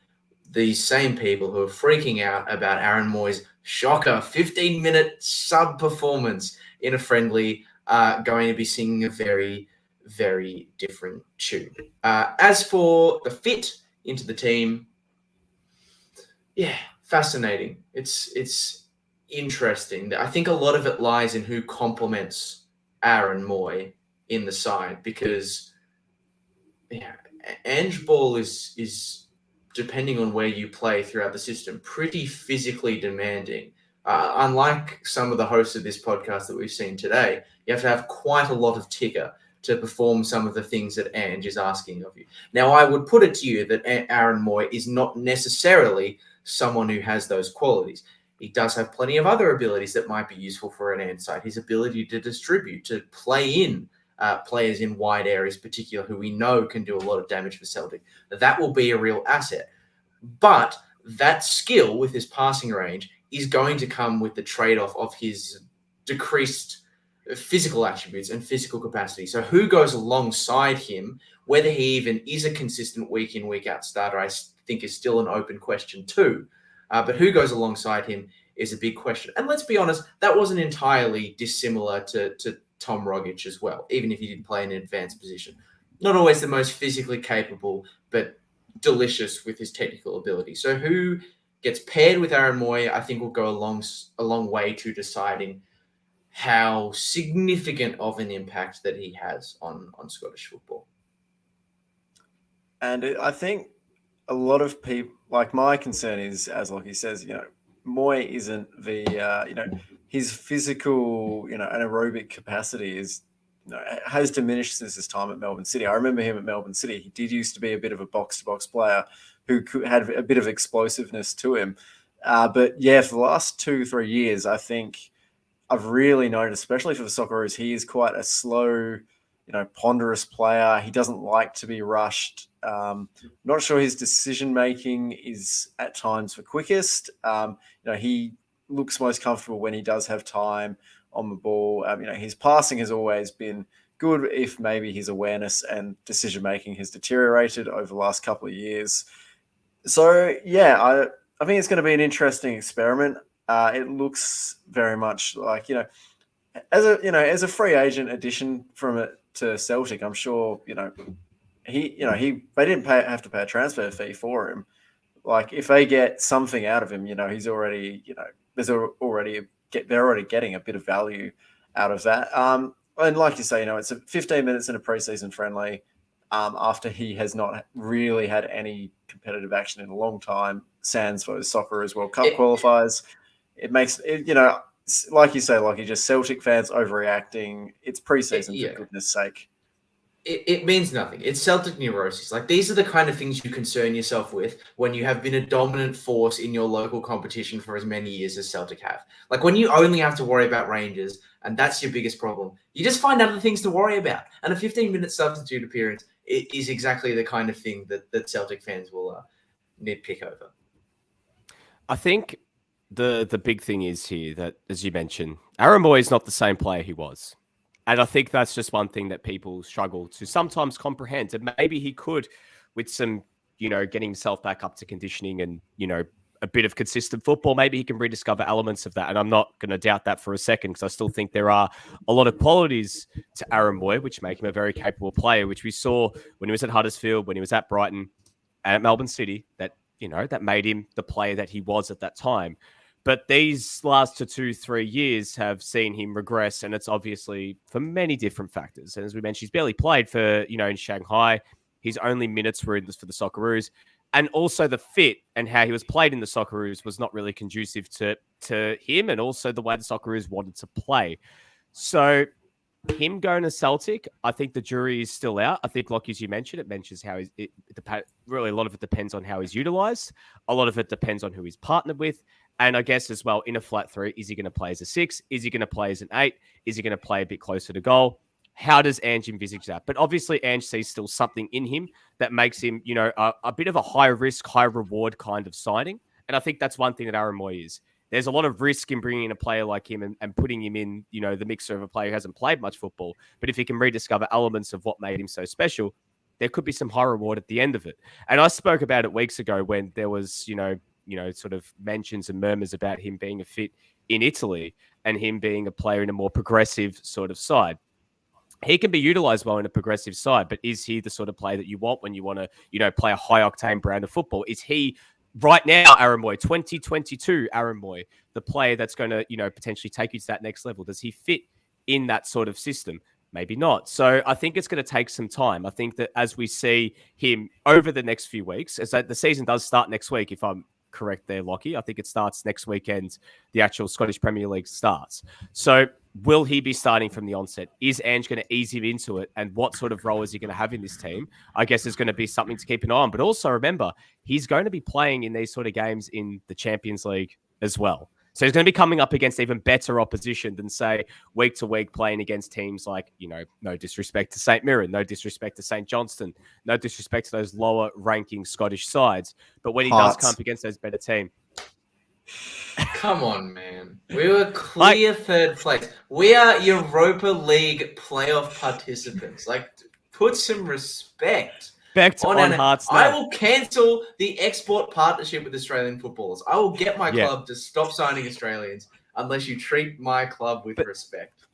these same people who are freaking out about Aaron Mooy's shocker 15-minute sub-performance in a friendly are going to be singing a very, very different tune. As for the fit into the team, yeah, fascinating. It's interesting. I think a lot of it lies in who complements Aaron Mooy in the side, because Ange ball is depending on where you play throughout the system, pretty physically demanding. Unlike some of the hosts of this podcast that we've seen today, you have to have quite a lot of ticker to perform some of the things that Ange is asking of you. Now, I would put it to you that Aaron Mooy is not necessarily someone who has those qualities. He does have plenty of other abilities that might be useful for an Ange side. His ability to distribute, to play in players in wide areas, particularly who we know can do a lot of damage for Celtic. That will be a real asset. But that skill with his passing range is going to come with the trade-off of his decreased physical attributes and physical capacity. So who goes alongside him, whether he even is a consistent week in, week out starter, I think is still an open question too. But who goes alongside him is a big question. And let's be honest, that wasn't entirely dissimilar to Tom Rogic as well, even if he didn't play in an advanced position. Not always the most physically capable, but delicious with his technical ability. So who gets paired with Aaron Mooy, I think will go a long way to deciding how significant of an impact that he has on Scottish football. And I think a lot of people, like my concern is, as Lockie says, Mooy isn't the, his physical, anaerobic capacity has diminished since his time at Melbourne City. I remember him at Melbourne City. He did used to be a bit of a box-to-box player who had a bit of explosiveness to him. But yeah, for the last 2-3 years, I think I've really noticed, especially for the Socceroos, he is quite a slow, ponderous player. He doesn't like to be rushed. Not sure his decision-making is at times the quickest. He looks most comfortable when he does have time on the ball. His passing has always been good, if maybe his awareness and decision-making has deteriorated over the last couple of years. So, yeah, I think it's going to be an interesting experiment. It looks very much like, as a free agent addition from it to Celtic, I'm sure, they didn't have to pay a transfer fee for him. Like, if they get something out of him, he's already, they're already getting a bit of value out of that. And like you say, it's 15 minutes in a preseason friendly after he has not really had any competitive action in a long time, sans those Socceroos World Cup qualifiers. It makes it, like you say, like just Celtic fans overreacting. It's preseason, for goodness sake. It means nothing. It's Celtic neurosis. Like, these are the kind of things you concern yourself with when you have been a dominant force in your local competition for as many years as Celtic have. Like, when you only have to worry about Rangers and that's your biggest problem, you just find other things to worry about. And a 15-minute substitute appearance is exactly the kind of thing that Celtic fans will nitpick over. I think the big thing is here that, as you mentioned, Aaron Mooy is not the same player he was. And I think that's just one thing that people struggle to sometimes comprehend. And maybe he could, with some, getting himself back up to conditioning and, a bit of consistent football, maybe he can rediscover elements of that. And I'm not going to doubt that for a second, because I still think there are a lot of qualities to Aaron Mooy which make him a very capable player, which we saw when he was at Huddersfield, when he was at Brighton, and at Melbourne City, that, that made him the player that he was at that time. But these last 2-3 years have seen him regress, and it's obviously for many different factors. And as we mentioned, he's barely played for, in Shanghai. His only minutes were for the Socceroos. And also the fit and how he was played in the Socceroos was not really conducive to him, and also the way the Socceroos wanted to play. So him going to Celtic, I think the jury is still out. I think, like as you mentioned, it mentions how really a lot of it depends on how he's utilised. A lot of it depends on who he's partnered with. And I guess as well, in a flat three, is he going to play as a 6? Is he going to play as an 8? Is he going to play a bit closer to goal? How does Ange envisage that? But obviously, Ange sees still something in him that makes him, a bit of a high risk, high reward kind of signing. And I think that's one thing that Aaron Mooy is. There's a lot of risk in bringing in a player like him and putting him in, the mixer of a player who hasn't played much football. But if he can rediscover elements of what made him so special, there could be some high reward at the end of it. And I spoke about it weeks ago when there was, sort of mentions and murmurs about him being a fit in Italy and him being a player in a more progressive sort of side. He can be utilized well in a progressive side, but is he the sort of player that you want when you want to, play a high octane brand of football? Is he right now, Aaron Mooy, 2022 Aaron Mooy, the player that's going to, potentially take you to that next level? Does he fit in that sort of system? Maybe not. So I think it's going to take some time. I think that as we see him over the next few weeks, as the season does start next week, if I'm correct there, Lockie, I think it starts next weekend. The actual Scottish Premier League starts. So will he be starting from the onset? Is Ange going to ease him into it? And what sort of role is he going to have in this team? I guess is going to be something to keep an eye on. But also remember, he's going to be playing in these sort of games in the Champions League as well. So he's going to be coming up against even better opposition than, say, week to week playing against teams like, no disrespect to St. Mirren, no disrespect to St. Johnstone, no disrespect to those lower ranking Scottish sides. But when he does come up against those better teams. Come on, man. We were clear third place. We are Europa League playoff participants. Put some respect. On Hearts now. I will cancel the export partnership with Australian footballers. I will get my club to stop signing Australians unless you treat my club with respect.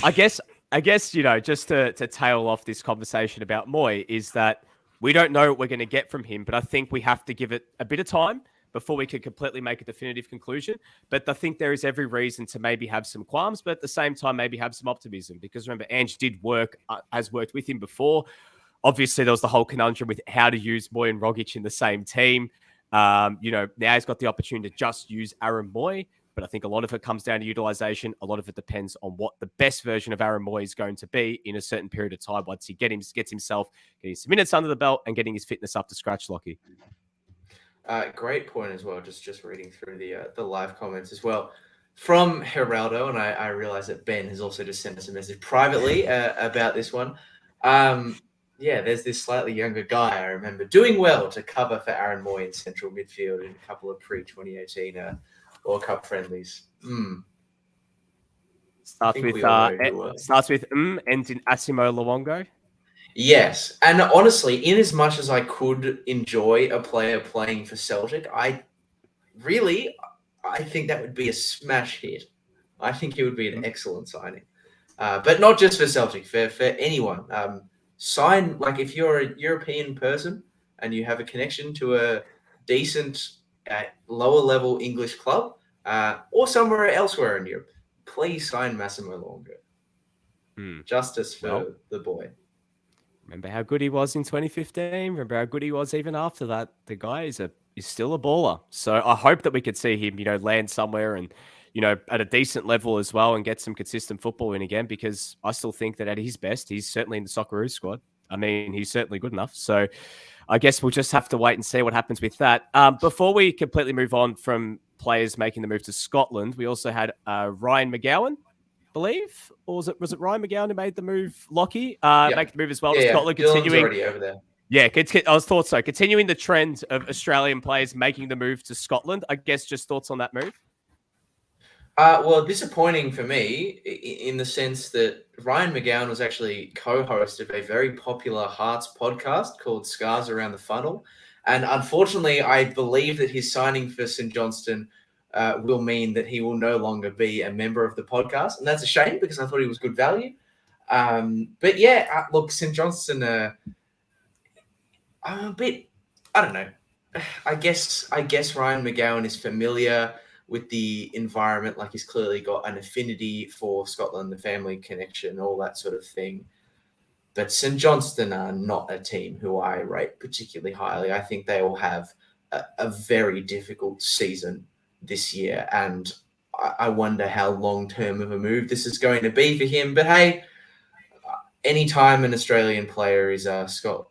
I guess, just to tail off this conversation about Mooy is that we don't know what we're going to get from him, but I think we have to give it a bit of time before we can completely make a definitive conclusion. But I think there is every reason to maybe have some qualms, but at the same time, maybe have some optimism. Because remember, Ange has worked with him before. Obviously, there was the whole conundrum with how to use Mooy and Rogic in the same team. Now he's got the opportunity to just use Aaron Mooy, but I think a lot of it comes down to utilization. A lot of it depends on what the best version of Aaron Mooy is going to be in a certain period of time once he gets himself getting some minutes under the belt and getting his fitness up to scratch, Lockie. Great point as well. Just reading through the live comments as well. From Geraldo, and I realize that Ben has also just sent us a message privately about this one. Yeah, there's this slightly younger guy I remember doing well to cover for Aaron Mooy in central midfield in a couple of pre-2018 World Cup friendlies. Starts with ends in Asimo Luongo. Yes, and honestly, in as much as I could enjoy a player playing for Celtic, I think that would be a smash hit. I think it would be an excellent signing, but not just for Celtic, for anyone. Sign, if you're a European person and you have a connection to a decent lower level English club or somewhere elsewhere in Europe, please sign Massimo Luongo. Justice for the boy. Remember how good he was in 2015? Remember how good he was even after that? The guy is still a baller. So I hope that we could see him, land somewhere and, at a decent level as well and get some consistent football in again, because I still think that at his best, he's certainly in the Socceroos squad. I mean, he's certainly good enough. So I guess we'll just have to wait and see what happens with that. Before we completely move on from players making the move to Scotland, we also had Ryan McGowan, believe, or was it Ryan McGowan who made the move? Lockie make the move as well to Scotland. Dylan's Continuing already over there. Yeah, I thought so. Continuing the trend of Australian players making the move to Scotland. I guess just thoughts on that move. Well, disappointing for me in the sense that Ryan McGowan was actually co-host of a very popular Hearts podcast called Scars Around the Funnel. And unfortunately, I believe that his signing for St. Johnstone will mean that he will no longer be a member of the podcast. And that's a shame because I thought he was good value. But yeah, look, St. Johnstone, I'm a bit, I don't know. I guess Ryan McGowan is familiar with the environment, he's clearly got an affinity for Scotland, the family connection, all that sort of thing. But St. Johnstone are not a team who I rate particularly highly. I think they will have a very difficult season this year, and I wonder how long-term of a move this is going to be for him. But hey, anytime an Australian player is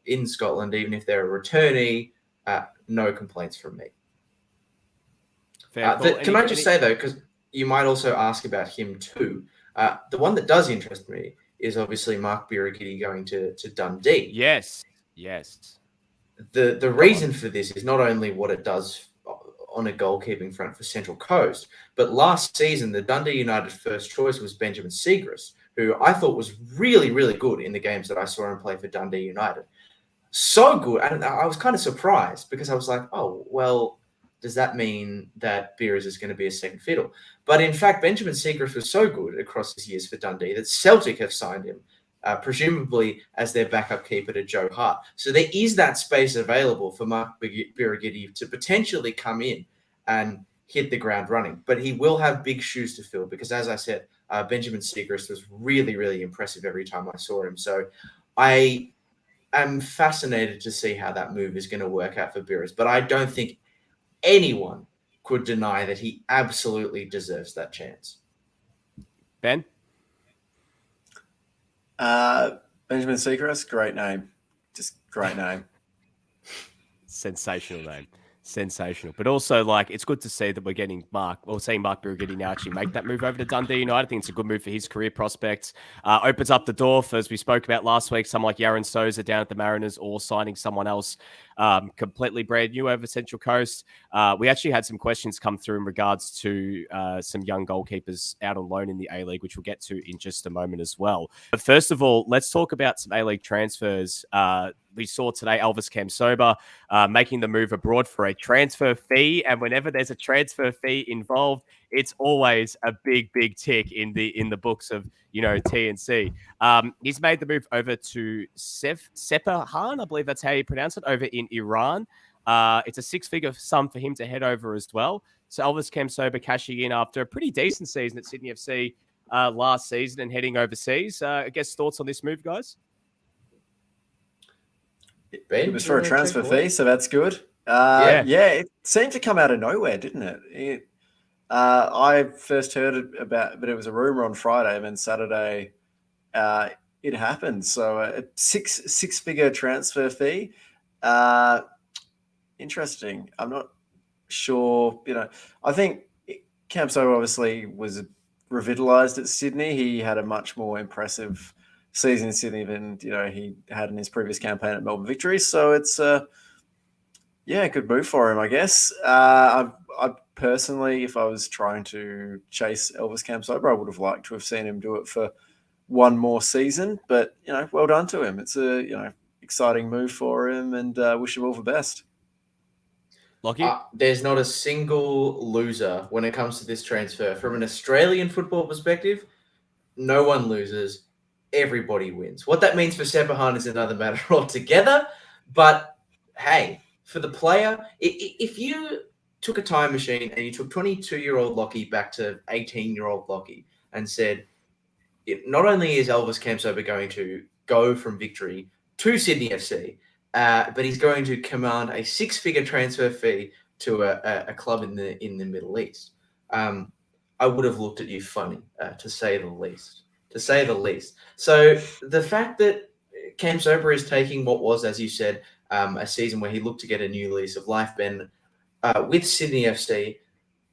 in Scotland, even if they're a returnee, no complaints from me. Can I just say, though, because you might also ask about him too, the one that does interest me is obviously Mark Birighitti going to Dundee. Yes. The reason for this is not only what it does on a goalkeeping front for Central Coast, but last season, the Dundee United first choice was Benjamin Siegrist, who I thought was really, really good in the games that I saw him play for Dundee United. So good. And I was kind of surprised because I was like, oh, well, does that mean that Beers is going to be a second fiddle? But in fact, Benjamin Siegrist was so good across his years for Dundee that Celtic have signed him, presumably as their backup keeper to Joe Hart. So there is that space available for Mark Birighitti to potentially come in and hit the ground running. But he will have big shoes to fill because, as I said, Benjamin Siegrist was really, really impressive every time I saw him. So I am fascinated to see how that move is going to work out for Beers. But I don't think anyone could deny that he absolutely deserves that chance. Ben? Benjamin Siegrist, great name. Just great name. Sensational name. Sensational. But also, like, it's good to see that we're getting seeing Mark Birighitti now actually make that move over to Dundee United. I think it's a good move for his career prospects. Opens up the door for, as we spoke about last week, someone like Yaron Souza down at the Mariners or signing someone else completely brand new over Central Coast. We actually had some questions come through in regards to some young goalkeepers out on loan in the A-League, which we'll get to in just a moment as well. But first of all, let's talk about some A-League transfers. We saw today Elvis Kamsoba making the move abroad for a transfer fee. And whenever there's a transfer fee involved, it's always a big, big tick in the books of, TNC. He's made the move over to Sepahan, I believe that's how you pronounce it, over in Iran. It's a six-figure sum for him to head over as well. So Elvis Kamsoba cashing in after a pretty decent season at Sydney FC last season and heading overseas. I guess thoughts on this move, guys? It was for a transfer fee, so that's good. Yeah, it seemed to come out of nowhere, didn't it? I first heard about, but it was a rumor on Friday, and then Saturday it happened. So a six-figure transfer fee. Interesting. I'm not sure. I think Kamso obviously was revitalized at Sydney. He had a much more impressive season in Sydney than he had in his previous campaign at Melbourne Victory. So it's a good move for him, I guess. I personally, if I was trying to chase Elvis Kamsoba, I would have liked to have seen him do it for one more season. But well done to him. It's a exciting move for him, and wish him all the best. Lockie? There's not a single loser when it comes to this transfer. From an Australian football perspective, no one loses. Everybody wins. What that means for Sepahan is another matter altogether. But hey, for the player, if you took a time machine and you took 22-year-old Lockie back to 18-year-old Lockie and said, not only is Elvis Kamsoba going to go from Victory to Sydney FC, but he's going to command a six-figure transfer fee to a club in the Middle East, I would have looked at you funny, to say the least. So the fact that Kamsoba is taking what was, as you said, a season where he looked to get a new lease of life, Ben, with Sydney FC,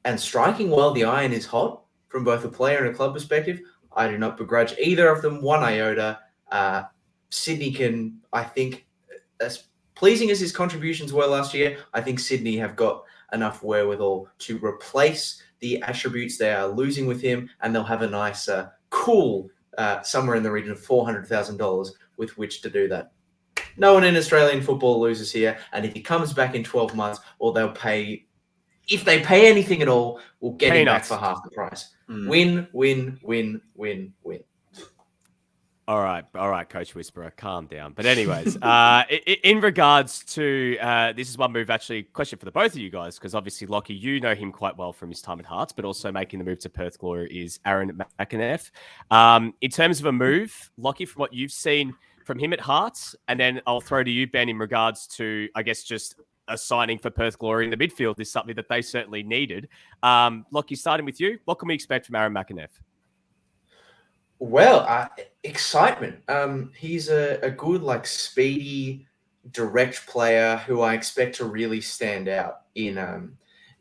and striking while the iron is hot from both a player and a club perspective, I do not begrudge either of them one iota. Sydney can, I think, as pleasing as his contributions were last year, I think Sydney have got enough wherewithal to replace the attributes they are losing with him, and they'll have a nice, cool, somewhere in the region of $400,000 with which to do that. No one in Australian football loses here, and if he comes back in 12 months, or they'll pay, if they pay anything at all, we'll get him back for half the price. Win, win, win, win, win. All right, Coach Whisperer, calm down. But anyways, in regards to this is one move, actually, question for the both of you guys, because obviously, Lockie, you know him quite well from his time at Hearts, but also making the move to Perth Glory is Aaron McEneff. In terms of a move, Lockie, from what you've seen from him at Hearts, and then I'll throw to you, Ben, in regards to, I guess, just a signing for Perth Glory in the midfield is something that they certainly needed. Lockie, starting with you, what can we expect from Aaron McEneff? Well, excitement. He's a good, speedy, direct player who I expect to really stand out in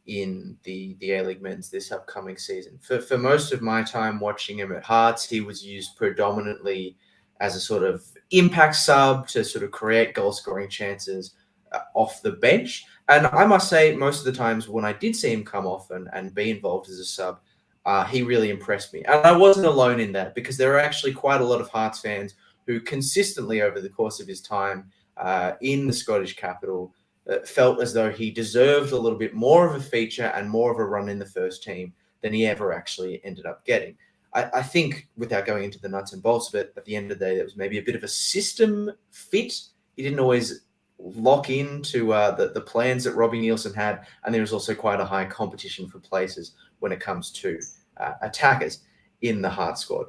in the A-League men's this upcoming season. For most of my time watching him at Hearts, he was used predominantly as a sort of impact sub to sort of create goal-scoring chances off the bench. And I must say, most of the times when I did see him come off and be involved as a sub, he really impressed me. And I wasn't alone in that, because there are actually quite a lot of Hearts fans who consistently over the course of his time in the Scottish capital felt as though he deserved a little bit more of a feature and more of a run in the first team than he ever actually ended up getting. I think, without going into the nuts and bolts of it, at the end of the day, there was maybe a bit of a system fit. He didn't always lock into the plans that Robbie Nielsen had, and there was also quite a high competition for places when it comes to attackers in the Hearts squad.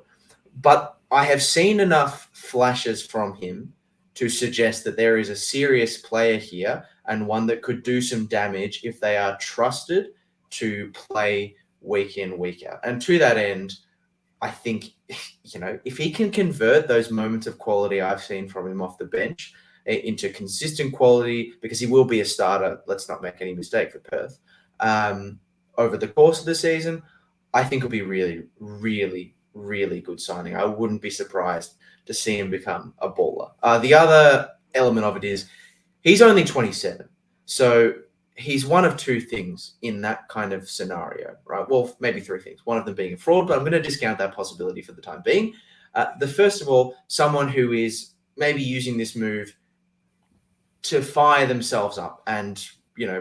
But I have seen enough flashes from him to suggest that there is a serious player here, and one that could do some damage if they are trusted to play week in, week out. And to that end, I think, if he can convert those moments of quality I've seen from him off the bench into consistent quality, because he will be a starter, let's not make any mistake, for Perth, over the course of the season, I think it'll be really, really, really good signing. I wouldn't be surprised to see him become a baller. The other element of it is he's only 27. So he's one of two things in that kind of scenario, right? Well, maybe three things. One of them being a fraud, but I'm going to discount that possibility for the time being. The first of all, someone who is maybe using this move to fire themselves up and,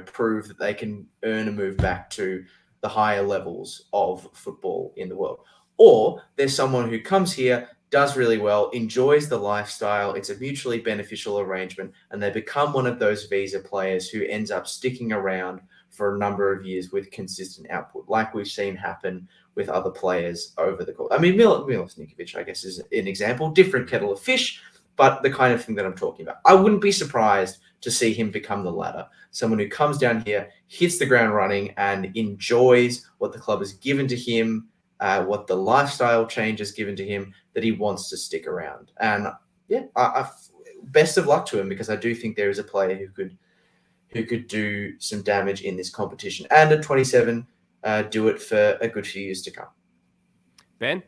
prove that they can earn a move back to the higher levels of football in the world. Or there's someone who comes here, does really well, enjoys the lifestyle, it's a mutually beneficial arrangement, and they become one of those visa players who ends up sticking around for a number of years with consistent output, like we've seen happen with other players over the course. I mean, Milos Nikovic, I guess, is an example, different kettle of fish, but the kind of thing that I'm talking about. I wouldn't be surprised to see him become the latter, someone who comes down here, hits the ground running, and enjoys what the club has given to him, what the lifestyle change has given to him, that he wants to stick around. And I best of luck to him, because I do think there is a player who could do some damage in this competition. And at 27, do it for a good few years to come. Ben?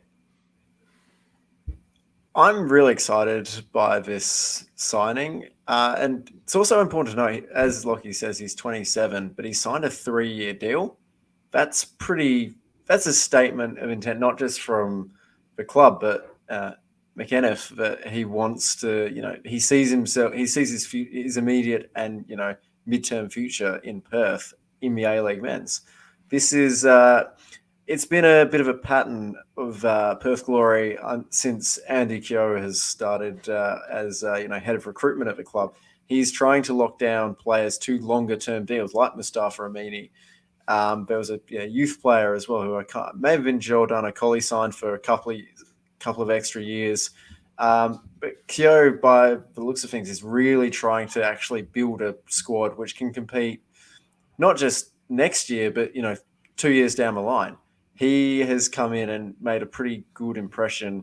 I'm really excited by this signing. And it's also important to know, as Lockie says, he's 27, but he signed a 3-year deal. That's a statement of intent, not just from the club, but McEneff, that he wants to, he sees his immediate and, midterm future in Perth in the A-League men's. This is, it's been a bit of a pattern of Perth Glory since Andy Keogh has started as, head of recruitment at the club. He's trying to lock down players to longer-term deals, like Mustafa Amini. There was a youth player as well who may have been Jordan Collie signed for a couple of extra years. But Keogh, by the looks of things, is really trying to actually build a squad which can compete not just next year, but 2 years down the line. He has come in and made a pretty good impression.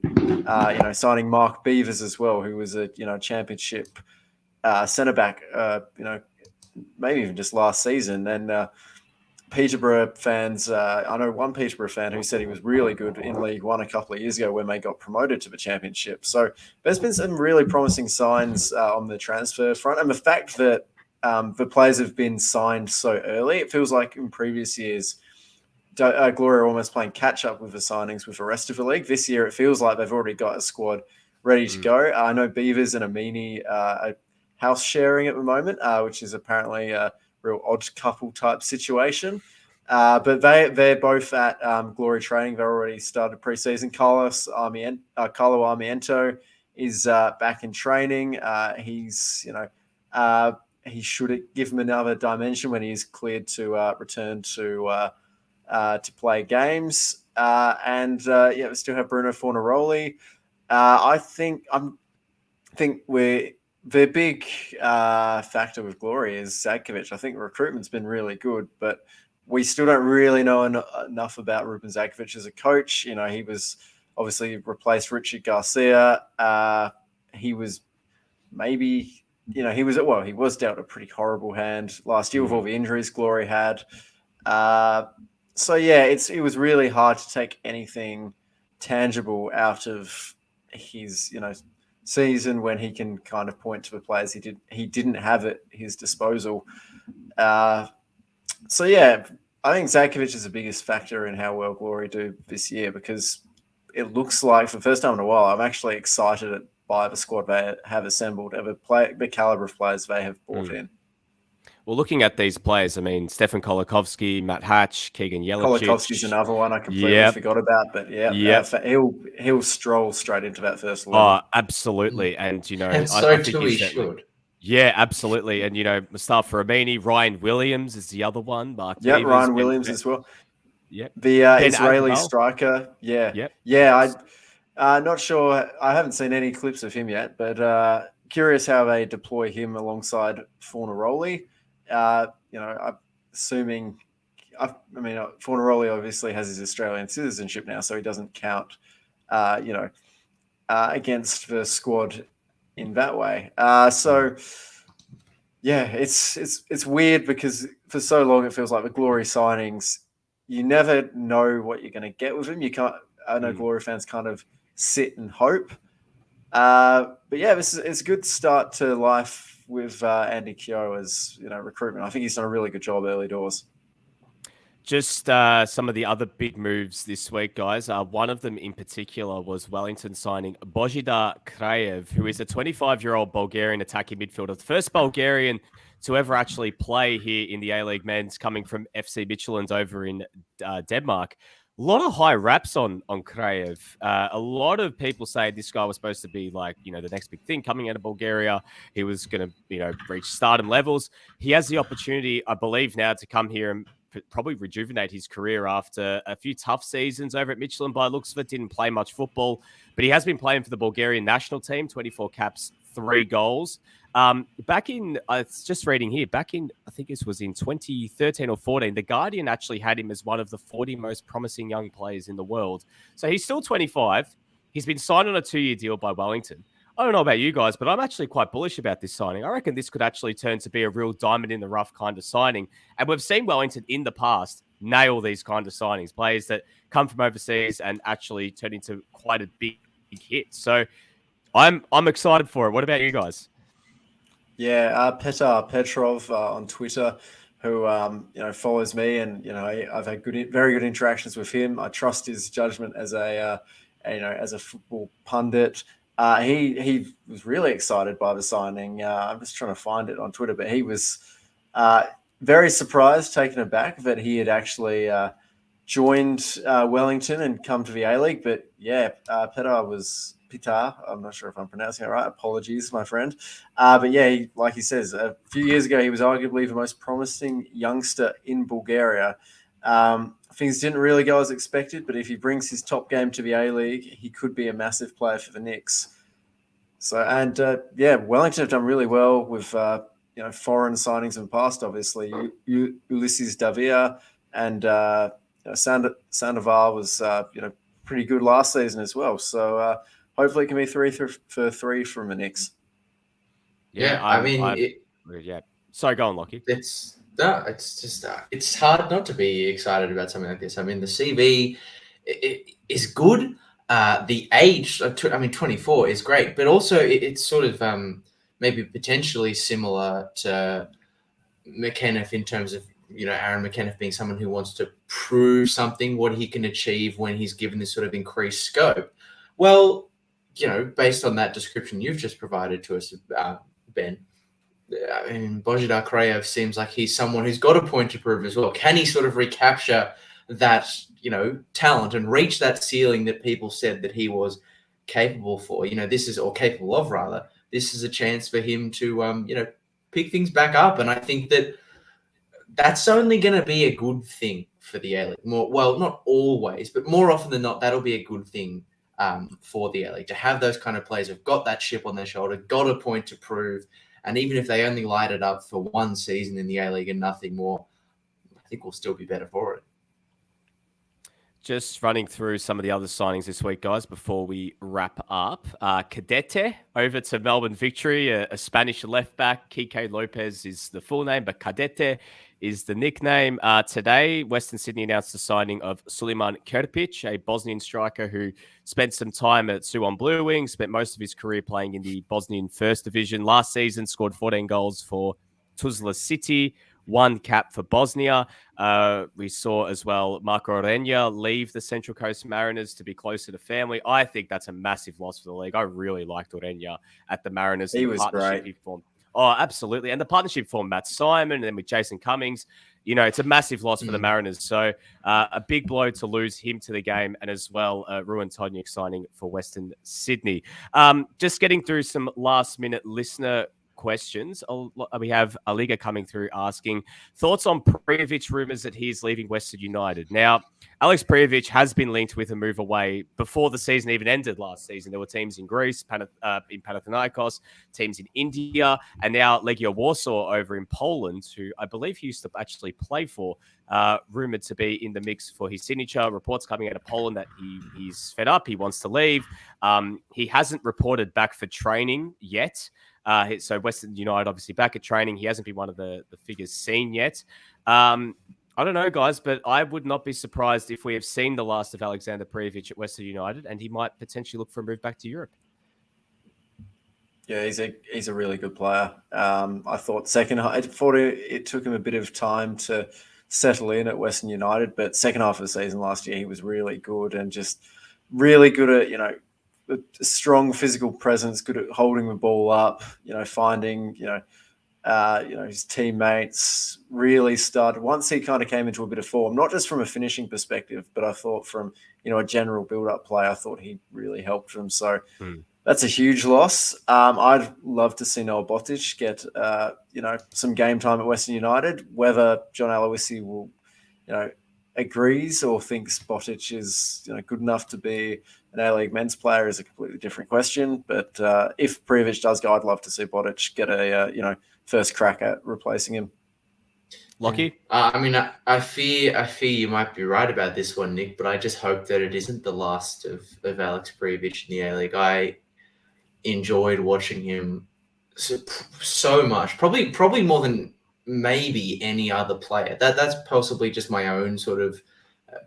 Signing Mark Beavers as well, who was a championship centre back. Maybe even just last season. And Peterborough fans, I know one Peterborough fan who said he was really good in League One a couple of years ago when they got promoted to the championship. So there's been some really promising signs on the transfer front. And the fact that the players have been signed so early, it feels like in previous years, Glory are almost playing catch up with the signings with the rest of the league. This year, it feels like they've already got a squad ready to go. I know Beavers and Amini are house sharing at the moment, which is apparently a real odd couple type situation. But they're both at Glory training. They've already started preseason. Carlo Armiento is back in training. He's he should give him another dimension when he's cleared to return to play games. We still have Bruno Fornaroli. I think the big factor with Glory is Zadkovic. I think recruitment's been really good, but we still don't really know enough about Ruben Zadkovic as a coach. He was obviously replaced Richard Garcia. He was he was dealt a pretty horrible hand last year with all the injuries Glory had. So yeah, it was really hard to take anything tangible out of his season when he can kind of point to the players he didn't have at his disposal. So yeah, I think Zakovic is the biggest factor in how well Glory do this year, because it looks like for the first time in a while, I'm actually excited by the squad they have assembled, the caliber of players they have brought in. Well, looking at these players, I mean, Stefan Kolakovsky, Matt Hatch, Keegan Jelicic. Kolakovsky's another one I completely forgot about, but he'll stroll straight into that first line. Oh, absolutely. And, and so I think too he should. Yeah, absolutely. And, Mustafa Amini, Ryan Williams is the other one. Mark Davies, Ryan Williams as well. Yep. The Israeli striker. Yeah. Yep. Yeah, I'm not sure. I haven't seen any clips of him yet, but curious how they deploy him alongside Fornaroli. I'm assuming, Fornaroli obviously has his Australian citizenship now, so he doesn't count, against the squad in that way. So yeah, it's weird because for so long it feels like the Glory signings, you never know what you're going to get with them. You can't. I know Glory fans kind of sit and hope. But yeah, it's a good start to life with Andy Keogh as recruitment. I think he's done a really good job early doors. Just some of the other big moves this week, guys. One of them in particular was Wellington signing Božidar Krajev, who is a 25-year-old Bulgarian attacking midfielder, the first Bulgarian to ever actually play here in the A-League men's, coming from FC Midtjylland over in Denmark. A lot of high raps on Krajev. A lot of people say this guy was supposed to be like, the next big thing coming out of Bulgaria. He was going to, reach stardom levels. He has the opportunity, I believe, now to come here and probably rejuvenate his career after a few tough seasons over at Midtjylland. By looks of it, didn't play much football, but he has been playing for the Bulgarian national team, 24 caps, 3 goals. Back in, just reading here, back in, I think this was in 2013 or 14, The Guardian actually had him as one of the 40 most promising young players in the world. So he's still 25. He's been signed on a 2-year deal by Wellington. I don't know about you guys, but I'm actually quite bullish about this signing. I reckon this could actually turn to be a real diamond in the rough kind of signing. And we've seen Wellington in the past nail these kind of signings, players that come from overseas and actually turn into quite a big hit. So I'm excited for it. What about you guys? Yeah, Petar Petrov on Twitter, who follows me, and I've had very good interactions with him. I trust his judgment as a football pundit. He was really excited by the signing. I'm just trying to find it on Twitter, but he was very surprised, taken aback that he had actually joined Wellington and come to the A-League. But yeah, Pitar, I'm not sure if I'm pronouncing it right. Apologies, my friend. But yeah, like he says, a few years ago, he was arguably the most promising youngster in Bulgaria. Things didn't really go as expected, but if he brings his top game to the A-League, he could be a massive player for the Knicks. So, and Wellington have done really well with foreign signings in the past. Obviously, Ulysses Davia and Sandoval was pretty good last season as well. So hopefully, it can be 3 for 3 from the Knicks. Sorry, go on, Lockie. It's hard not to be excited about something like this. I mean, the CV is good. The age, 24 is great, but also it's sort of maybe potentially similar to McEneff in terms of, Aaron McEneff being someone who wants to prove something, what he can achieve when he's given this sort of increased scope. Well, based on that description you've just provided to us, Ben, I mean, Božidar Krajev seems like he's someone who's got a point to prove as well. Can he sort of recapture that, talent and reach that ceiling that people said that he was capable for? Capable of rather. This is a chance for him to, pick things back up. And I think that's only going to be a good thing for the A-League. Not always, but more often than not, that'll be a good thing for the A-League to have those kind of players who've got that chip on their shoulder, got a point to prove. And even if they only light it up for one season in the A-League and nothing more, I think we'll still be better for it. Just running through some of the other signings this week, guys, before we wrap up. Cadete over to Melbourne Victory, a Spanish left back. Kike Lopez is the full name, but Cadete is the nickname. Today, Western Sydney announced the signing of Suleiman Kerpic, a Bosnian striker who spent some time at Suwon Blue Wings, spent most of his career playing in the Bosnian First Division. Last season, scored 14 goals for Tuzla City, 1 cap for Bosnia. We saw as well Marco Orenia leave the Central Coast Mariners to be closer to family. I think that's a massive loss for the league. I really liked Orenia at the Mariners. He was great. He formed. Oh, absolutely. And the partnership formed Matt Simon and then with Jason Cummings. You know, it's a massive loss for the Mariners. So a big blow to lose him to the game, and as well, Ruan Todnick signing for Western Sydney. Just getting through some last-minute listener questions. We have A-Liga coming through asking thoughts on Prijovic rumours that he's leaving Western United. Now, Alex Prijovic has been linked with a move away before the season even ended last season. There were teams in Greece, in Panathinaikos, teams in India, and now Legia Warsaw over in Poland, who I believe he used to actually play for, rumoured to be in the mix for his signature. Reports coming out of Poland that he's fed up, he wants to leave. He hasn't reported back for training yet. So Western United obviously back at training. He hasn't been one of the figures seen yet. I don't know, guys, but I would not be surprised if we have seen the last of Alexander Prijovic at Western United, and he might potentially look for a move back to Europe. Yeah, he's a really good player. I thought it took him a bit of time to settle in at Western United, but second half of the season last year he was really good and just really good at a strong physical presence, good at holding the ball up, finding his teammates. Really started once he kind of came into a bit of form, not just from a finishing perspective, but I thought from a general build-up play, I thought he really helped them. So that's a huge loss. I'd love to see Noah Botic get some game time at Western United. Whether John Aloisi will agrees or thinks Botic is good enough to be an A-League men's player is a completely different question. But if Prijovic does go, I'd love to see Botic get a first crack at replacing him. Lockie? I fear you might be right about this one, Nick, but I just hope that it isn't the last of Alex Prijovic in the A-League. I enjoyed watching him so much, probably more than maybe any other player. That's possibly just my own sort of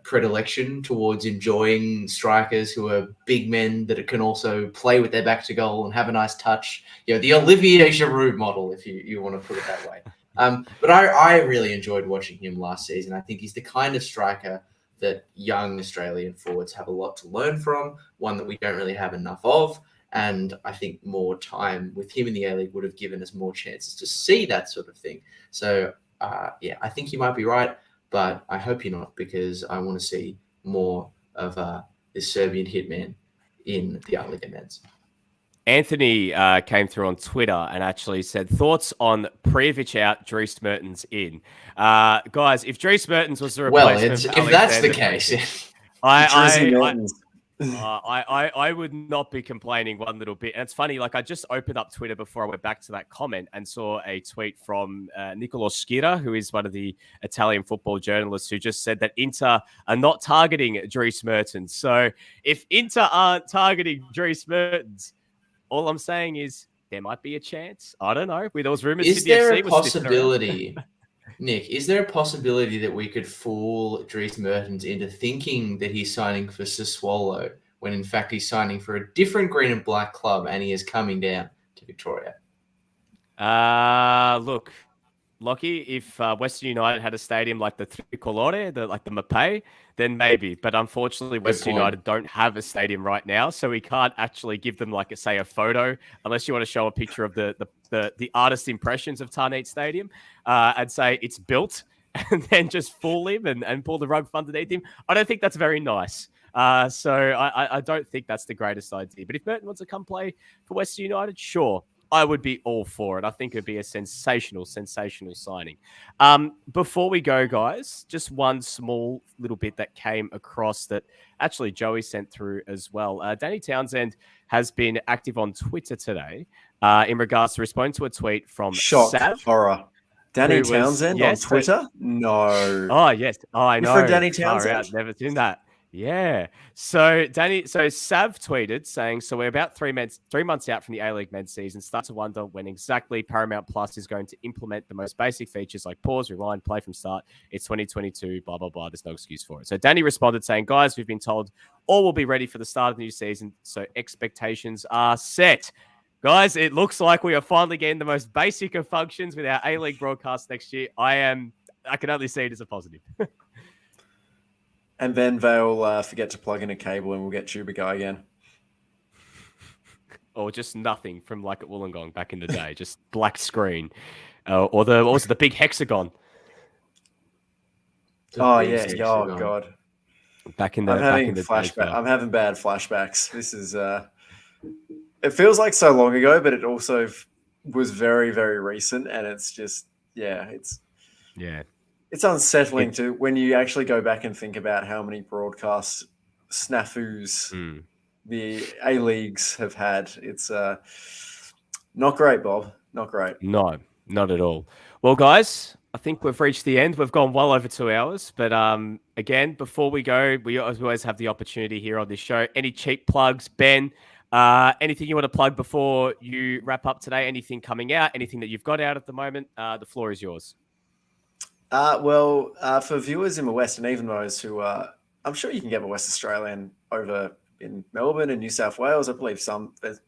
predilection towards enjoying strikers who are big men that can also play with their back to goal and have a nice touch. The Olivier Giroud model, if you want to put it that way. But I really enjoyed watching him last season. I think he's the kind of striker that young Australian forwards have a lot to learn from, one that we don't really have enough of. And I think more time with him in the A-League would have given us more chances to see that sort of thing. So, I think you might be right, but I hope you're not, because I want to see more of this Serbian hitman in the A-Liga men's. Anthony came through on Twitter and actually said, thoughts on Prijovic out, Dries Mertens in. Guys, if Dries Mertens was the replacement... Well, if that's the case... I would not be complaining one little bit. And it's funny, I just opened up Twitter before I went back to that comment and saw a tweet from Nicolo Schira, who is one of the Italian football journalists, who just said that Inter are not targeting Dries Mertens. So if Inter aren't targeting Dries Mertens, all I'm saying is there might be a chance. I don't know. With those rumors, is there a possibility... Nick, is there a possibility that we could fool Dries Mertens into thinking that he's signing for Sassuolo when in fact he's signing for a different green and black club and he is coming down to Victoria? Look, Lockie, if Western United had a stadium like the Tricolore, the Mapei, then maybe. But unfortunately, Western United don't have a stadium right now, so we can't actually give them, a photo, unless you want to show a picture of the artist impressions of Tarneit Stadium and say it's built, and then just fool him and pull the rug from underneath him. I don't think that's very nice. So I don't think that's the greatest idea. But if Merton wants to come play for Western United, sure, I would be all for it. I think it'd be a sensational signing. Before we go, guys, just one small little bit that came across that actually Joey sent through as well. Danny Townsend has been active on Twitter today in regards to responding to a tweet from Sav. Horror. Danny Townsend on Twitter? No. Oh, yes. Oh, I know. You're for Danny Townsend? Never seen that. Yeah. So Sav tweeted saying, so we're about 3 months out from the A-League men's season. Start to wonder when exactly Paramount Plus is going to implement the most basic features like pause, rewind, play from start. It's 2022, blah, blah, blah. There's no excuse for it. So Danny responded saying, guys, we've been told all will be ready for the start of the new season. So expectations are set. Guys, it looks like we are finally getting the most basic of functions with our A-League broadcast next year. I can only see it as a positive. And then they'll forget to plug in a cable and we'll get Tuba Guy again. Or just nothing from like at Wollongong back in the day. Just black screen. Or what was it, the big hexagon? Oh, God. Back in the flashback. I'm having bad flashbacks. This is... it feels like so long ago, but it also was very, very recent. And it's just... It's unsettling to when you actually go back and think about how many broadcast snafus the A-Leagues have had. It's not great, Bob. Not great. No, not at all. Well, guys, I think we've reached the end. We've gone well over 2 hours. But again, before we go, we always have the opportunity here on this show. Any cheap plugs, Ben? Anything you want to plug before you wrap up today? Anything coming out? Anything that you've got out at the moment? The floor is yours. For viewers in the West and even those who I'm sure you can get a West Australian over in Melbourne and New South Wales. I believe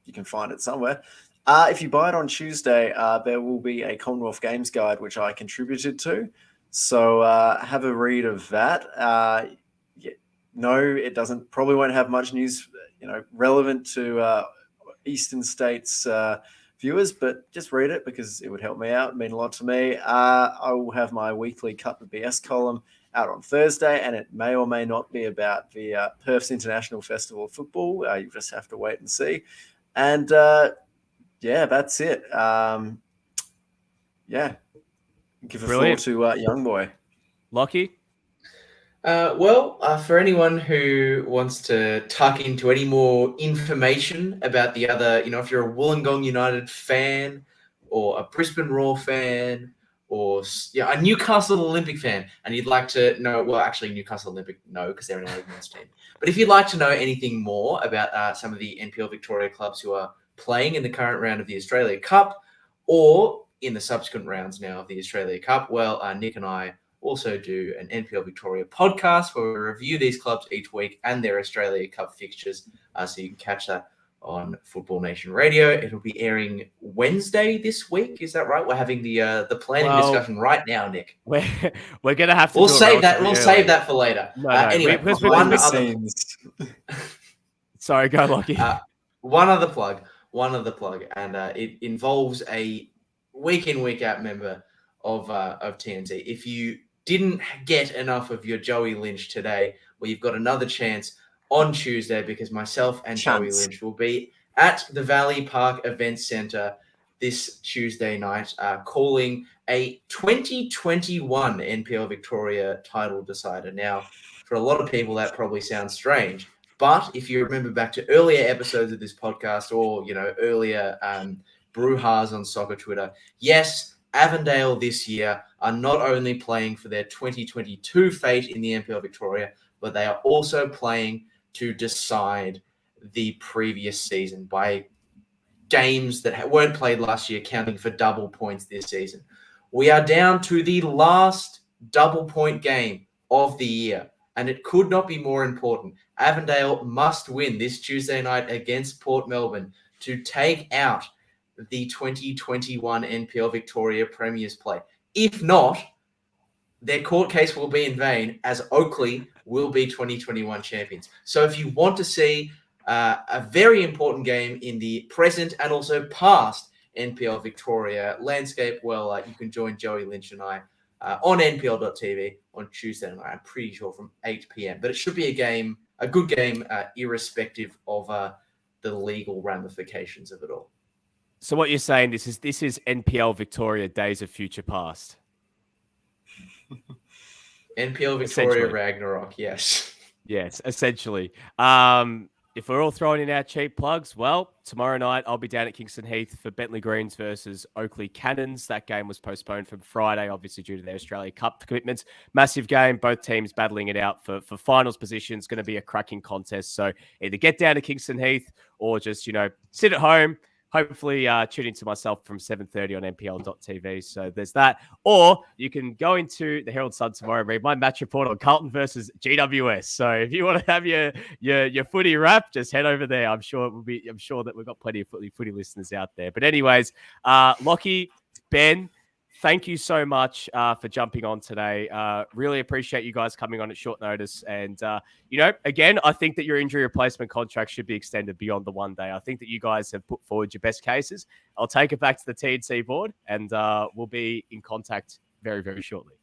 you can find it somewhere. If you buy it on Tuesday, there will be a Commonwealth Games guide, which I contributed to. So have a read of that. No, it probably won't have much news, relevant to Eastern States viewers, but just read it because it would help me out. It mean a lot to me. I will have my weekly Cut the BS column out on Thursday, and it may or may not be about the Perth's International Festival of Football. You just have to wait and see. And that's it. Give a floor to Young Boy. Lockie? For anyone who wants to tuck into any more information about the other, if you're a Wollongong United fan or a Brisbane Roar fan or a Newcastle Olympic fan, and you'd like to know, Newcastle Olympic, no, because they're an women's team. But if you'd like to know anything more about some of the NPL Victoria clubs who are playing in the current round of the Australia Cup or in the subsequent rounds now of the Australia Cup, Nick and I also do an NPL Victoria podcast where we review these clubs each week and their Australia Cup fixtures. So you can catch that on Football Nation Radio. It'll be airing Wednesday this week. Is that right? We're having the planning discussion right now, Nick. We're gonna have to. We'll save that for later. Anyway, Sorry, go Lockie. One other plug, and it involves a week in, week out member of TNC. If you didn't get enough of your Joey Lynch today, you've got another chance on Tuesday because myself and Joey Lynch will be at the Valley Park Event Centre this Tuesday night, calling a 2021 NPL Victoria title decider. Now, for a lot of people, that probably sounds strange, but if you remember back to earlier episodes of this podcast or, earlier brouhahas on soccer Twitter, yes, Avondale this year are not only playing for their 2022 fate in the NPL Victoria, but they are also playing to decide the previous season by games that weren't played last year, counting for double points this season. We are down to the last double point game of the year, and it could not be more important. Avondale must win this Tuesday night against Port Melbourne to take out the 2021 NPL Victoria Premiers play. If not, their court case will be in vain as Oakley will be 2021 champions. So if you want to see a very important game in the present and also past NPL Victoria landscape, you can join Joey Lynch and I on NPL.tv on Tuesday night, I'm pretty sure from 8 p.m. But it should be a good game, irrespective of the legal ramifications of it all. So what you're saying, this is NPL Victoria Days of Future Past. NPL Victoria Ragnarok, yes. Yes, essentially. if we're all throwing in our cheap plugs, well, tomorrow night I'll be down at Kingston Heath for Bentley Greens versus Oakley Cannons. That game was postponed from Friday, obviously due to the Australia Cup commitments. Massive game, both teams battling it out for finals positions. Going to be a cracking contest. So either get down to Kingston Heath or just, sit at home. Hopefully tune into myself from 7:30 on NPL.tv. So there's that. Or you can go into the Herald Sun tomorrow and read my match report on Carlton versus GWS. So if you want to have your footy wrap, just head over there. I'm sure that we've got plenty of footy listeners out there. But anyways, Lockie, Ben, thank you so much for jumping on today. Really appreciate you guys coming on at short notice. And, again, I think that your injury replacement contract should be extended beyond the 1 day. I think that you guys have put forward your best cases. I'll take it back to the TNC board and we'll be in contact very, very shortly.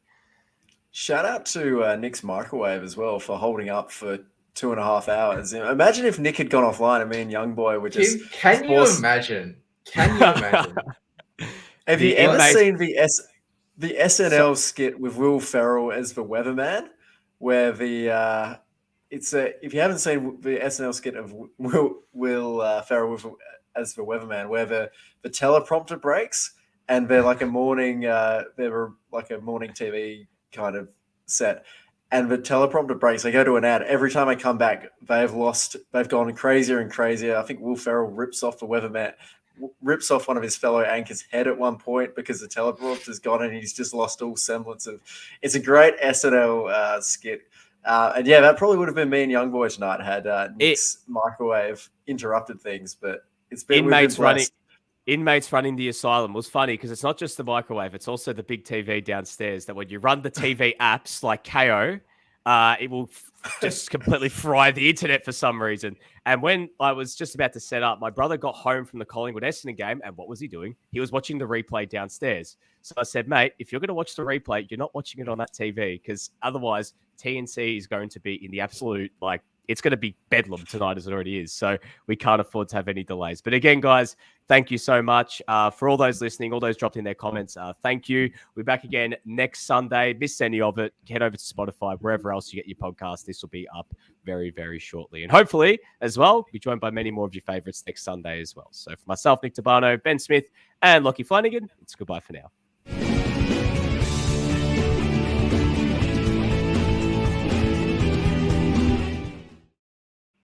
Shout out to Nick's microwave as well for holding up for 2.5 hours. Imagine if Nick had gone offline and me and Young Boy were just... Can you imagine? Have you ever seen the SNL skit with Will Ferrell as the weatherman, where if you haven't seen the SNL skit of Will Ferrell as the weatherman, where the teleprompter breaks and they're like a morning TV kind of set, and the teleprompter breaks, they go to an ad. Every time I come back, they've gone crazier and crazier. I think Will Ferrell rips off one of his fellow anchors' head at one point because the teleprompter's gone and he's just lost all semblance of. It's a great SNL skit, and yeah, that probably would have been me and Young Boy tonight had Nick's microwave interrupted things. But it's been inmates running the asylum was funny because it's not just the microwave; it's also the big TV downstairs. That when you run the TV apps like KO, it will just completely fry the internet for some reason. And when I was just about to set up, my brother got home from the Collingwood Essendon game, and what was he doing? He was watching the replay downstairs. So I said, mate, if you're going to watch the replay, you're not watching it on that TV, because otherwise TNC is going to be in the absolute, it's going to be bedlam tonight as it already is. So we can't afford to have any delays. But again, guys, thank you so much for all those listening, all those dropped in their comments. Thank you. We're back again next Sunday. Miss any of it, head over to Spotify, wherever else you get your podcast. This will be up very, very shortly. And hopefully, as well, be joined by many more of your favorites next Sunday as well. So for myself, Nick Tabano, Ben Smith, and Lockie Flanagan, it's goodbye for now.